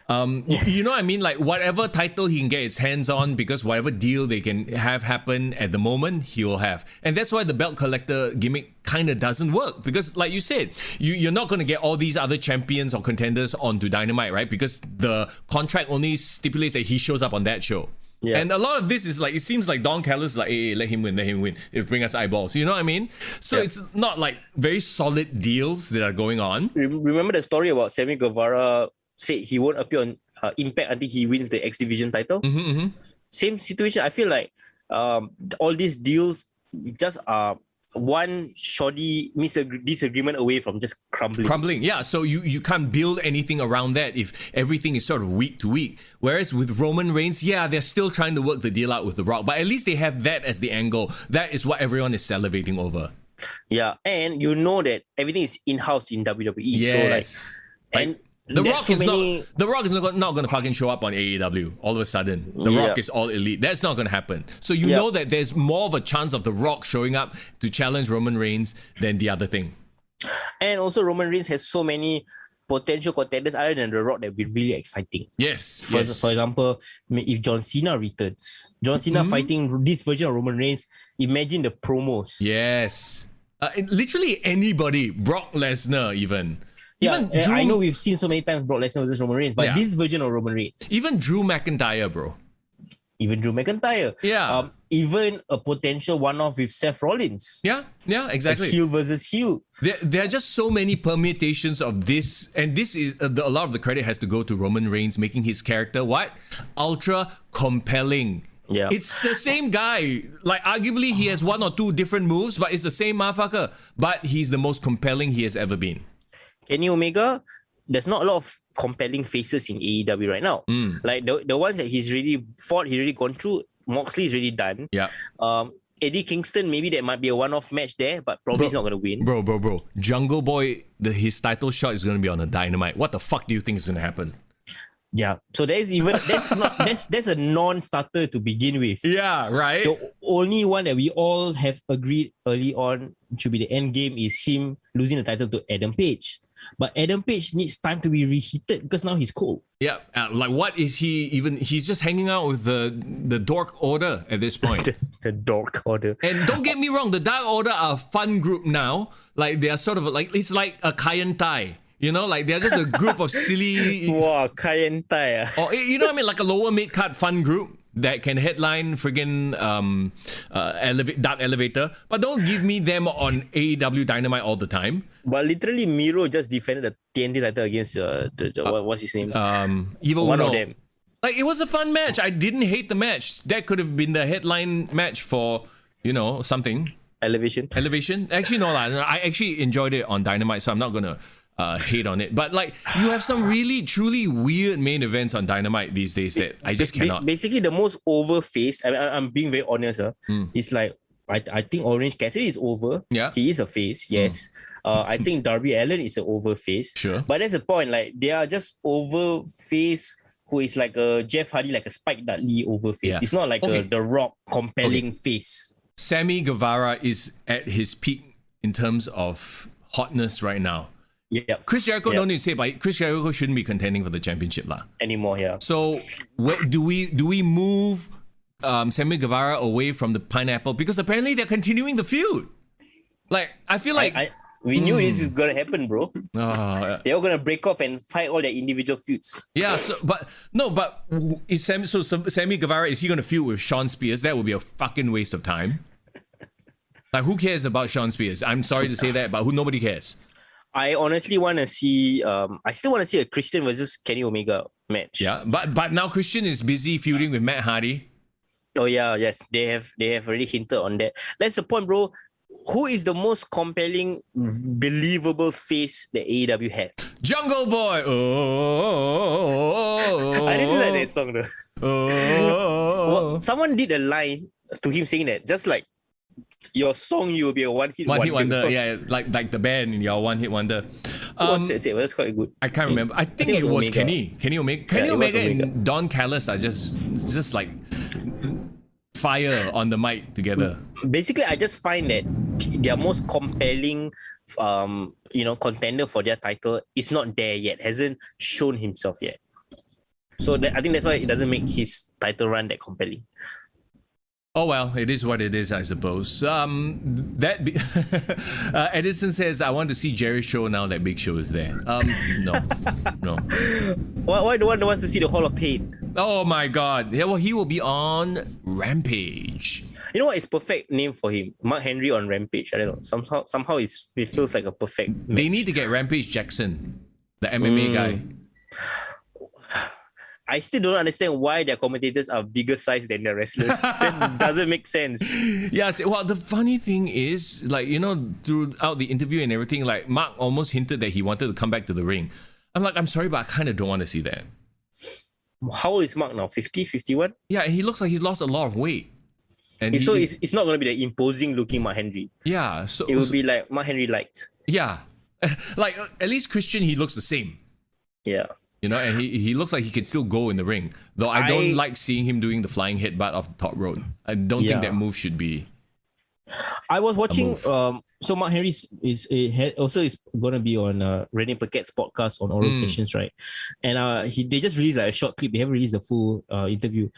You know what I mean? Like whatever title he can get his hands on, because whatever deal they can have happen at the moment, he will have. And that's why the belt collector gimmick kind of doesn't work. Because like you said, you're not going to get all these other champions or contenders onto Dynamite, right? Because the contract only stipulates that he shows up on that show. Yeah. And a lot of this is like, it seems like Don Callis is like, hey, let him win. It'll bring us eyeballs. You know what I mean? So it's not like very solid deals that are going on. Remember the story about Sammy Guevara said he won't appear on Impact until he wins the X Division title? Same situation. I feel like all these deals just are one shoddy disagreement away from just crumbling. Yeah, so you can't build anything around that if everything is sort of week to week. Whereas with Roman Reigns, they're still trying to work the deal out with The Rock, but at least they have that as the angle. That is what everyone is salivating over. Yeah, and you know that everything is in-house in WWE. Yes. So and The Rock is not going to fucking show up on AEW all of a sudden. The Rock is all elite. That's not going to happen. So you know that there's more of a chance of The Rock showing up to challenge Roman Reigns than the other thing. And also Roman Reigns has so many potential contenders other than The Rock that would be really exciting. Yes. For example, if John Cena returns, John Cena fighting this version of Roman Reigns, imagine the promos. Yes. Literally anybody. Brock Lesnar even. I know we've seen so many times Brock Lesnar versus Roman Reigns, but this version of Roman Reigns. Even Drew McIntyre, bro. Even Drew McIntyre. Yeah. Even a potential one-off with Seth Rollins. Yeah, exactly. Heel versus heel. There are just so many permutations of this, and this is a lot of the credit has to go to Roman Reigns making his character ultra compelling. Yeah. It's the same guy. Like arguably he has one or two different moves, but it's the same motherfucker. But he's the most compelling he has ever been. Kenny Omega, there's not a lot of compelling faces in AEW right now. Like the ones that he's really fought, he's really gone through. Moxley's really done. Yeah. Eddie Kingston, maybe that might be a one-off match there, but probably he's not going to win. Bro. Jungle Boy, his title shot is going to be on a Dynamite. What the fuck do you think is going to happen? Yeah. So that's a non-starter to begin with. Yeah, right. The only one that we all have agreed early on should be the end game is him losing the title to Adam Page. But Adam Page needs time to be reheated because now he's cold. Yeah, like what is he even? He's just hanging out with the Dork Order at this point. the Dork Order. And don't get me wrong, the Dark Order are a fun group now. Like they are sort of like, it's like a Karrion Kross. You know, like they're just a group of silly. Wow, Karrion Kross. Or you know what I mean, like a lower mid card fun group that can headline friggin' Dark Elevator, but don't give me them on AEW Dynamite all the time. But literally, Miro just defended the TNT title against what's his name? Evil One Uno. of them. Like it was a fun match. I didn't hate the match. That could have been the headline match for something. Elevation. Actually, no lah. I actually enjoyed it on Dynamite, so I'm not gonna hate on it. But like, you have some really truly weird main events on Dynamite these days that I just cannot. Basically, the most over face. I'm being very honest. It's like I think Orange Cassidy is over. Yeah, he is a face. Yes. I think Darby Allin is an over face. Sure. But that's the point. Like they are just over face. Who is like a Jeff Hardy, like a Spike Dudley over face. Yeah. It's not like a The Rock compelling face. Sammy Guevara is at his peak in terms of hotness right now. Yeah. Chris Jericho, don't need to say, but Chris Jericho shouldn't be contending for the championship lah. Anymore, yeah. So do we move Sammy Guevara away from the Pineapple? Because apparently they're continuing the feud. Like, I feel like... we knew this is going to happen, bro. They're all going to break off and fight all their individual feuds. Yeah, is Sammy Guevara, is he going to feud with Sean Spears? That would be a fucking waste of time. Like, who cares about Sean Spears? I'm sorry to say that, but nobody cares. I honestly want to see, I still want to see a Christian versus Kenny Omega match. Yeah, but now Christian is busy feuding with Matt Hardy. Oh yeah, yes. They have already hinted on that. That's the point, bro. Who is the most compelling, believable face that AEW has? Jungle Boy. Oh, I really like that song though. Well, someone did a line to him saying that, just like your song, you will be a one-hit wonder. Yeah, like the band, your one-hit wonder. What's that say? Well, that's quite good. I can't remember. I think it was Omega. Kenny Omega. Kenny Omega and Don Callis are just like fire on the mic together. Basically, I just find that their most compelling contender for their title is not there yet, hasn't shown himself yet. So I think that's why it doesn't make his title run that compelling. Oh well, it is what it is, I suppose. Edison says, I want to see Jerry Show now that Big Show is there. No. Why the one that wants to see the Hall of Pain? Oh my God. Yeah, well, he will be on Rampage. You know what is perfect name for him? Mark Henry on Rampage. I don't know. Somehow it feels like a perfect match. They need to get Rampage Jackson, the MMA guy. I still don't understand why their commentators are bigger size than their wrestlers. That doesn't make sense. Yeah, well, the funny thing is, like, throughout the interview and everything, like, Mark almost hinted that he wanted to come back to the ring. I'm like, I'm sorry, but I kind of don't want to see that. How old is Mark now? 50, 51? Yeah, he looks like he's lost a lot of weight. And so it's not going to be the imposing looking Mark Henry. Yeah. So it will be like Mark Henry light. Yeah. Like, at least Christian, he looks the same. Yeah. And he looks like he can still go in the ring. Though I don't like seeing him doing the flying headbutt off the top rope. I don't think that move should be. I was watching. So Mark Henry is going to be on Renee Paquette's podcast on Oral Sessions, right? And they just released like a short clip. They haven't released the full interview.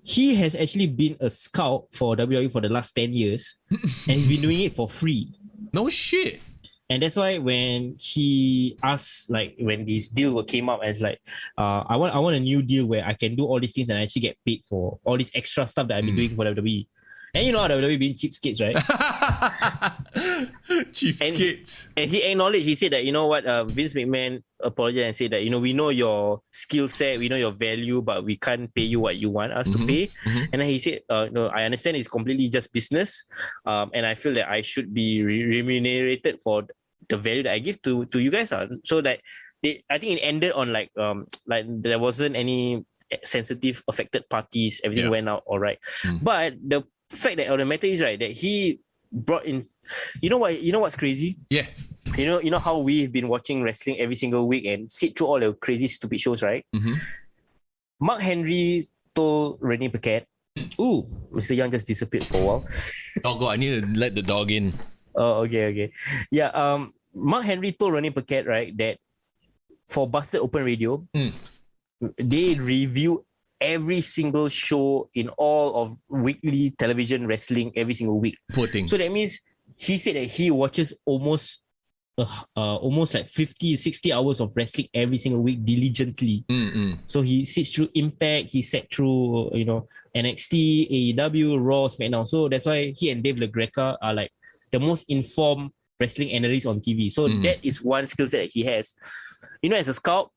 He has actually been a scout for WWE for the last 10 years, and he's been doing it for free. No shit. And that's why when he asked, like, when this deal came up as like, I want a new deal where I can do all these things and I actually get paid for all this extra stuff that I've been doing for WWE. And you know how WWE being cheapskates, right? Cheapskates. And he acknowledged, he said that, you know what, Vince McMahon apologized and said that, we know your skill set, we know your value, but we can't pay you what you want us to pay. And then he said, no, I understand it's completely just business. And I feel that I should be remunerated for the value that I give to you guys. So that I think it ended on like there wasn't any sensitive affected parties. Everything went out all right. But the fact that the matter is, right, that he brought in, you know what's crazy? Yeah. You know how we've been watching wrestling every single week and sit through all the crazy stupid shows, right? Mark Henry told Renee Paquette, ooh, Mr. Young just disappeared for a while. Doggo, I need to let the dog in. Oh, okay. Yeah, Mark Henry told Renee Paquette, right, that for Busted Open Radio, they review every single show in all of weekly television wrestling every single week. Poor thing. So that means he said that he watches almost like 50-60 hours of wrestling every single week diligently. So he sits through Impact, he sat through NXT, AEW, Raw, SmackDown. So that's why he and Dave LaGreca are like the most informed wrestling analysts on TV. So that is one skill set that he has. As a scout,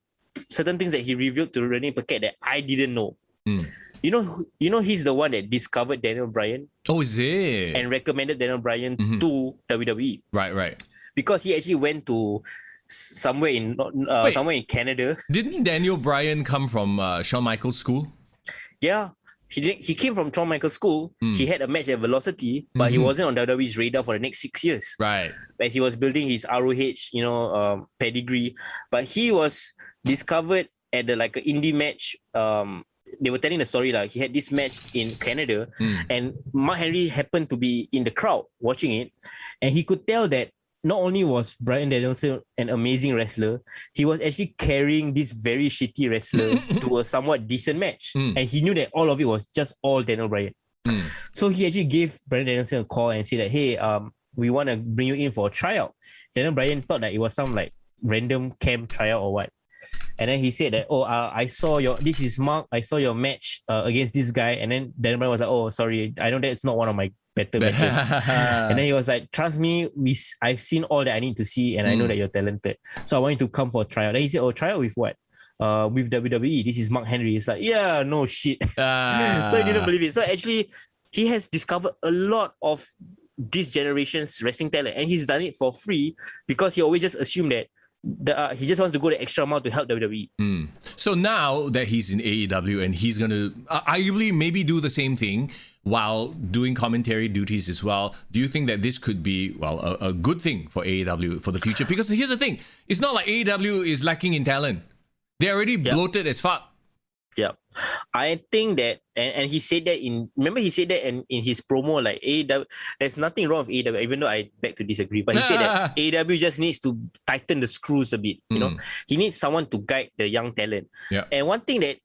certain things that he revealed to Renee Paquette that I didn't know. He's the one that discovered Daniel Bryan. Oh, is it? And recommended Daniel Bryan to WWE. Right. Because he actually went to somewhere in Canada. Didn't Daniel Bryan come from Shawn Michaels' school? Yeah. He came from Shawn Michaels' school. He had a match at Velocity, but he wasn't on WWE's radar for the next 6 years. Right. As he was building his ROH, pedigree. But he was discovered at an indie match. They were telling the story he had this match in Canada, and Mark Henry happened to be in the crowd watching it, and he could tell that not only was Bryan Danielson an amazing wrestler, he was actually carrying this very shitty wrestler to a somewhat decent match. And he knew that all of it was just all Daniel Bryan. So he actually gave Bryan Danielson a call and said that, hey, we want to bring you in for a tryout. Daniel Bryan thought that it was some random camp tryout or what. And then he said that, I saw this is Mark, I saw your match against this guy. And then Daniel Bryan was like, oh, sorry, I know that's not one of my better matches. And then he was like, trust me, I've seen all that I need to see, and I know that you're talented. So I want you to come for a tryout. Then he said, tryout with what? With WWE. This is Mark Henry. It's like, yeah, no shit. So he didn't believe it. So actually, he has discovered a lot of this generation's wrestling talent, and he's done it for free because he always just assumed that he just wants to go the extra mile to help WWE. So now that he's in AEW and he's going to arguably maybe do the same thing while doing commentary duties as well, do you think that this could be, a good thing for AEW for the future? Because here's the thing, it's not like AEW is lacking in talent. They're already bloated as fuck. Yeah. I think that, and he said that he said that in his promo, AEW, there's nothing wrong with AEW, even though I beg to disagree, but he said that AEW just needs to tighten the screws a bit, he needs someone to guide the young talent. Yeah. And one thing that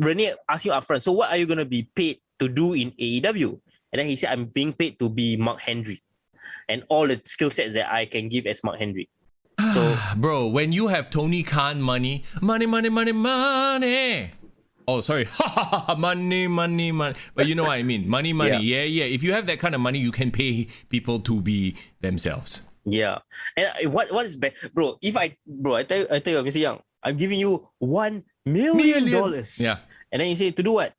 Renee asked you upfront, so what are you going to be paid to do in AEW? And then he said, I'm being paid to be Mark Henry and all the skill sets that I can give as Mark Henry. So, bro, when you have Tony Khan money. Oh, sorry. money. But you know what I mean. Money. Yeah. If you have that kind of money, you can pay people to be themselves. Yeah. And what is bad, bro? I tell you, Mr. Young, I'm giving you $1 million. Yeah. And then you say, to do what?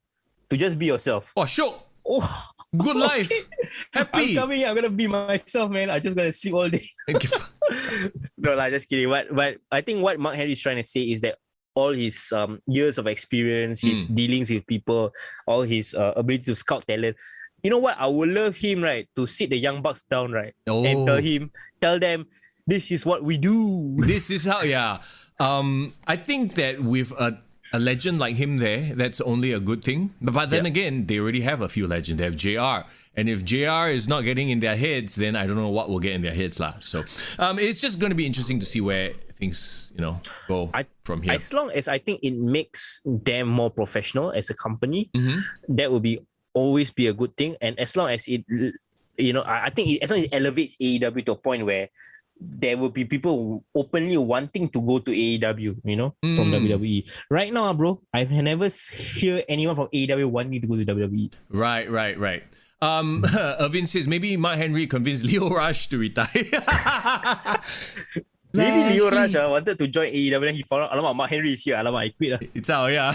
To just be yourself. Oh, sure. Oh, good life. Okay. Happy. I'm gonna be myself, man. I just gotta sleep all day. No, just kidding. But I think what Mark Henry is trying to say is that all his years of experience, his dealings with people, all his ability to scout talent. You know what? I would love him, right, to sit the Young Bucks down, right, and tell them, this is what we do. This is how, yeah. I think that with a legend like him there, that's only a good thing. But then again, they already have a few legends. They have JR. And if JR is not getting in their heads, then I don't know what will get in their heads lah. So it's just going to be interesting to see where things, go from here. As long as I think it makes them more professional as a company, that will always be a good thing. And as long as it, I think as long as it elevates AEW to a point where there will be people openly wanting to go to AEW, from WWE. Right now, bro, I've never heard anyone from AEW wanting to go to WWE. Right. Irvin says maybe Mark Henry convinced Leo Rush to retire. Maybe Leo Rush wanted to join AEW, then he found out, alamak, Mark Henry is here, alamak, I quit. It's out, yeah.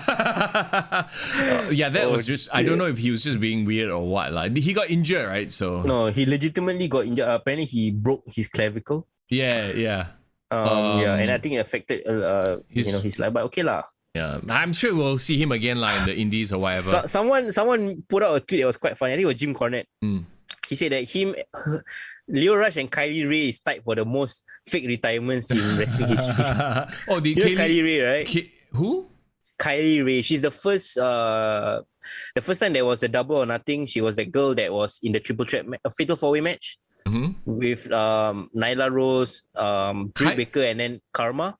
That was just, I don't know if he was just being weird or what. He got injured, right? So no, he legitimately got injured. Apparently, he broke his clavicle. Yeah. And I think it affected his life, but okay lah. Yeah, I'm sure we'll see him again in the indies or whatever. Someone put out a tweet that was quite funny. I think it was Jim Cornette. He said that Leo Rush and Kylie Ray is tied for the most fake retirements in wrestling history. Oh, the Kylie Ray, right? Who? Kylie Ray. She's the first time there was a double or nothing. She was the girl that was in the triple threat, a fatal 4-way match with Nyla Rose, Britt Baker, and then Karma.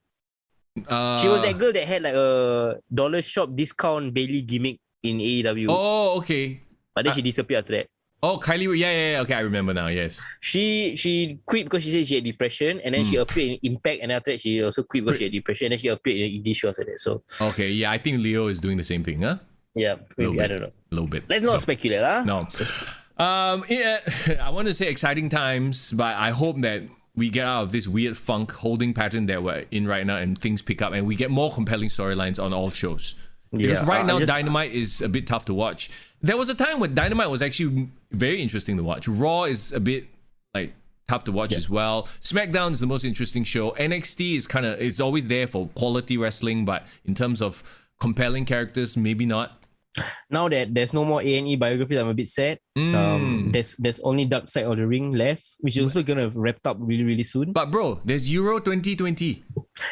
She was that girl that had like a dollar shop discount Bailey gimmick in AEW. Oh, okay. But then she disappeared after that. Oh, Kylie Ray. Yeah. Okay, I remember now. Yes. She quit because she said she had depression, and then she appeared in Impact, and after that she also quit because she had depression, and then she appeared in indie shows like that. So okay, yeah, I think Leo is doing the same thing, huh? Yeah, maybe, I don't know. A little bit. Let's not speculate, huh? No. Yeah, I want to say exciting times, but I hope that we get out of this weird funk holding pattern that we're in right now, and things pick up, and we get more compelling storylines on all shows. Because right now, Dynamite is a bit tough to watch. There was a time when Dynamite was actually very interesting to watch. Raw is a bit like tough to watch as well. SmackDown is the most interesting show. NXT is it's always there for quality wrestling, but in terms of compelling characters, maybe not. Now that there's no more A&E biographies, I'm a bit sad. There's only Dark Side of the Ring left, which is also gonna wrap up really, really soon. But bro, there's Euro 2020.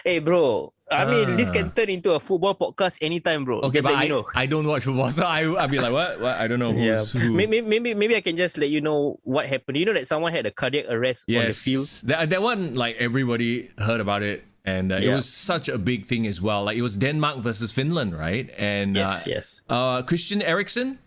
Hey bro, I mean this can turn into a football podcast anytime, bro. Okay, but I don't watch football, so I'll be like, what? I don't know who's who. Maybe I can just let you know what happened. You know that someone had a cardiac arrest on the field. That one, like everybody heard about it. And it was such a big thing as well. Like it was Denmark versus Finland, right? And yes. Christian Eriksen.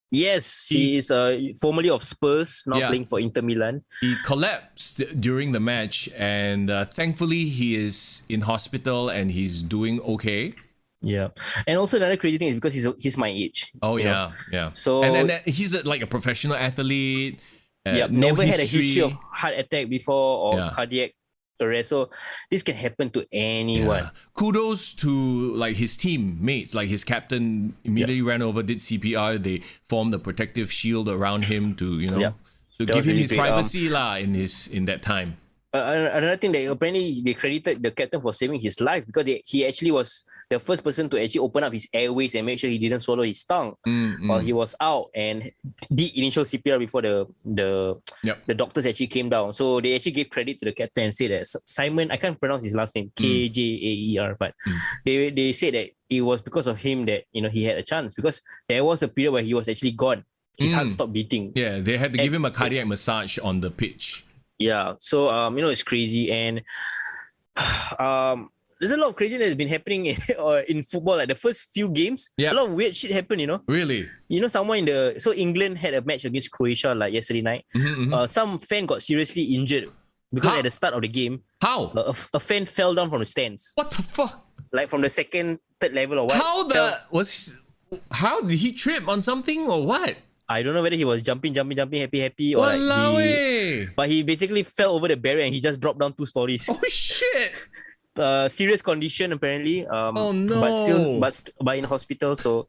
Yes, he is formerly of Spurs, now playing for Inter Milan. He collapsed during the match, and thankfully he is in hospital and he's doing okay. Yeah, and also another crazy thing is because he's my age. Oh yeah. So and he's like a professional athlete. Never had a history of heart attack before or cardiac arrest. So this can happen to anyone. Kudos to like his teammates, like his captain immediately ran over, did CPR. They formed a protective shield around him to to give him his privacy in that time. Another thing that apparently they credited the captain for saving his life because he actually was the first person to actually open up his airways and make sure he didn't swallow his tongue while he was out, and did initial CPR before the doctors actually came down. So they actually gave credit to the captain and said that Simon, I can't pronounce his last name, Kjaer, but they said that it was because of him that he had a chance, because there was a period where he was actually gone. His heart stopped beating. Yeah, they had to give him a cardiac massage on the pitch. Yeah, so it's crazy, and there's a lot of crazy that's been happening in football. Like the first few games, a lot of weird shit happened. Really? Someone England had a match against Croatia like yesterday night. Some fan got seriously injured because at the start of the game, how a fan fell down from the stands. What the fuck? Like from the second, third level or what? How did he trip on something or what? I don't know whether he was jumping, happy, or but he basically fell over the barrier and he just dropped down 2 stories. Oh shit! Serious condition apparently. Oh no! But in hospital. So,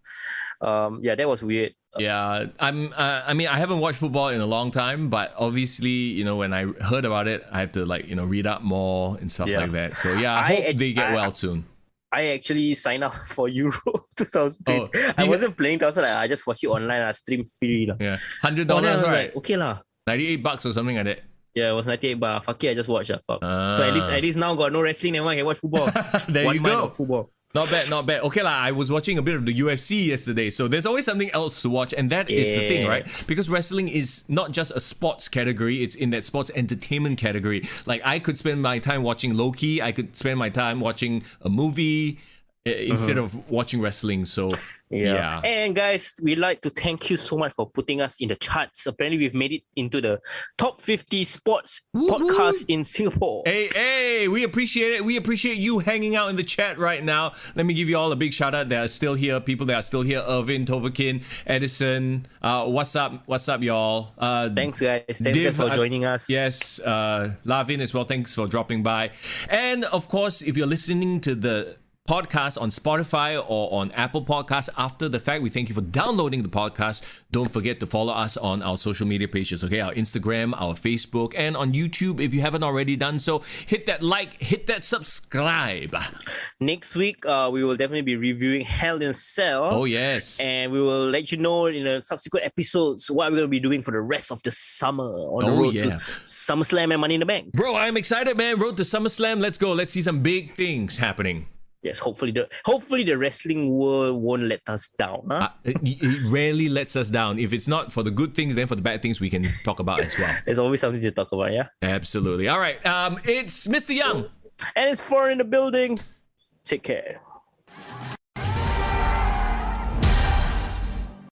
that was weird. Yeah, I haven't watched football in a long time, but obviously, when I heard about it, I had to read up more and stuff like that. So I hope they get well soon. I actually signed up for Euro 2010. I wasn't playing, so I just watched it online. I stream free. Yeah, $100, right? Like, okay lah. $98 or something like that. Yeah, it was 98 baht. Fuck it, I just watched it. So at least now got no wrestling and I can watch football. There One you mind go. of football. Not bad. Okay lah, I was watching a bit of the UFC yesterday, so there's always something else to watch, and that is the thing, right? Because wrestling is not just a sports category, it's in that sports entertainment category. Like I could spend my time watching Loki, I could spend my time watching a movie instead of watching wrestling. So yeah. And guys, we'd like to thank you so much for putting us in the charts. Apparently we've made it into the top 50 sports podcast in Singapore. Hey, we appreciate it. We appreciate you hanging out in the chat right now. Let me give you all a big shout out. They are still here. People that are still here: Irvin, Tovakin, Edison. What's up y'all? Thanks guys. Thanks for joining us. Yes, Lavin as well. Thanks for dropping by. And of course, if you're listening to the podcast on Spotify or on Apple Podcasts after the fact, we thank you for downloading the podcast. Don't forget to follow us on our social media pages, okay? Our Instagram, our Facebook, and on YouTube if you haven't already done so. Hit that like, hit that subscribe. Next week, we will definitely be reviewing Hell in a Cell. Oh, yes. And we will let you know in the subsequent episodes what we're going to be doing for the rest of the summer on the road to SummerSlam and Money in the Bank. Bro, I'm excited, man. Road to SummerSlam. Let's go. Let's see some big things happening. Yes, hopefully the wrestling world won't let us down. Huh? It rarely lets us down. If it's not for the good things, then for the bad things we can talk about as well. There's always something to talk about, yeah? Absolutely. All right. It's Mr. Young. And it's 4 in the building. Take care.